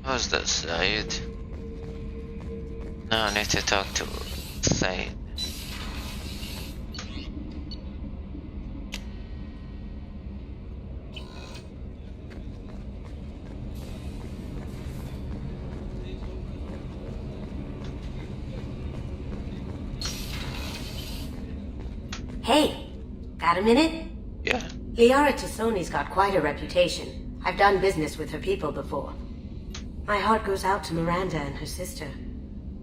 Who's this, Said? No, I need to talk to Said. Hey, got a minute? Yeah. Liaratsoni's got quite a reputation. I've done business with her people before. My heart goes out to Miranda and her sister.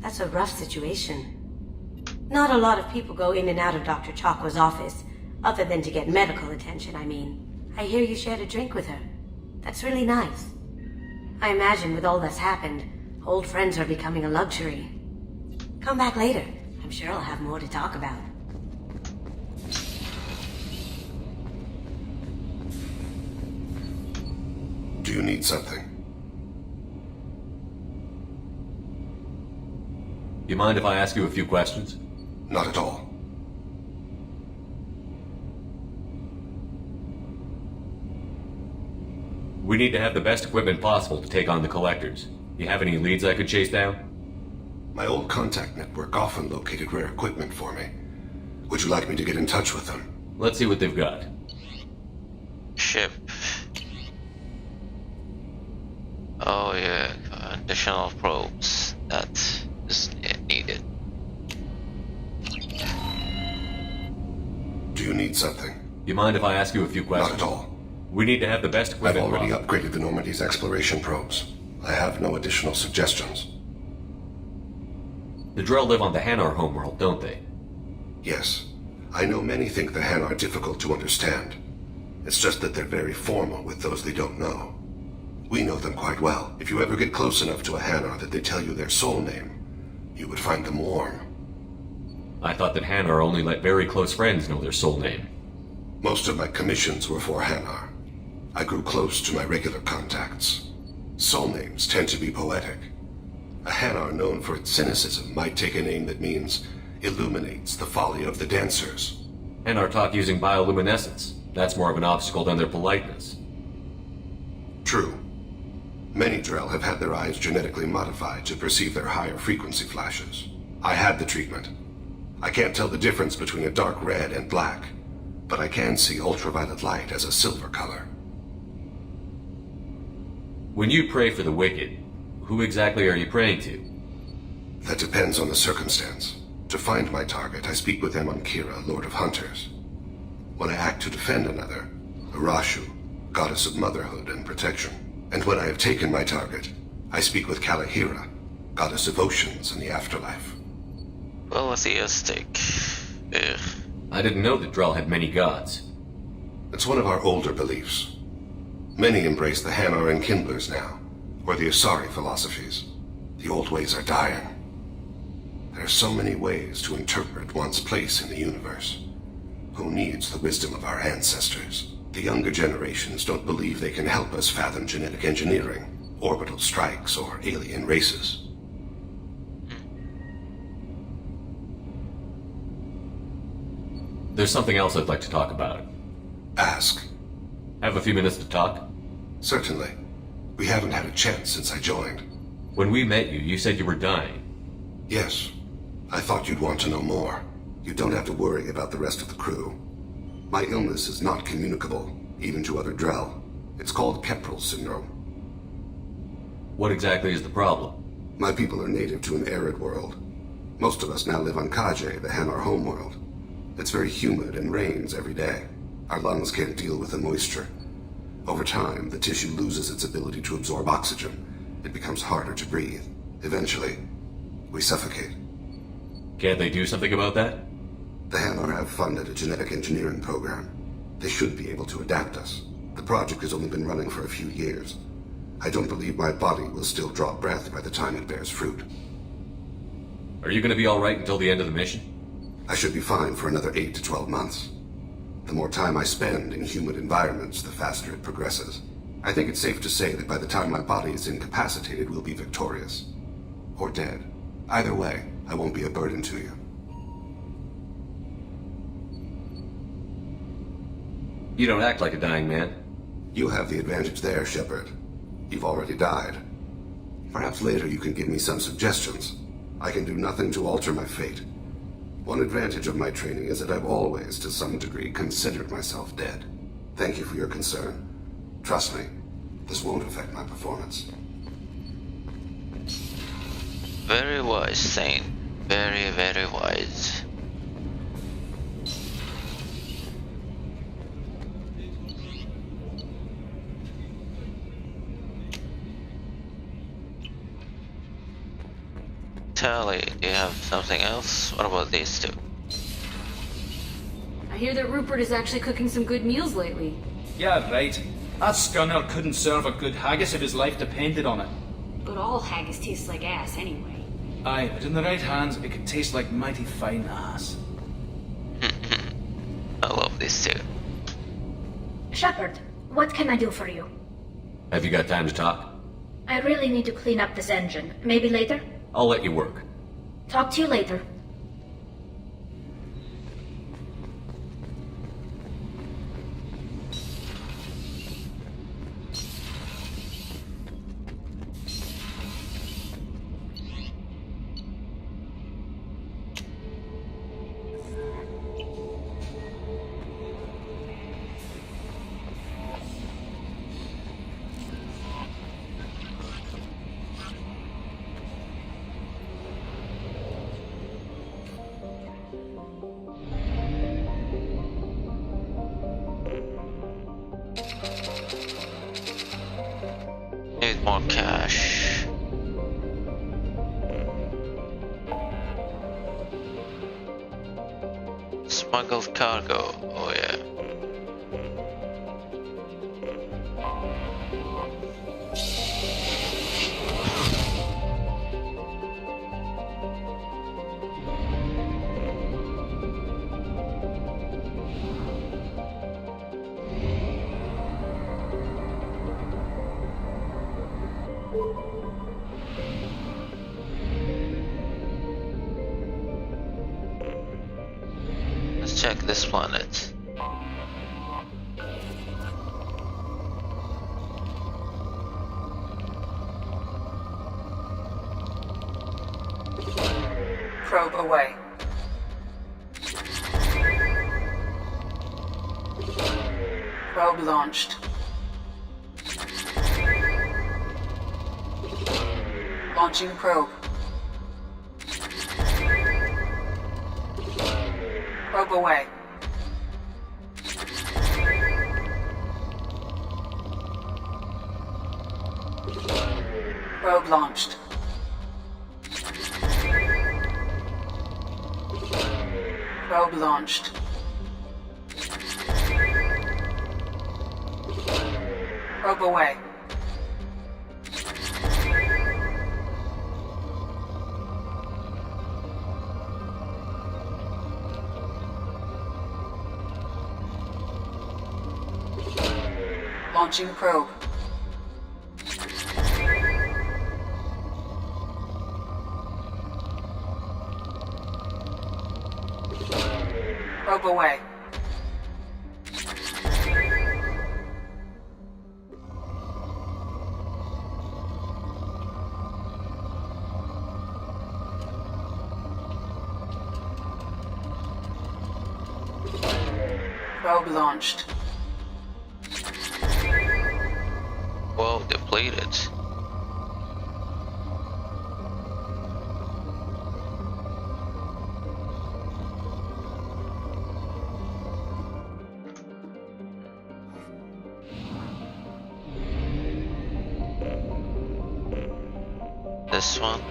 That's a rough situation. Not a lot of people go in and out of Dr. Chakwa's office, other than to get medical attention, I mean. I hear you shared a drink with her. That's really nice. I imagine with all that's happened, old friends are becoming a luxury. Come back later. I'm sure I'll have more to talk about. Do you need something? You mind if I ask you a few questions? Not at all. We need to have the best equipment possible to take on the collectors. You have any leads I could chase down? My old contact network often located rare equipment for me. Would you like me to get in touch with them? Let's see what they've got. Ship. Oh yeah, additional probes. That is needed. Do you need something? You mind if I ask you a few questions? Not at all. We need to have the best equipment. I've already upgraded the Normandy's exploration probes. I have no additional suggestions. The Drell live on the Hanar homeworld, don't they? Yes. I know many think the Hanar are difficult to understand. It's just that they're very formal with those they don't know. We know them quite well. If you ever get close enough to a Hanar that they tell you their soul name, you would find them warm. I thought that Hanar only let very close friends know their soul name. Most of my commissions were for Hanar. I grew close to my regular contacts. Soul names tend to be poetic. A Hanar known for its cynicism might take a name that means illuminates the folly of the dancers. Hanar talk using bioluminescence. That's more of an obstacle than their politeness. True. Many Drell have had their eyes genetically modified to perceive their higher frequency flashes. I had the treatment. I can't tell the difference between a dark red and black, but I can see ultraviolet light as a silver color. When you pray for the wicked, who exactly are you praying to? That depends on the circumstance. To find my target, I speak with Kira, Lord of Hunters. When I act to defend another, Arashu, Goddess of Motherhood and Protection. And when I have taken my target, I speak with Kalahira, Goddess of Oceans and the Afterlife. Polytheistic. Ugh. I didn't know that Drell had many gods. It's one of our older beliefs. Many embrace the Hanar and Kindlers now, or the Asari philosophies. The old ways are dying. There are so many ways to interpret one's place in the universe. Who needs the wisdom of our ancestors? The younger generations don't believe they can help us fathom genetic engineering, orbital strikes, or alien races. There's something else I'd like to talk about. Ask. Have a few minutes to talk? Certainly. We haven't had a chance since I joined. When we met you, you said you were dying. Yes. I thought you'd want to know more. You don't have to worry about the rest of the crew. My illness is not communicable, even to other Drell. It's called Keprel syndrome. What exactly is the problem? My people are native to an arid world. Most of us now live on Kaje, the Hanar homeworld. It's very humid and rains every day. Our lungs can't deal with the moisture. Over time, the tissue loses its ability to absorb oxygen. It becomes harder to breathe. Eventually, we suffocate. Can't they do something about that? The Hanar have funded a genetic engineering program. They should be able to adapt us. The project has only been running for a few years. I don't believe my body will still draw breath by the time it bears fruit. Are you going to be alright until the end of the mission? I should be fine for another 8 to 12 months. The more time I spend in humid environments, the faster it progresses. I think it's safe to say that by the time my body is incapacitated, we'll be victorious. Or dead. Either way, I won't be a burden to you. You don't act like a dying man. You have the advantage there, Shepard. You've already died. Perhaps later you can give me some suggestions. I can do nothing to alter my fate. One advantage of my training is that I've always, to some degree, considered myself dead. Thank you for your concern. Trust me, this won't affect my performance. Very wise, Thane. Very, very wise. Tally, do you have something else? What about these two? I hear that Rupert is actually cooking some good meals lately. Yeah, right. That scunner couldn't serve a good haggis if his life depended on it. But all haggis tastes like ass anyway. Aye, but in the right hands, it could taste like mighty fine ass. I love this too. Shepard, what can I do for you? Have you got time to talk? I really need to clean up this engine. Maybe later? I'll let you work. Talk to you later. Need more cash. Smuggled cargo. Oh yeah. Let's check this planet. Probe away. Probe launched. Launching probe. Probe away. Probe launched. Probe launched. Probe away. Launching probe. Probe away. Probe launched. Whoa, depleted. This one.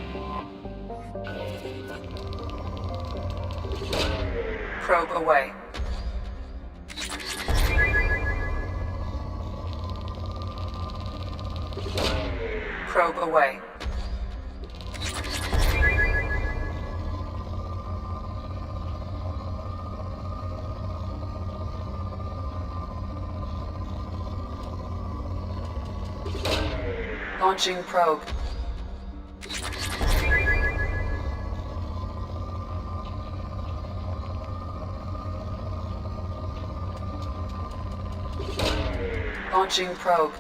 Probe away. Probe away. Launching probe. Launching probe.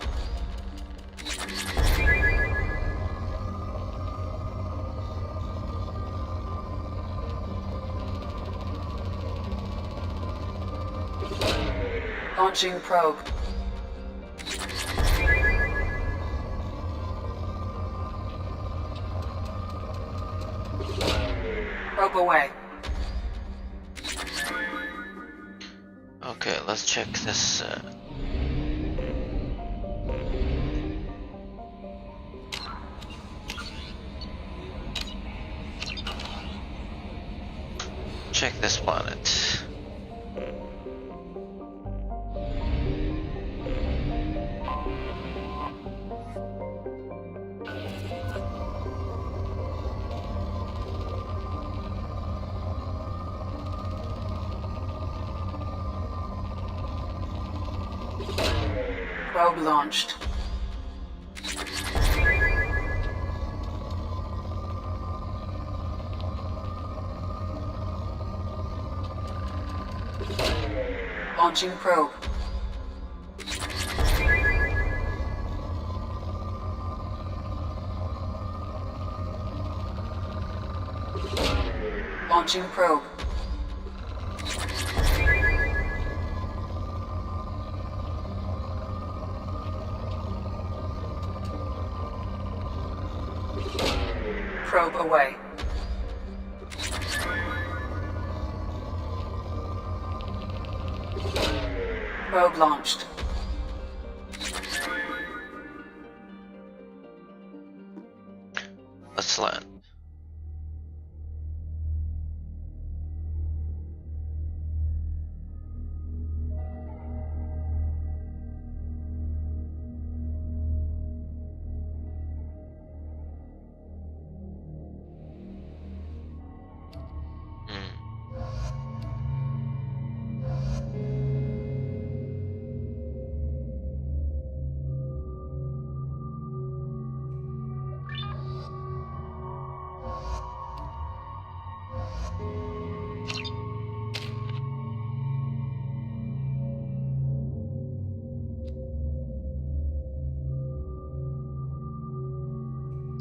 Launching probe. Probe away. Okay, let's check this. Check this planet. Probe launched. Launching probe. Launching probe. Probe away. Probe launched. Let's land.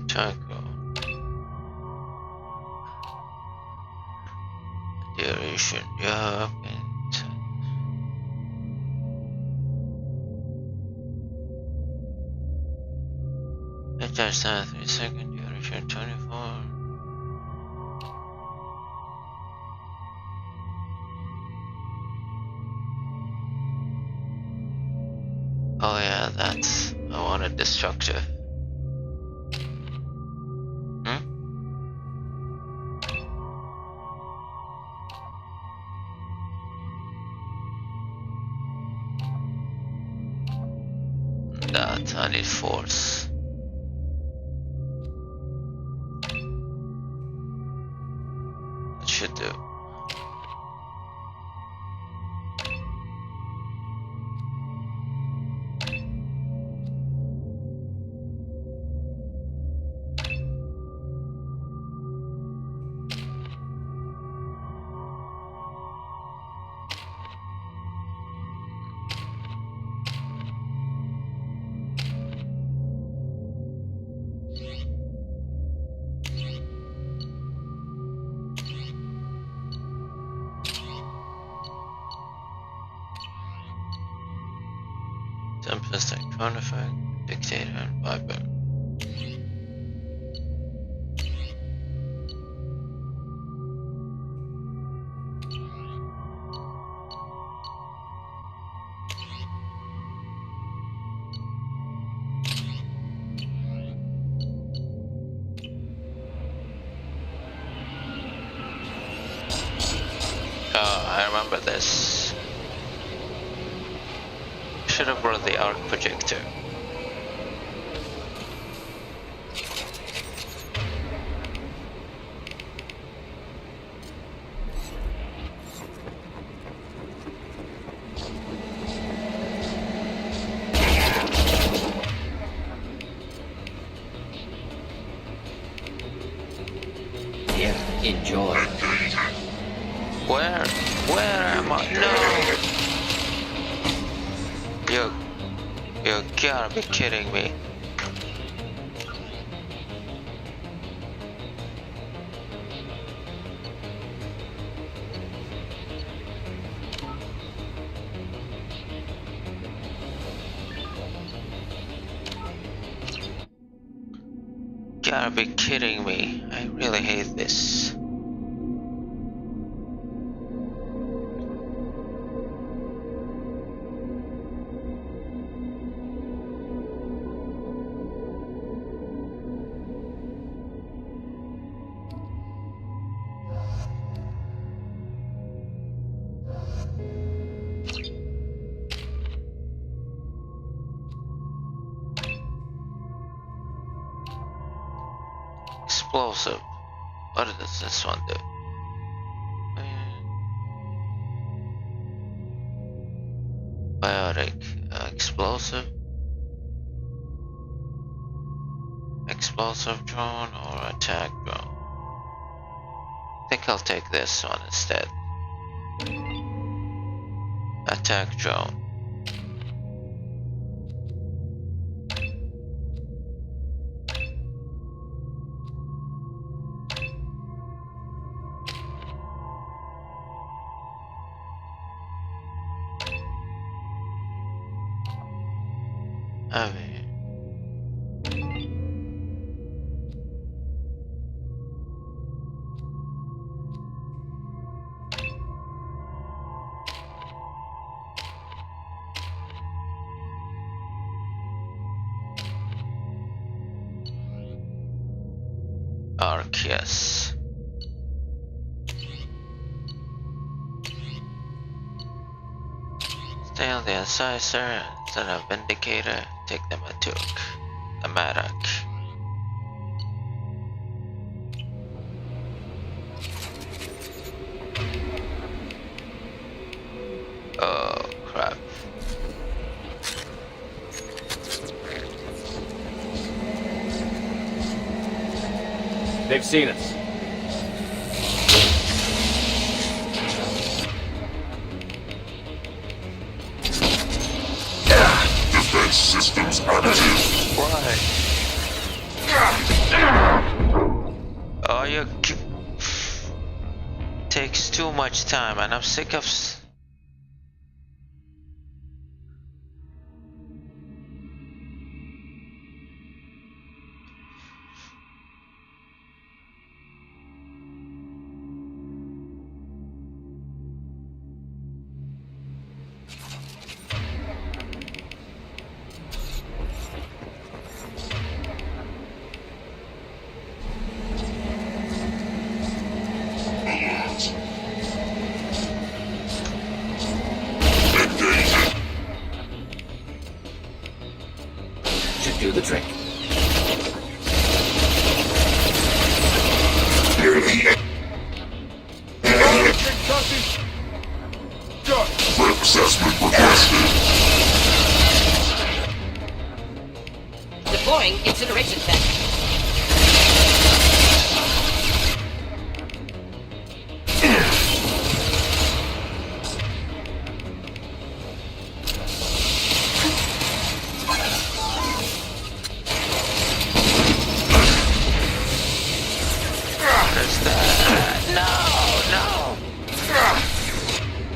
Taco. Duration, job, and adjust 3 second duration 24. Oh yeah, that's I wanted destructive. That I need force. It should do. just like drone effect, dictator, and viper. I remember this. Should have brought the arc projector. Yeah, enjoy. Where am I? No! You gotta be kidding me. Gotta be kidding me. I really hate this. Explosive. What does this one do? Biotic. Explosive. Explosive drone or attack drone? I think I'll take this one instead. Attack drone. Arc, yes. Stay on the incisor instead of vindicator. Take them a took. A Madak. Oh crap. They've seen us. Defense systems active. Why? Oh, you takes too much time, and I'm sick of. Should do the trick. Threat assessment requested. Deploying incineration tank.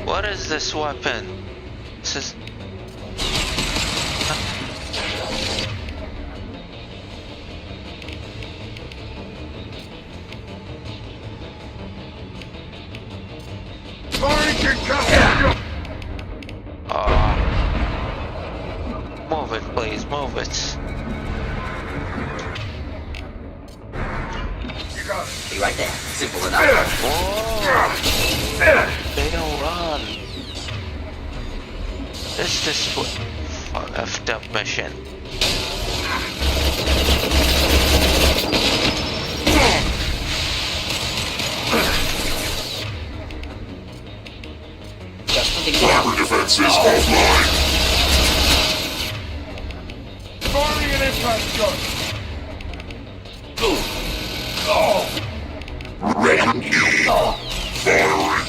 What is this weapon? This is... Be right there. Simple enough. Whoa! They don't run. This effed up mission. Armor defenses offline. Firing an impact gun. Ready. Firing.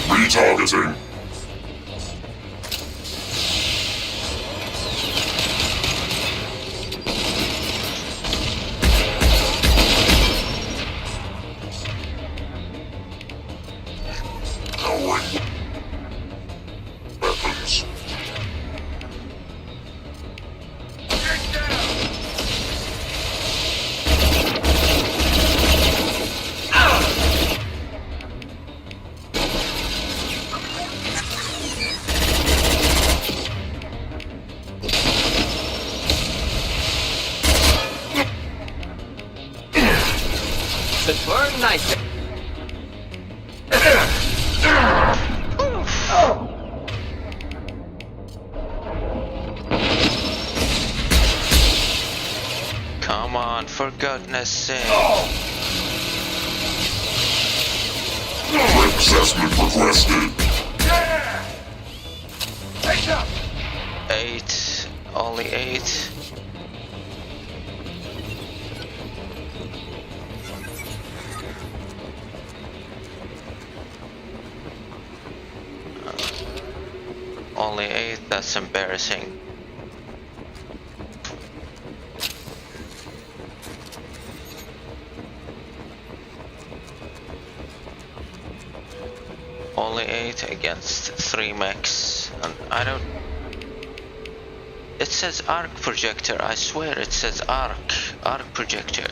Retargeting. Weapons. Should burn nicer. Come on, for goodness sake. Threat assessment requested. Take up. 8. Only 8. Only 8, that's embarrassing. Only 8 against 3 mechs, and I don't... It says arc projector, I swear it says arc projector.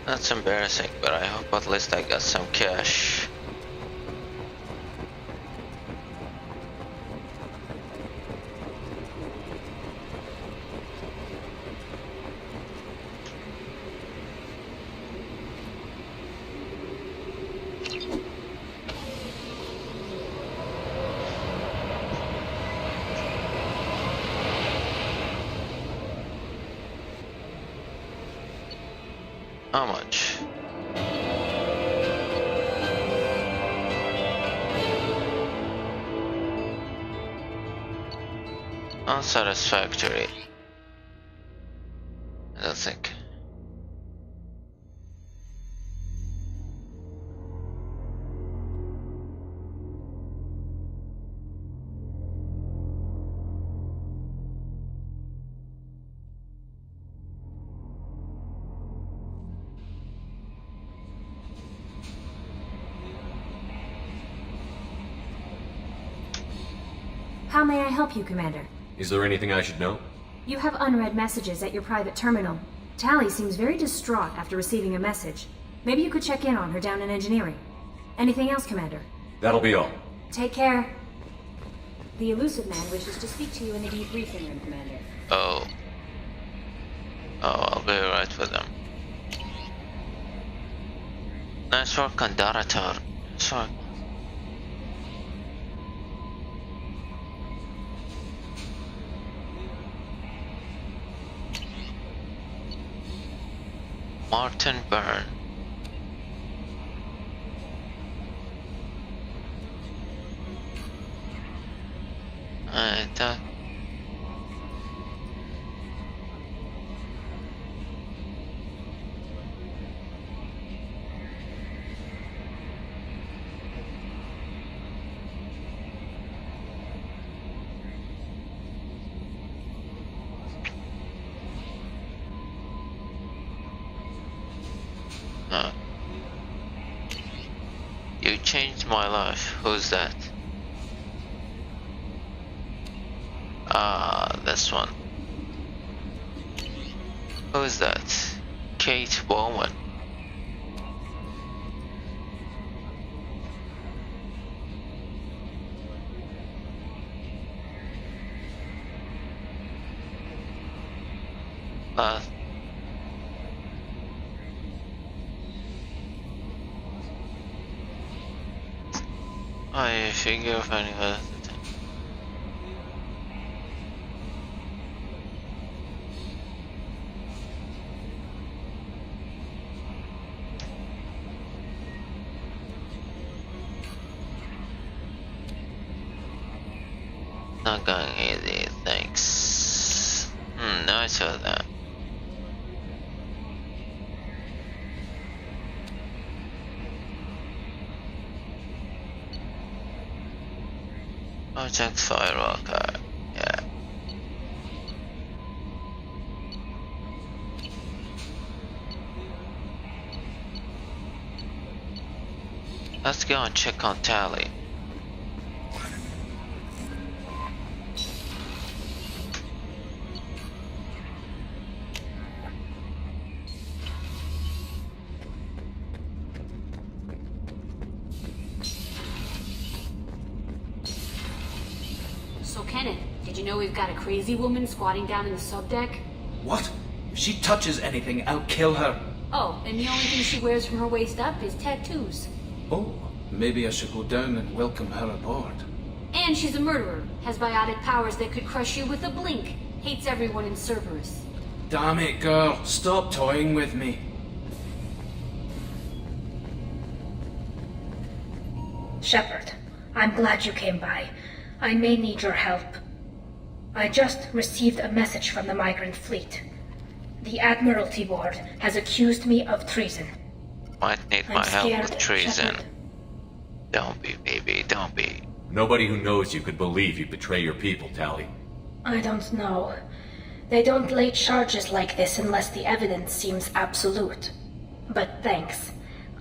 That's embarrassing, but I hope at least I got some cash. How much? Unsatisfactory. I don't think. How may I help you, Commander? Is there anything I should know? You have unread messages at your private terminal. Tally seems very distraught after receiving a message. Maybe you could check in on her down in engineering. Anything else, Commander? That'll be all. Take care. The elusive man wishes to speak to you in the debriefing room, Commander. Oh, I'll be right with them. Nice work on Darator. Nice work. Martin Byrne. I thought... You changed my life. Who's that? Ah, this one. Who's that? Kate Bowman. I figure if anyone. Not going easy, thanks. No, I saw that. Project Firewalker, yeah. Let's go and check on Tally. Did you know we've got a crazy woman squatting down in the subdeck? What? If she touches anything, I'll kill her. Oh, and the only thing she wears from her waist up is tattoos. Oh, maybe I should go down and welcome her aboard. And she's a murderer, has biotic powers that could crush you with a blink, hates everyone in Cerberus. Damn it, girl. Stop toying with me. Shepard, I'm glad you came by. I may need your help. I just received a message from the migrant fleet. The Admiralty Board has accused me of treason. Might need my help with treason. Shepard. Don't be, baby, don't be. Nobody who knows you could believe you betray your people, Tally. I don't know. They don't lay charges like this unless the evidence seems absolute. But thanks.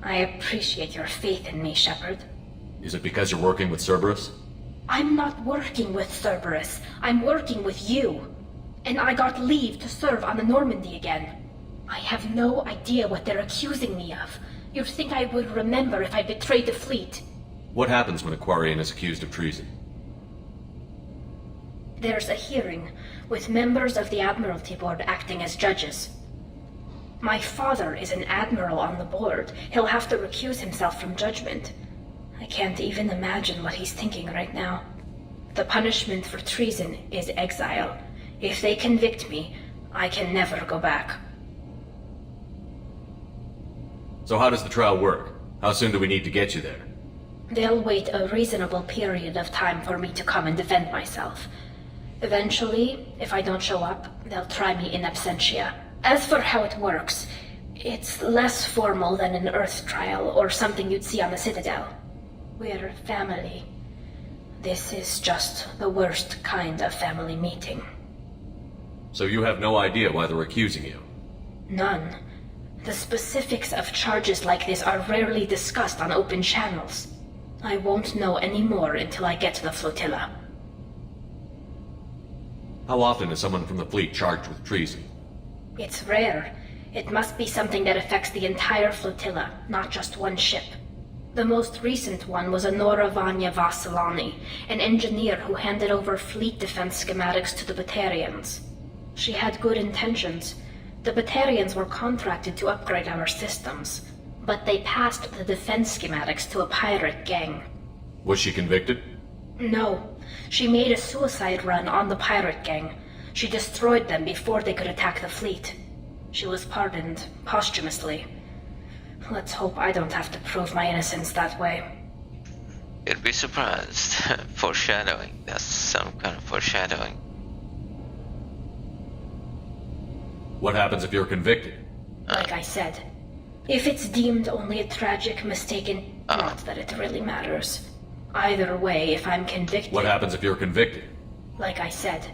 I appreciate your faith in me, Shepard. Is it because you're working with Cerberus? I'm not working with Cerberus. I'm working with you. And I got leave to serve on the Normandy again. I have no idea what they're accusing me of. You'd think I would remember if I betrayed the fleet. What happens when a Quarian is accused of treason? There's a hearing, with members of the Admiralty Board acting as judges. My father is an admiral on the board. He'll have to recuse himself from judgment. I can't even imagine what he's thinking right now. The punishment for treason is exile. If they convict me, I can never go back. So how does the trial work? How soon do we need to get you there? They'll wait a reasonable period of time for me to come and defend myself. Eventually, if I don't show up, they'll try me in absentia. As for how it works, it's less formal than an Earth trial or something you'd see on the Citadel. We're family. This is just the worst kind of family meeting. So you have no idea why they're accusing you? None. The specifics of charges like this are rarely discussed on open channels. I won't know any more until I get to the flotilla. How often is someone from the fleet charged with treason? It's rare. It must be something that affects the entire flotilla, not just one ship. The most recent one was Anora Vanya Vassilani, an engineer who handed over fleet defense schematics to the Batarians. She had good intentions. The Batarians were contracted to upgrade our systems, but they passed the defense schematics to a pirate gang. Was she convicted? No. She made a suicide run on the pirate gang. She destroyed them before they could attack the fleet. She was pardoned, posthumously. Let's hope I don't have to prove my innocence that way. You'd be surprised. Foreshadowing. That's some kind of foreshadowing. What happens if you're convicted? Like I said, if it's deemed only a tragic mistake, not that it really matters. Either way, if I'm convicted... What happens if you're convicted? Like I said,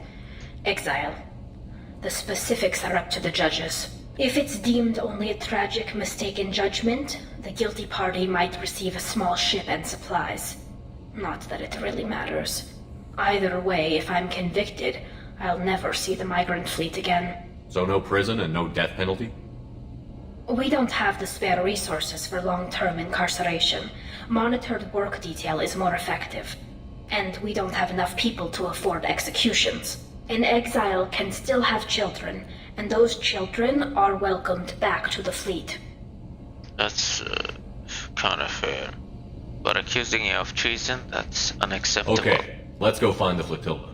exile. The specifics are up to the judges. If it's deemed only a tragic mistake in judgment, the guilty party might receive a small ship and supplies. Not that it really matters. Either way, if I'm convicted, I'll never see the migrant fleet again. So no prison and no death penalty? We don't have the spare resources for long-term incarceration. Monitored work detail is more effective. And we don't have enough people to afford executions. An exile can still have children, and those children are welcomed back to the fleet. That's kinda fair. But accusing you of treason, that's unacceptable. Okay, let's go find the flotilla.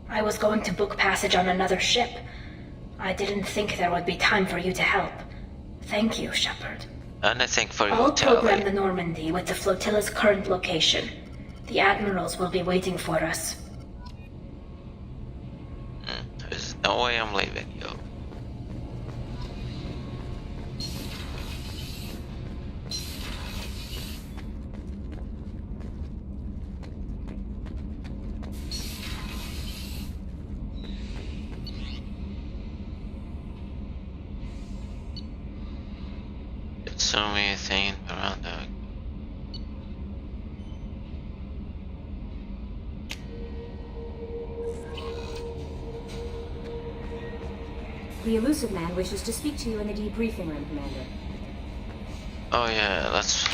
I was going to book passage on another ship. I didn't think there would be time for you to help. Thank you, Shepard. Anything for you, I'll program Tally. the Normandy with the flotilla's current location. The admirals will be waiting for us. There's no way I'm leaving you. It's so many things around there. The elusive man wishes to speak to you in the debriefing room, Commander. Oh yeah, let's...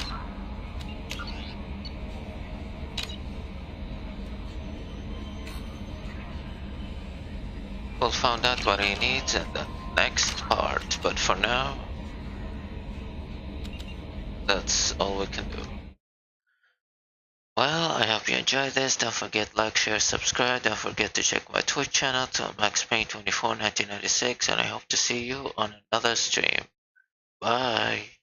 We'll find out what he needs in the next part, but for now, that's all we can do. Well, I hope you enjoyed this. Don't forget like, share, subscribe. Don't forget to check my Twitch channel to MaxPain241996, and I hope to see you on another stream. Bye.